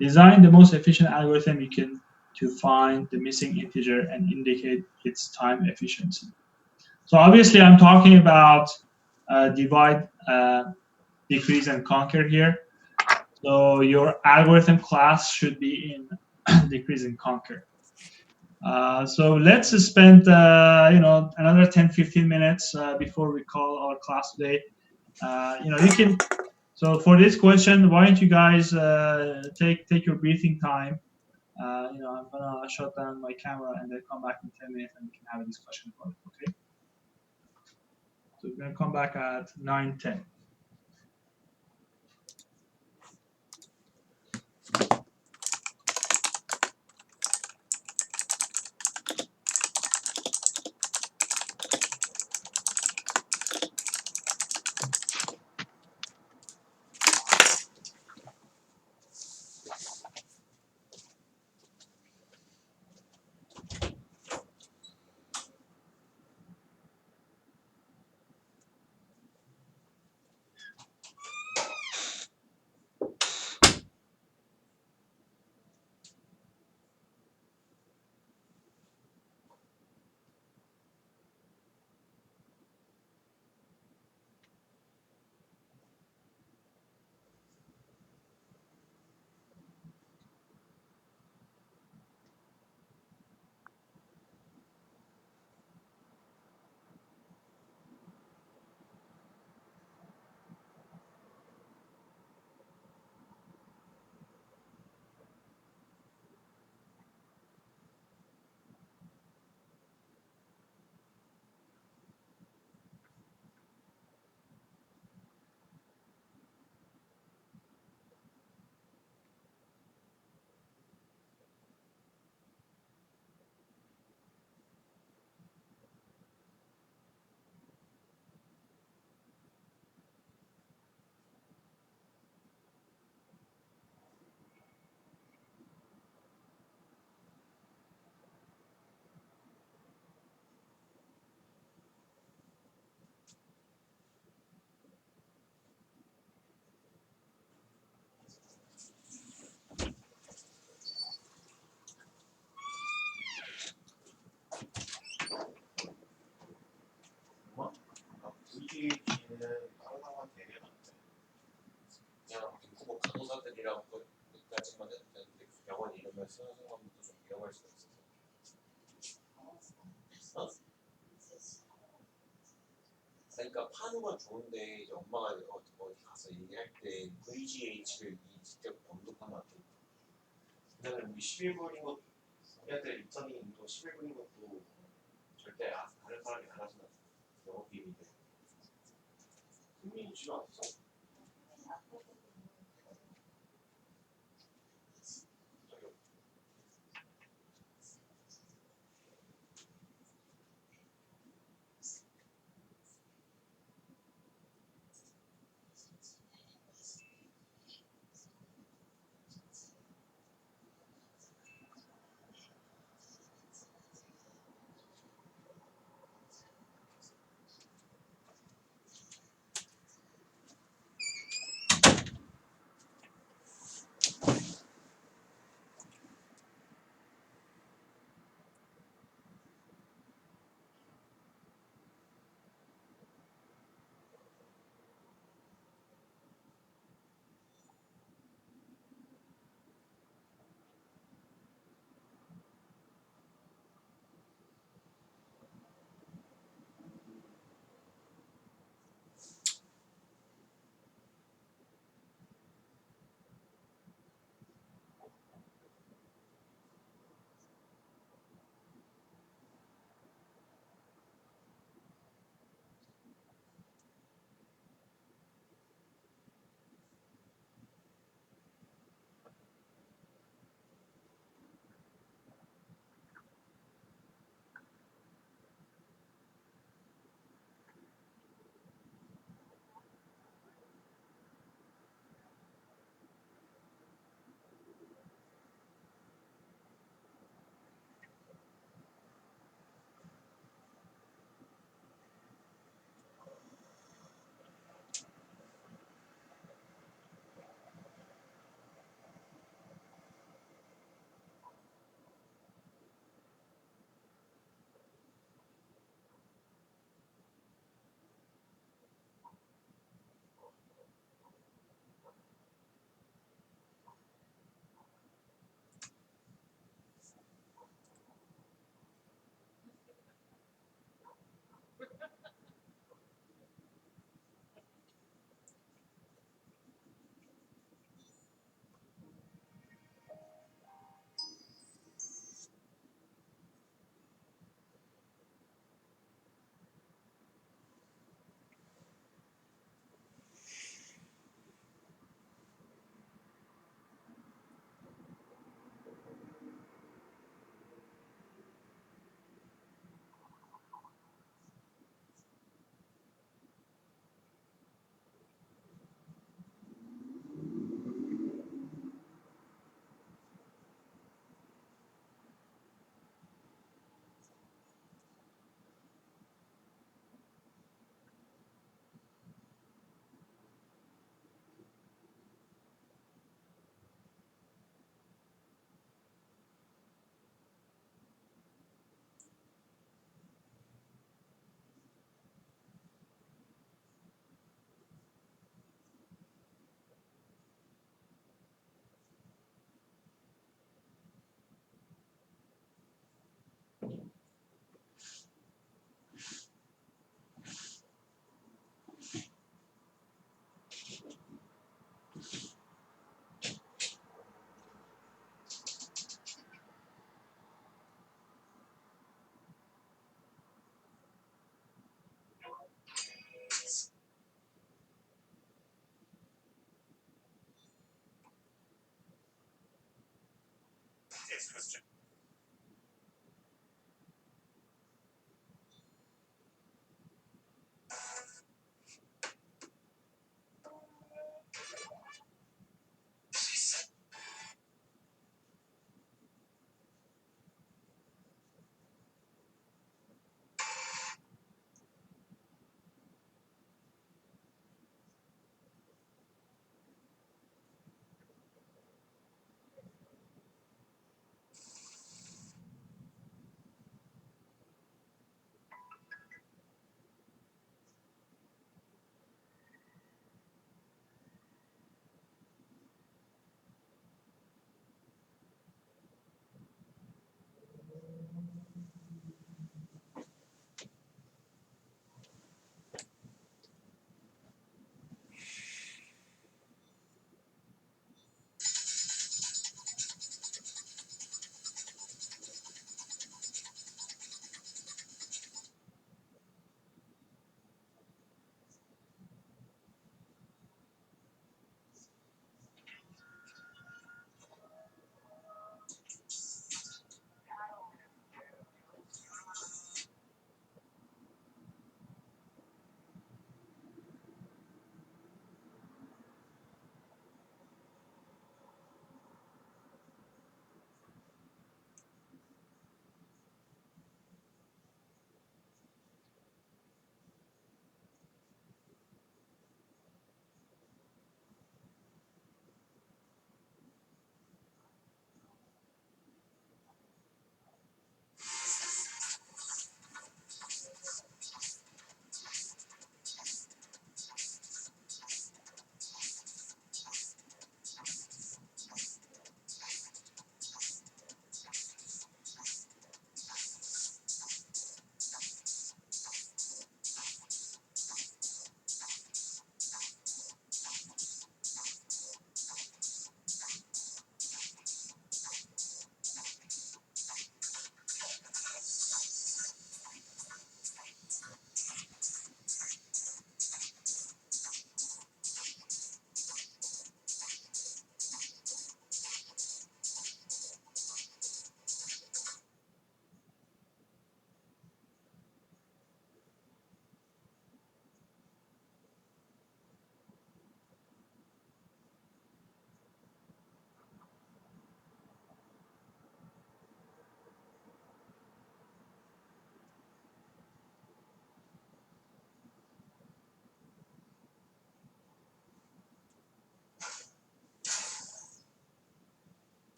Design the most efficient algorithm you can to find the missing integer and indicate its time efficiency. So obviously, I'm talking about divide, decrease, and conquer here. So your algorithm class should be in decrease and conquer. So let's spend another 10-15 minutes before we call our class today. You can. So for this question, why don't you guys take your breathing time? I'm gonna shut down my camera and then come back in 10 minutes and we can have a discussion about it. Okay. So we're gonna come back at 9:10. 그러니까 파는 건 좋은데 이제 엄마가 어디 가서 얘기할 때 VGH를 직접 언급하면 안 돼. 왜냐면 우리 11분인 것 우리한테 인턴이도 11분인 것도 절대 다른 사람이 안 하시는 영업 비밀인데. 흥민이 지금 왔어?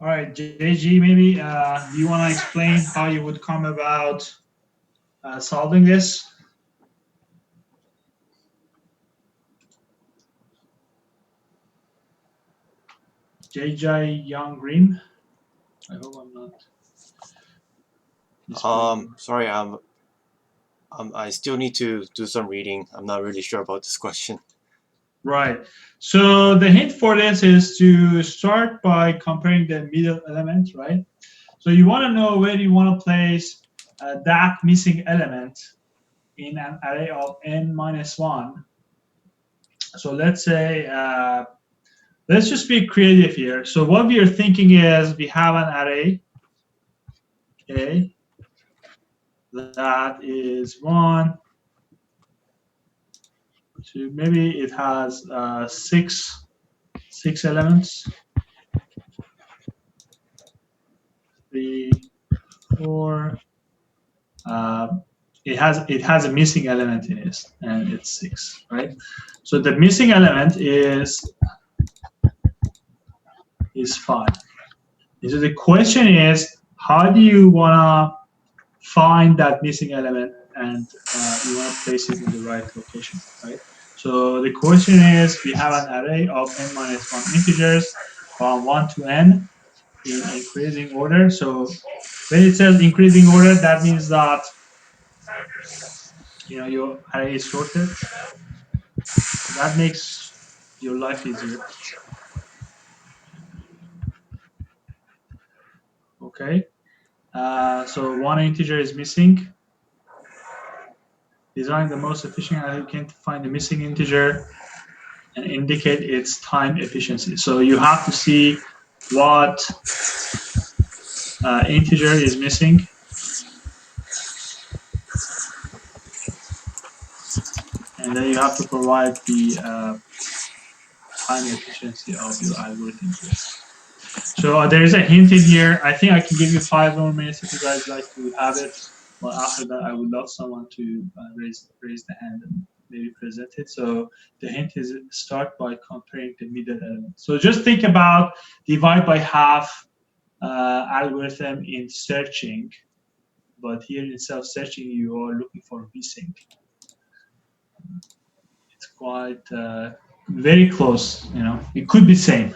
All right, JG, maybe do you want to explain how you would come about solving this? JJ Young Green. I hope I'm not. Sorry, I still need to do some reading. I'm not really sure about this question. Right. So the hint for this is to start by comparing the middle element, right? So you want to know where you want to place that missing element in an array of n-1. So let's say, let's just be creative here. So what we are thinking is we have an array, okay, that is 1, 2, maybe it has 6 elements, 3, 4. It has a missing element in it, and it's 6, right? So the missing element is 5. So the question is, how do you wanna find that missing element, and you wanna place it in the right location, right? So the question is, we have an array of n-1 integers from 1 to n in increasing order. So when it says increasing order, that means that your array is sorted. That makes your life easier. Okay. So one integer is missing. Design the most efficient array you can to find the missing integer and indicate its time efficiency. So you have to see what integer is missing. And then you have to provide the time efficiency of your algorithm here. So there is a hint in here. I think I can give you 5 more minutes if you guys like to have it. But after that, I would love someone to raise the hand and maybe present it. So the hint is start by comparing the middle element. So just think about divide by half algorithm in searching but here instead of searching, you are looking for missing. It's quite very close. You know, it could be same.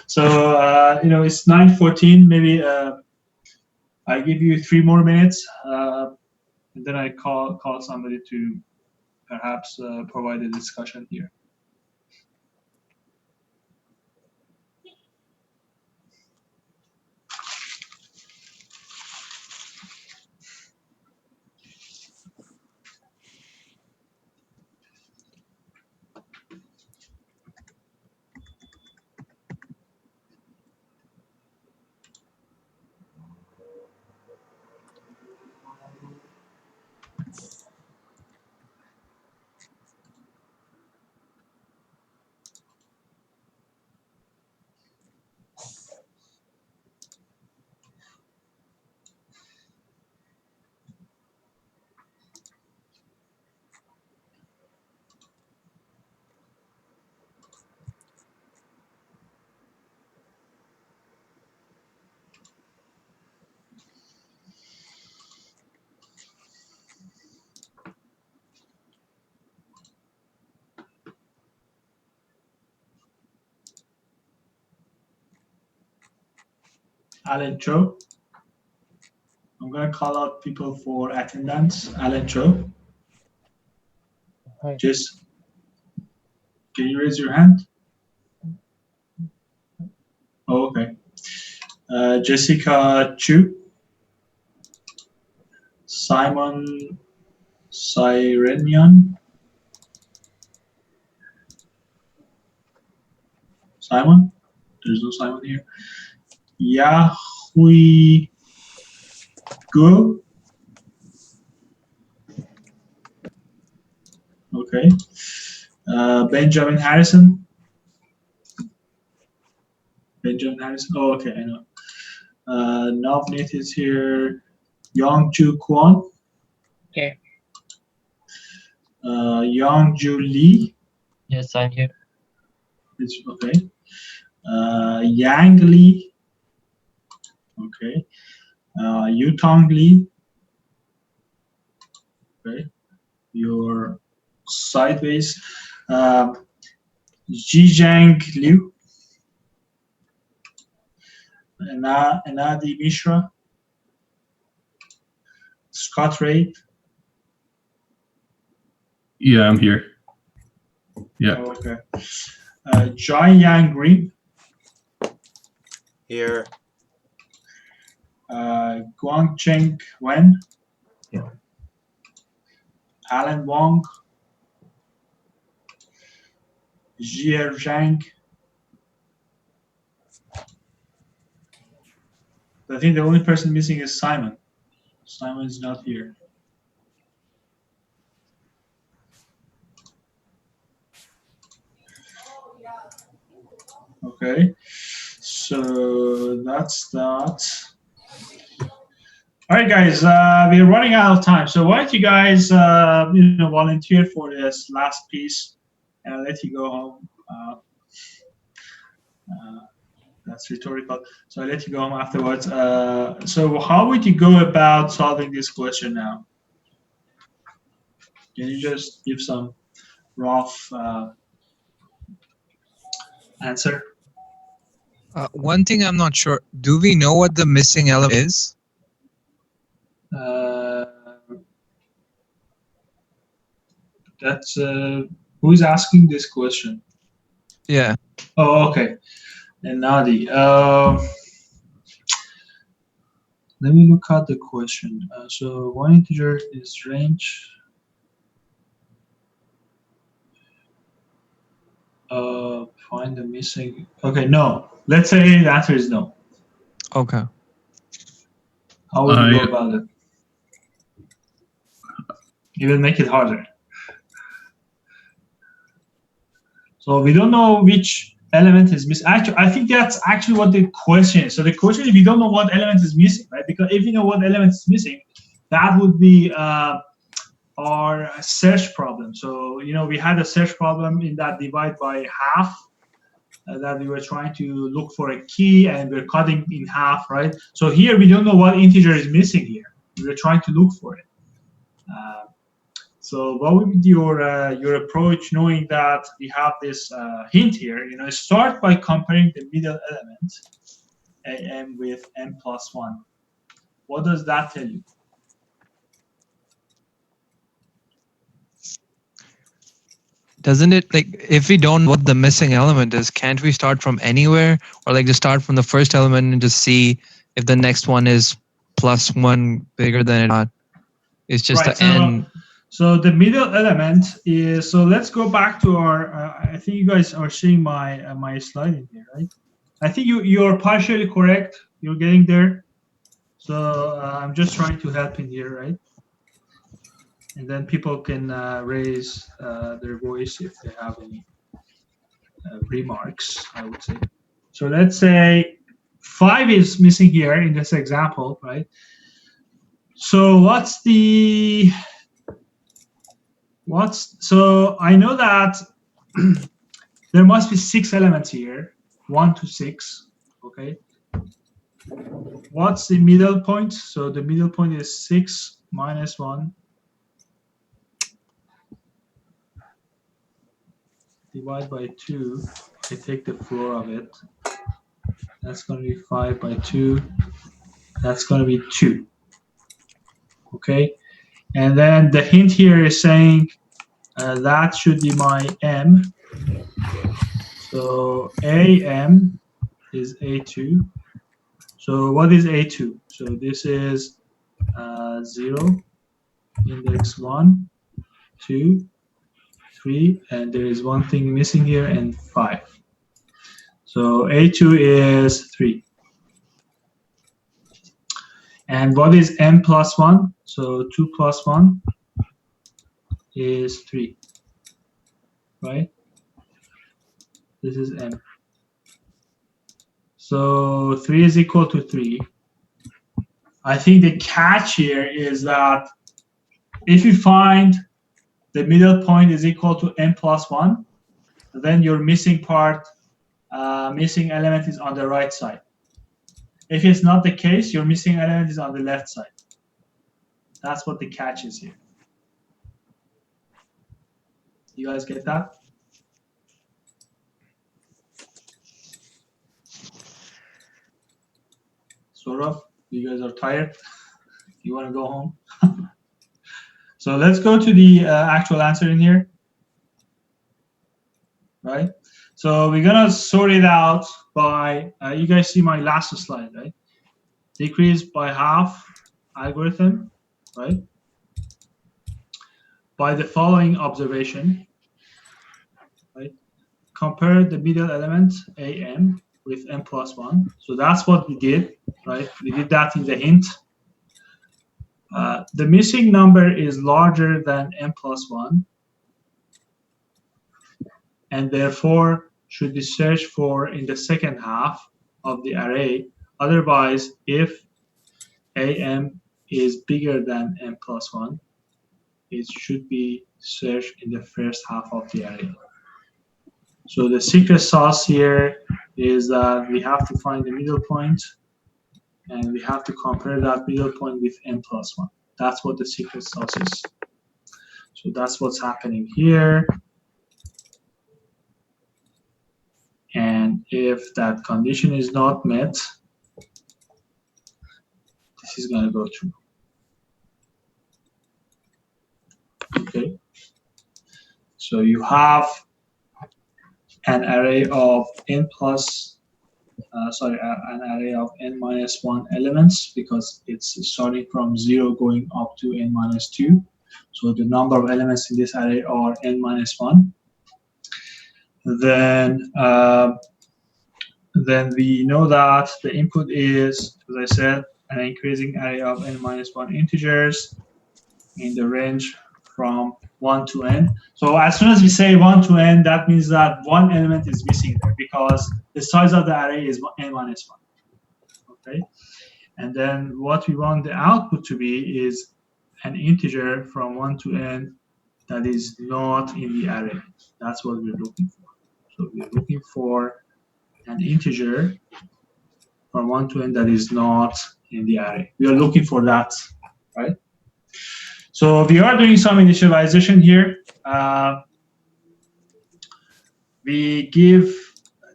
So you know, it's 9:14. Maybe I give you 3 more minutes, and then I call somebody to perhaps provide a discussion here. Alan Cho. I'm going to call out people for attendance. Alan Cho. Hi. Just, can you raise your hand? Oh, okay. Jessica Chu. Simon Sirenian. Simon? There's no Simon here. Yahui Go. Okay. Benjamin Harrison. Benjamin Harrison. Oh, okay, I know. Navneet is here. Youngju Kwon. Okay. Youngju Lee. Yes, I'm here. It's okay. Yang Lee. Okay. Yutong Lee. Okay. You're sideways. Zhizhang Liu. Anadi Mishra. Scott Ray. Yeah, I'm here. Yeah. Oh, okay. Jai Yang Green. Here. Guangcheng Wen. Yeah. Alan Wong. Jie Zhang. I think the only person missing is Simon. Simon is not here. Okay, so that's that. All right, guys, we're running out of time. So why don't you guys, volunteer for this last piece, and I'll let you go home. That's rhetorical. So I'll let you go home afterwards. So how would you go about solving this question now? Can you just give some rough answer? One thing I'm not sure. Do we know what the missing element is? That's who is asking this question? Yeah. Oh, okay. And Nadi. Let me look at the question. So one integer is range. Find the missing. Okay, no. Let's say the answer is no. Okay. How would you go about it? You will make it harder. So we don't know which element is missing. Actually, I think that's actually what the question is. So the question is, we don't know what element is missing, right? Because if you know what element is missing, that would be our search problem. So, we had a search problem in that divide by half that we were trying to look for a key and we're cutting in half, right? So here we don't know what integer is missing here. We're trying to look for it. So what would be your approach, knowing that we have this hint here? Start by comparing the middle element, am, with n plus 1. What does that tell you? Doesn't it, like, if we don't know what the missing element is, can't we start from anywhere, or like just start from the first element and just see if the next one is plus 1 bigger than it not? It's just Right, the n. So the middle element is, so let's go back to our, I think you guys are seeing my my slide in here, right? I think you're partially correct. You're getting there. So I'm just trying to help in here, right? And then people can raise their voice if they have any remarks, I would say. So let's say 5 is missing here in this example, right? So so I know that there must be 6 elements here, 1 to 6, okay? What's the middle point? So the middle point is 6 minus 1 divided by 2. I take the floor of it. That's going to be 5 by 2. That's going to be 2. Okay? And then the hint here is saying that should be my m. So am is a2. So what is a2? So this is 0, index 1, 2, 3, and there is one thing missing here, and 5. So a2 is 3. And what is m plus 1? So 2 plus 1 is 3, right? This is m. So 3 is equal to 3. I think the catch here is that if you find the middle point is equal to n plus 1, then your missing part, missing element is on the right side. If it's not the case, your missing element is on the left side. That's what the catch is here. You guys get that? Sort of. You guys are tired? You want to go home? So let's go to the actual answer in here. Right? So we're going to sort it out by, you guys see my last slide, right? Decrease by half algorithm, right? By the following observation, right? Compare the middle element, am, with m plus 1. So that's what we did, right? We did that in the hint. The missing number is larger than m plus 1, and therefore should be searched for in the second half of the array. Otherwise, if am is bigger than m plus 1, it should be searched in the first half of the array. So the secret sauce here is that we have to find the middle point, and we have to compare that middle point with n plus 1. That's what the secret sauce is. So that's what's happening here. And if that condition is not met, this is going to go through. Okay. So you have an array of n plus, an array of n minus 1 elements, because it's starting from 0 going up to n minus 2. So the number of elements in this array are n minus 1. Then we know that the input is, as I said, an increasing array of n minus 1 integers in the range from 1 to n. So as soon as we say 1 to n, that means that one element is missing there, because the size of the array is n minus 1. Okay, and then what we want the output to be is an integer from 1 to n that is not in the array. That's what we're looking for. So we're looking for an integer from 1 to n that is not in the array. We are looking for that right? So we are doing some initialization here. We give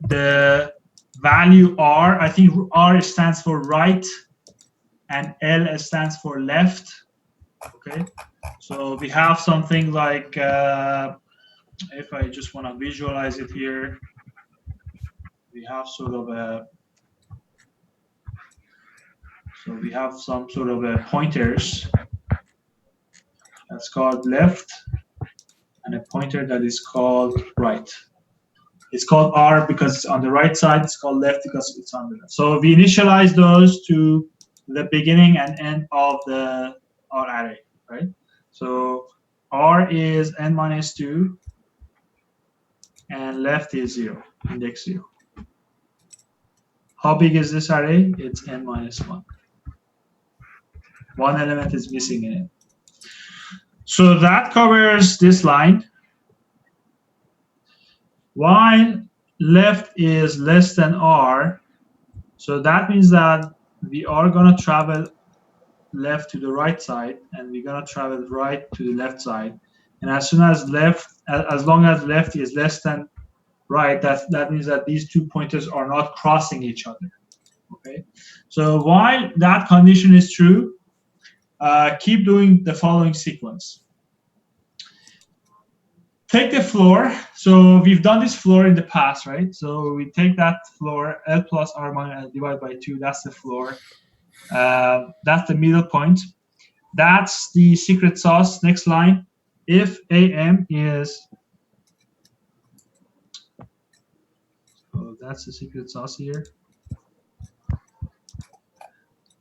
the value R. I think R stands for right, and L stands for left. Okay, so we have something like, if I just want to visualize it here, we have sort of a, so we have some sort of a pointers that's called left, and a pointer that is called right. It's called R because it's on the right side. It's called left because it's on the left. So we initialize those to the beginning and end of our array, right? So R is n minus 2, and left is 0, index 0. How big is this array? It's n minus 1. One element is missing in it. So that covers this line. While left is less than R, so that means that we are going to travel left to the right side, and we're going to travel right to the left side. And as soon as as long as left is less than right, that means that these two pointers are not crossing each other. Okay. So while that condition is true, keep doing the following sequence. Take the floor. So we've done this floor in the past, right? So we take that floor, L plus R minus L divided by 2. That's the floor. That's the middle point. That's the secret sauce. Next line. If AM is, so that's the secret sauce here.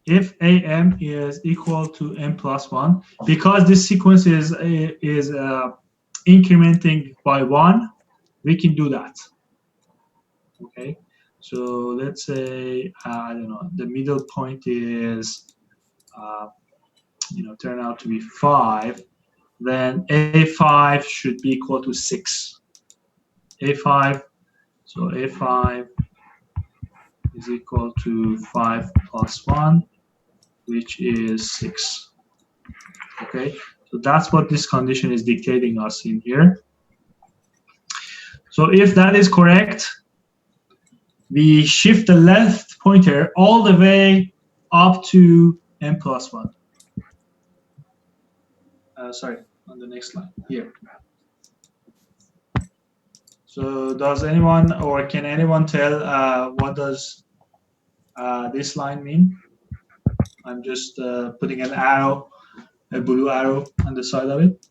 If AM is equal to n plus 1, because this sequence is incrementing by 1, we can do that. Okay, so let's say I don't know, the middle point is turn out to be 5. Then A5 should be equal to 6. A5, so A5 is equal to 5 plus 1, which is 6. Okay, so that's what this condition is dictating us in here. So if that is correct, we shift the left pointer all the way up to n plus 1. Sorry, on the next line here. So does anyone, or can anyone tell what does this line mean? I'm just putting an arrow, a blue arrow on the side of it.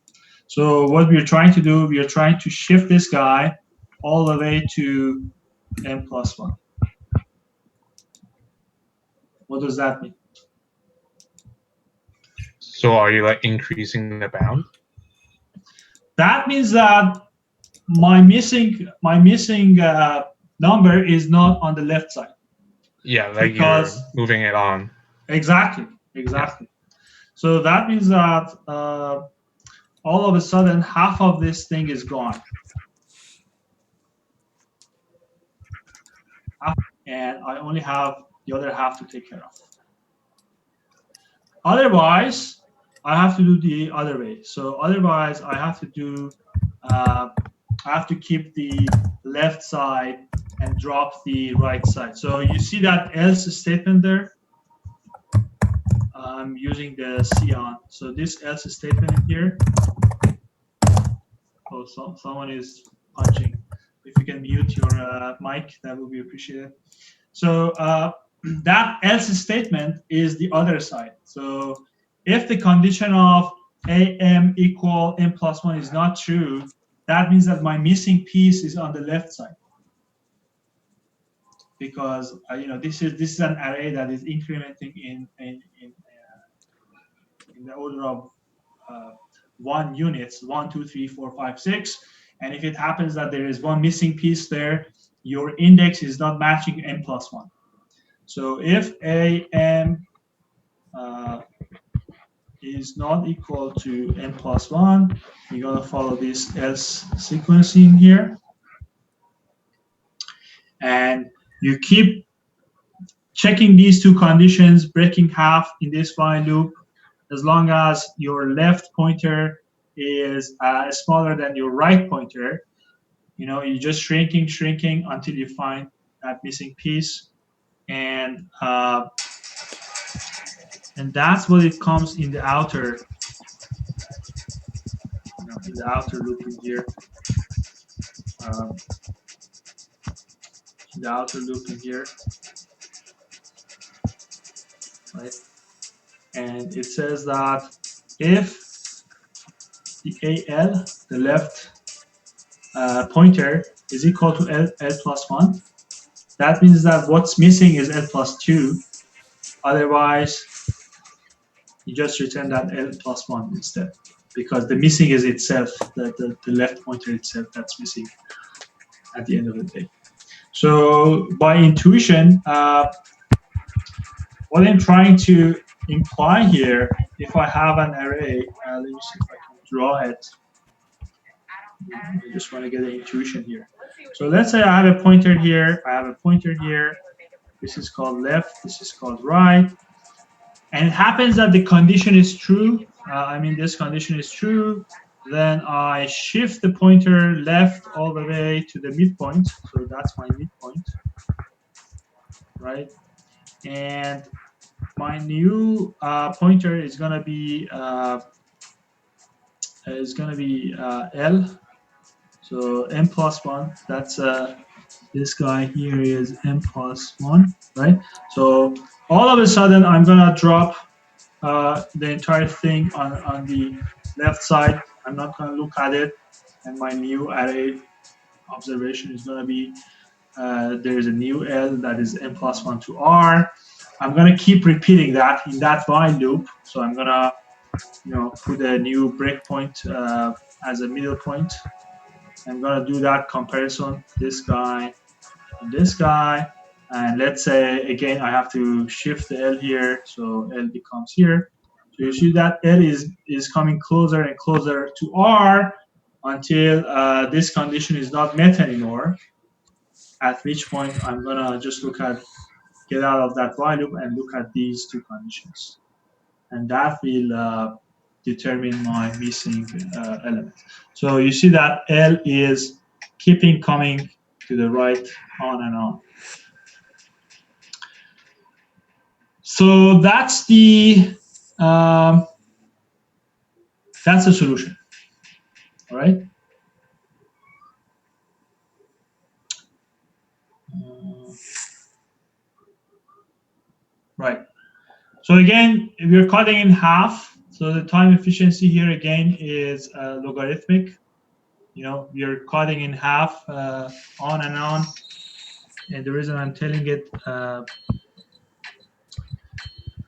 So what we're trying to do, we are trying to shift this guy all the way to n plus 1. What does that mean? So are you like increasing the bound? That means that my missing number is not on the left side. Yeah, like because you're moving it on. Exactly. Yeah. So that means that all of a sudden half of this thing is gone. And I only have the other half to take care of. Otherwise, I have to do the other way. So otherwise, I have to do, I have to keep the left side and drop the right side. So you see that else statement there? I'm using the C on. So this else statement in here. Oh, someone is punching. If you can mute your mic, that would be appreciated. So that else statement is the other side. So if the condition of AM equal n plus 1 is not true, that means that my missing piece is on the left side. Because this is an array that is incrementing in the order of 1 units, 1, 2, 3, 4, 5, 6. And if it happens that there is one missing piece there, your index is not matching n plus 1. So if AM is not equal to n plus 1, you're going to follow this else sequencing here. And you keep checking these two conditions, breaking half in this while loop, as long as your left pointer is smaller than your right pointer. You know, you're just shrinking until you find that missing piece, and that's what it comes in the outer, in the outer loop in here. The outer loop in here, right? And it says that if the AL, the left pointer, is equal to L plus 1, that means that what's missing is L plus 2. Otherwise, you just return that L plus 1 instead, because the missing is itself, the left pointer itself that's missing at the end of the day. So by intuition, what I'm trying to imply here, if I have an array, let me see if I can draw it. I just want to get the intuition here. So let's say I have a pointer here, I have a pointer here. This is called left, this is called right. And it happens that the condition is true. This condition is true. Then I shift the pointer left all the way to the midpoint. So that's my midpoint, right? And my new pointer is gonna be L. So m plus 1. That's this guy here is m plus 1, right? So all of a sudden, I'm gonna drop the entire thing on the left side. I'm not gonna look at it, and my new array observation is gonna be there is a new L that is m plus 1 to R. I'm gonna keep repeating that in that while loop. So I'm gonna, put a new breakpoint as a middle point. I'm gonna do that comparison, this guy and this guy. And let's say, again, I have to shift the L here, so L becomes here. So you see that L is coming closer and closer to R until this condition is not met anymore, at which point I'm going to just get out of that while loop and look at these two conditions. And that will determine my missing element. So you see that L is keeping coming to the right on and on. So that's the solution. All right. Right. So again, if you're cutting in half, so the time efficiency here again is logarithmic. You're cutting in half on and on, and the reason I'm telling it,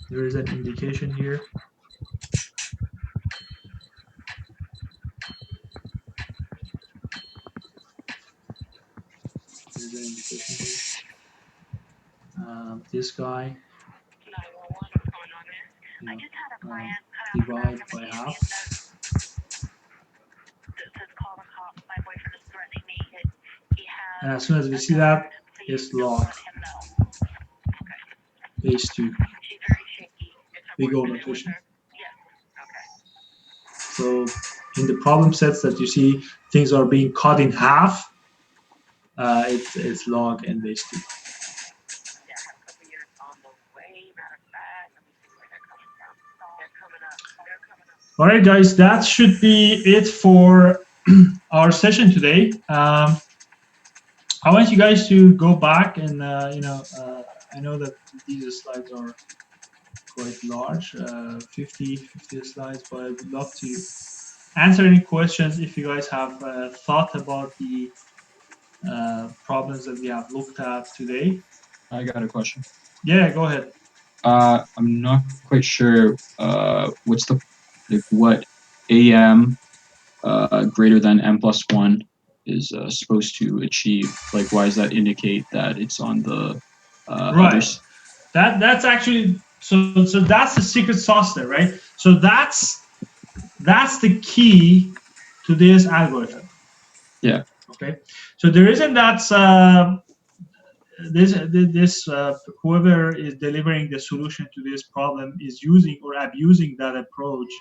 there is an indication here. There's an indication here. This guy. Divide by half. And as soon as we see that, it's log base 2. Big O notation. So in the problem sets that you see things are being cut in half, it's log and base 2. All right, guys, that should be it for our session today. I want you guys to go back and, I know that these slides are quite large, 50 slides, but I'd love to answer any questions if you guys have thought about the problems that we have looked at today. I got a question. Yeah, go ahead. I'm not quite sure what AM greater than m plus 1 is supposed to achieve. Like, why does that indicate that it's on the right? Others? That's actually so that's the secret sauce there, right? So that's the key to this algorithm. Yeah. Okay. So the reason that's whoever is delivering the solution to this problem is using or abusing that approach,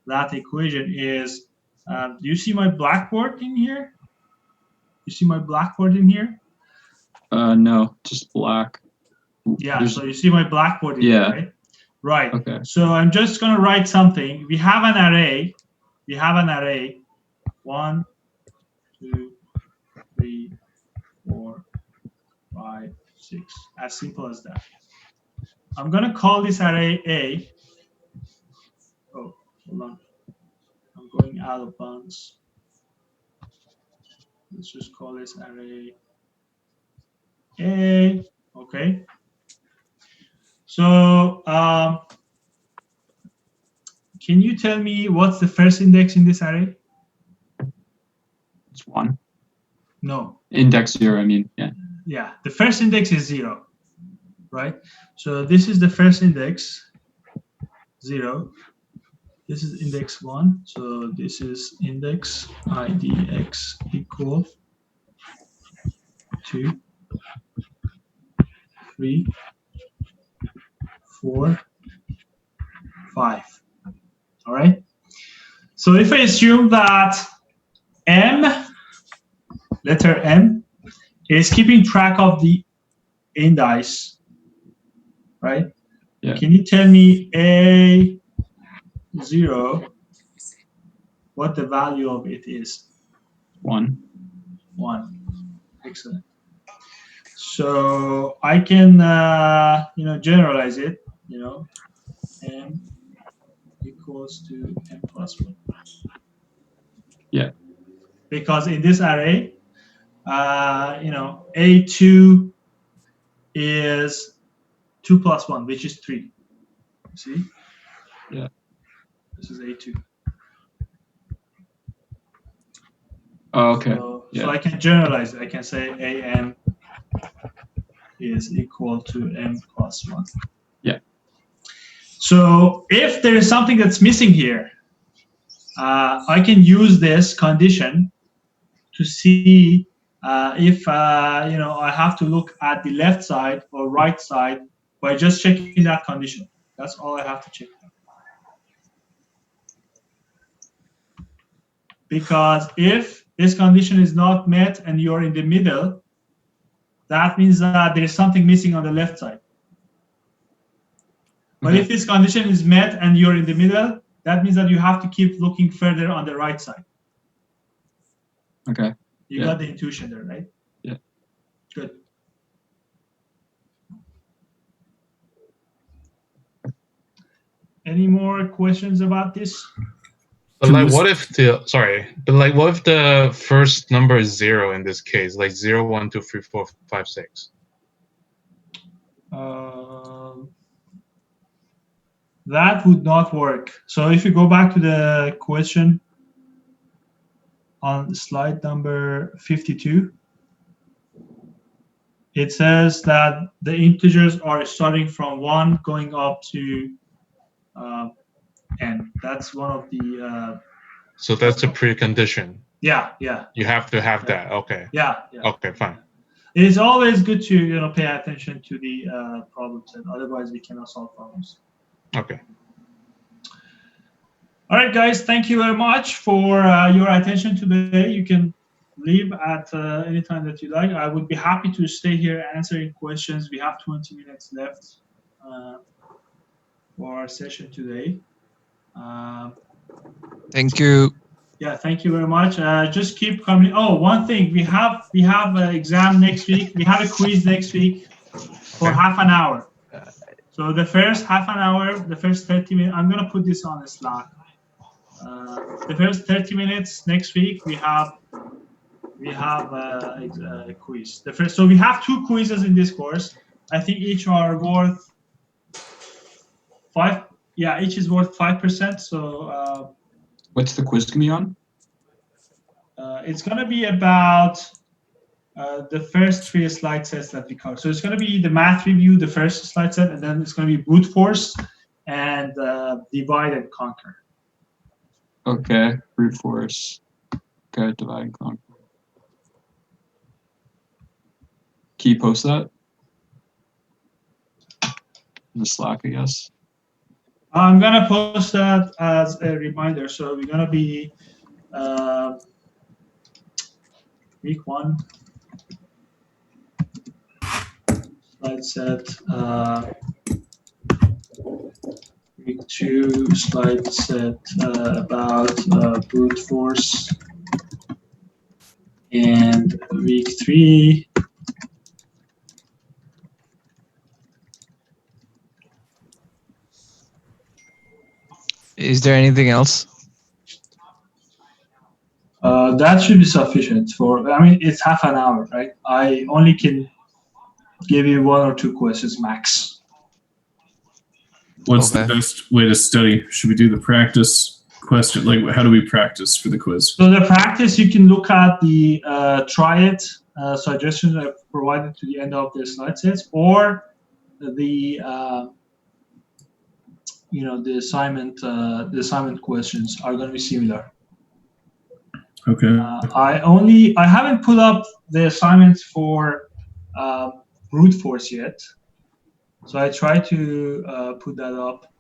that equation is. Do you see my blackboard in here? You see my blackboard in here? No, just black. Yeah. There's- So you see my blackboard in Yeah. here, right? Right. Okay. So I'm just going to write something. We have an array. 1, 2, 3, 4, 5, 6. As simple as that. I'm going to call this array A. Oh, hold on. I'm going out of bounds. Let's just call this array A. Okay. So, can you tell me what's the first index in this array? It's 1. No. Index 0, I mean, yeah. Yeah, the first index is 0, right? So this is the first index, 0. This is index 1. So this is index IDX equal 2, 3, 4, 5. All right. So if I assume that M, letter M, is keeping track of the indice, right? Yeah. Can you tell me A0 what the value of it is? 1. 1. Excellent. So I can generalize it. M equals to M plus 1. Yeah. Because in this array, A2 is 2 plus 1, which is 3. See? Yeah. This is A2. Oh, okay. So I can generalize it. I can say AM is equal to M plus 1. Yeah. So if there is something that's missing here, I can use this condition to see if I have to look at the left side or right side by just checking that condition. That's all I have to check. Because if this condition is not met and you're in the middle, that means that there is something missing on the left side. But if this condition is met and you're in the middle, that means that you have to keep looking further on the right side. Okay. You got the intuition there, right? Yeah. Good. Any more questions about this? But like, what if the what if the first number is 0 in this case, like 0, 1, 2, 3, 4, 5, 6? That would not work. So if you go back to the question on slide number 52, it says that the integers are starting from 1 going up to n. That's one of the. So that's a precondition. Yeah. You have to have that. Okay. Yeah. Okay, fine. It is always good to pay attention to the problem set. Otherwise, we cannot solve problems. Okay. All right, guys. Thank you very much for your attention today. You can leave at any time that you like. I would be happy to stay here answering questions. We have 20 minutes left for our session today. Thank you. Yeah, thank you very much. Just keep coming. Oh, one thing, we have an exam next week. We have a quiz next week for half an hour. So the first half an hour, the first 30 minutes, I'm gonna put this on the Slack. The first 30 minutes next week, we have a quiz. So we have 2 quizzes in this course. I think each are worth 5. Yeah, each is worth 5%. So. What's the quiz gonna be on? It's gonna be about the first 3 slide sets that we cover. So it's gonna be the math review, the first slide set, and then it's gonna be brute force and divide and conquer. Okay, brute force. Okay, divide and conquer. Can you post that? the Slack, I guess. I'm gonna post that as a reminder. So we're gonna be week 1 slide set. Week 2 slide set about brute force, and week 3 Is there anything else? that should be sufficient for. I mean, it's half an hour, right? I only can give you 1 or 2 questions max. What's the Okay. best way to study? Should we do the practice question? Like, how do we practice for the quiz? So the practice, you can look at the try it suggestions I've provided to the end of the slide sets, or the the assignment questions are going to be similar. Okay. I haven't put up the assignments for brute force yet, so I try to put that up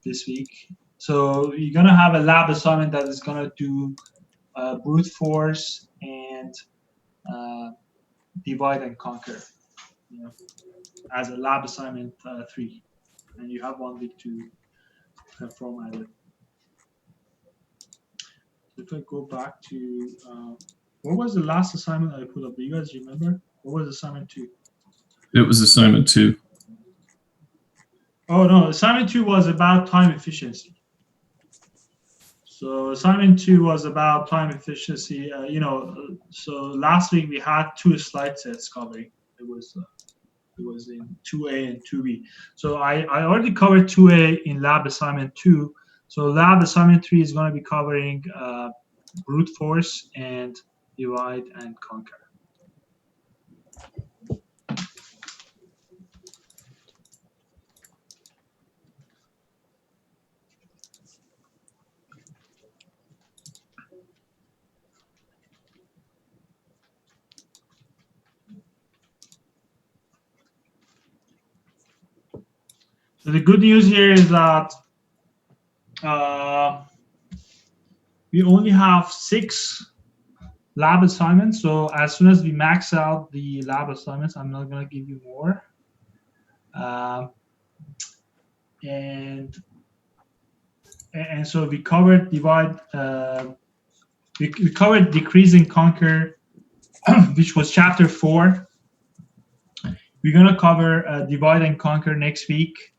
this week. So you're gonna have a lab assignment that is gonna do brute force and divide and conquer, as a lab assignment 3, and you have 1 week to perform at it. If I go back to what was the last assignment I put up? Do you guys remember? What was assignment 2? It was assignment 2. Oh no, assignment 2 was about time efficiency. So assignment 2 was about time efficiency. So last week we had 2 slide sets covering. It was in 2A and 2B. So I already covered 2A in lab assignment 2. So lab assignment 3 is going to be covering brute force and divide and conquer. So the good news here is that we only have 6 lab assignments. So as soon as we max out the lab assignments, I'm not going to give you more. And so we covered divide. We covered decrease and conquer, which was chapter 4. We're going to cover divide and conquer next week.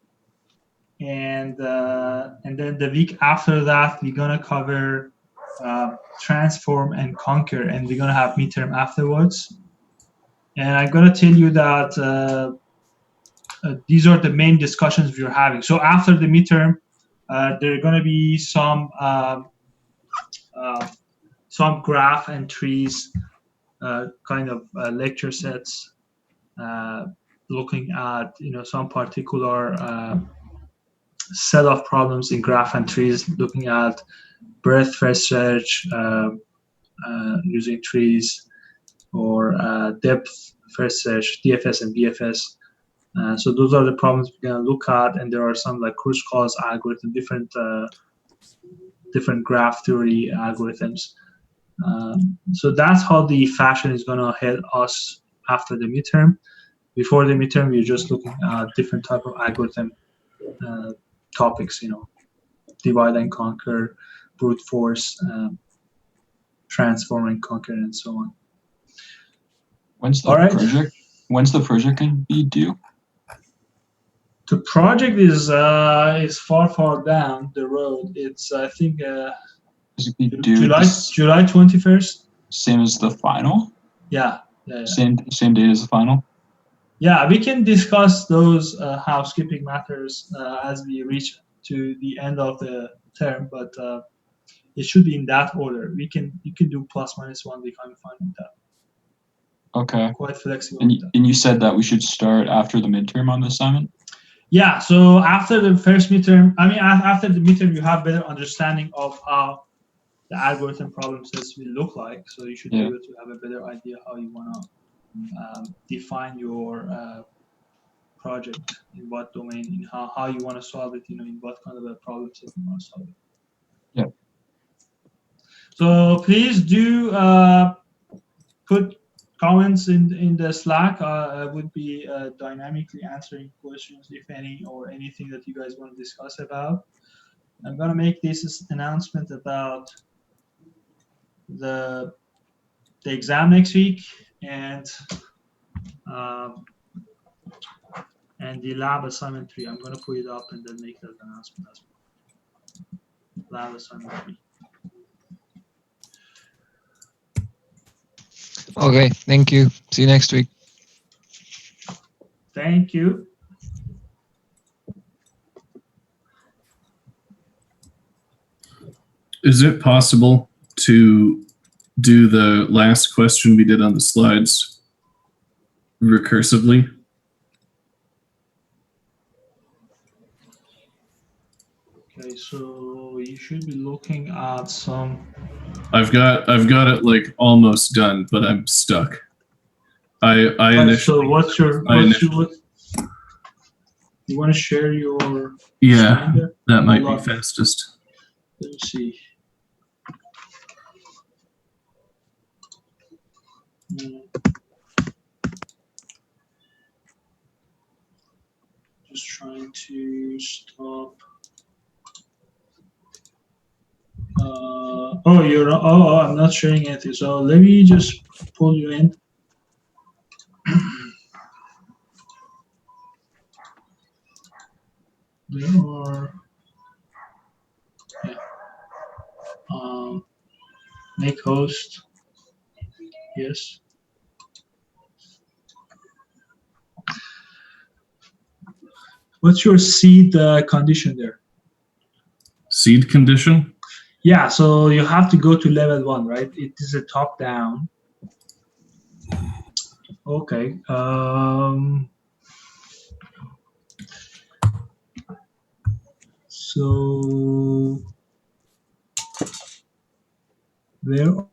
And then the week after that, we're going to cover transform and conquer, and we're going to have midterm afterwards. And I'm going to tell you that these are the main discussions we're having. So after the midterm, there are going to be some graph and trees kind of lecture sets, looking at some particular set of problems in graph and trees, looking at breadth first search using trees, or depth first search, DFS and BFS. So those are the problems we're going to look at, and there are some like Kruskal algorithm, different graph theory algorithms. So that's how the fashion is going to head us after the midterm. Before the midterm, we're just looking at different type of algorithm topics, divide and conquer, brute force, transform and conquer, and so on. When's the project going to be due? The project is far down the road. It's I think July 21st. Same as the final? Yeah. Same date as the final? Yeah, we can discuss those housekeeping matters as we reach to the end of the term, but it should be in that order. You can do plus minus 1 week. I'm fine with that. Okay. Quite flexible. And you said that we should start after the midterm on the assignment? Yeah, so after the first midterm, after the midterm, you have better understanding of how the algorithm problem sets will look like. So you should be able to have a better idea how you want to define your project, in what domain, in how you want to solve it, in what kind of a problem set you want to solve it. Yeah. So please do put comments in the Slack. I would be dynamically answering questions, if any, or anything that you guys want to discuss about. I'm gonna make this announcement about the exam next week, and the lab assignment 3. I'm gonna put it up and then make that announcement as well. Lab assignment 3. Okay, thank you. See you next week. Thank you. Is it possible to do the last question we did on the slides recursively? Okay, so you should be looking at some. I've got it like almost done, but I'm stuck. I initially. So what's your you want to share your Yeah, screen there? that might Hold be on. fastest. Let me see. Just trying to stop. I'm not sharing anything. So let me just pull you in. There are. Yeah. Make host. Yes. What's your seed condition there? Seed condition? Yeah, so you have to go to level 1, right? It is a top down. Okay. So where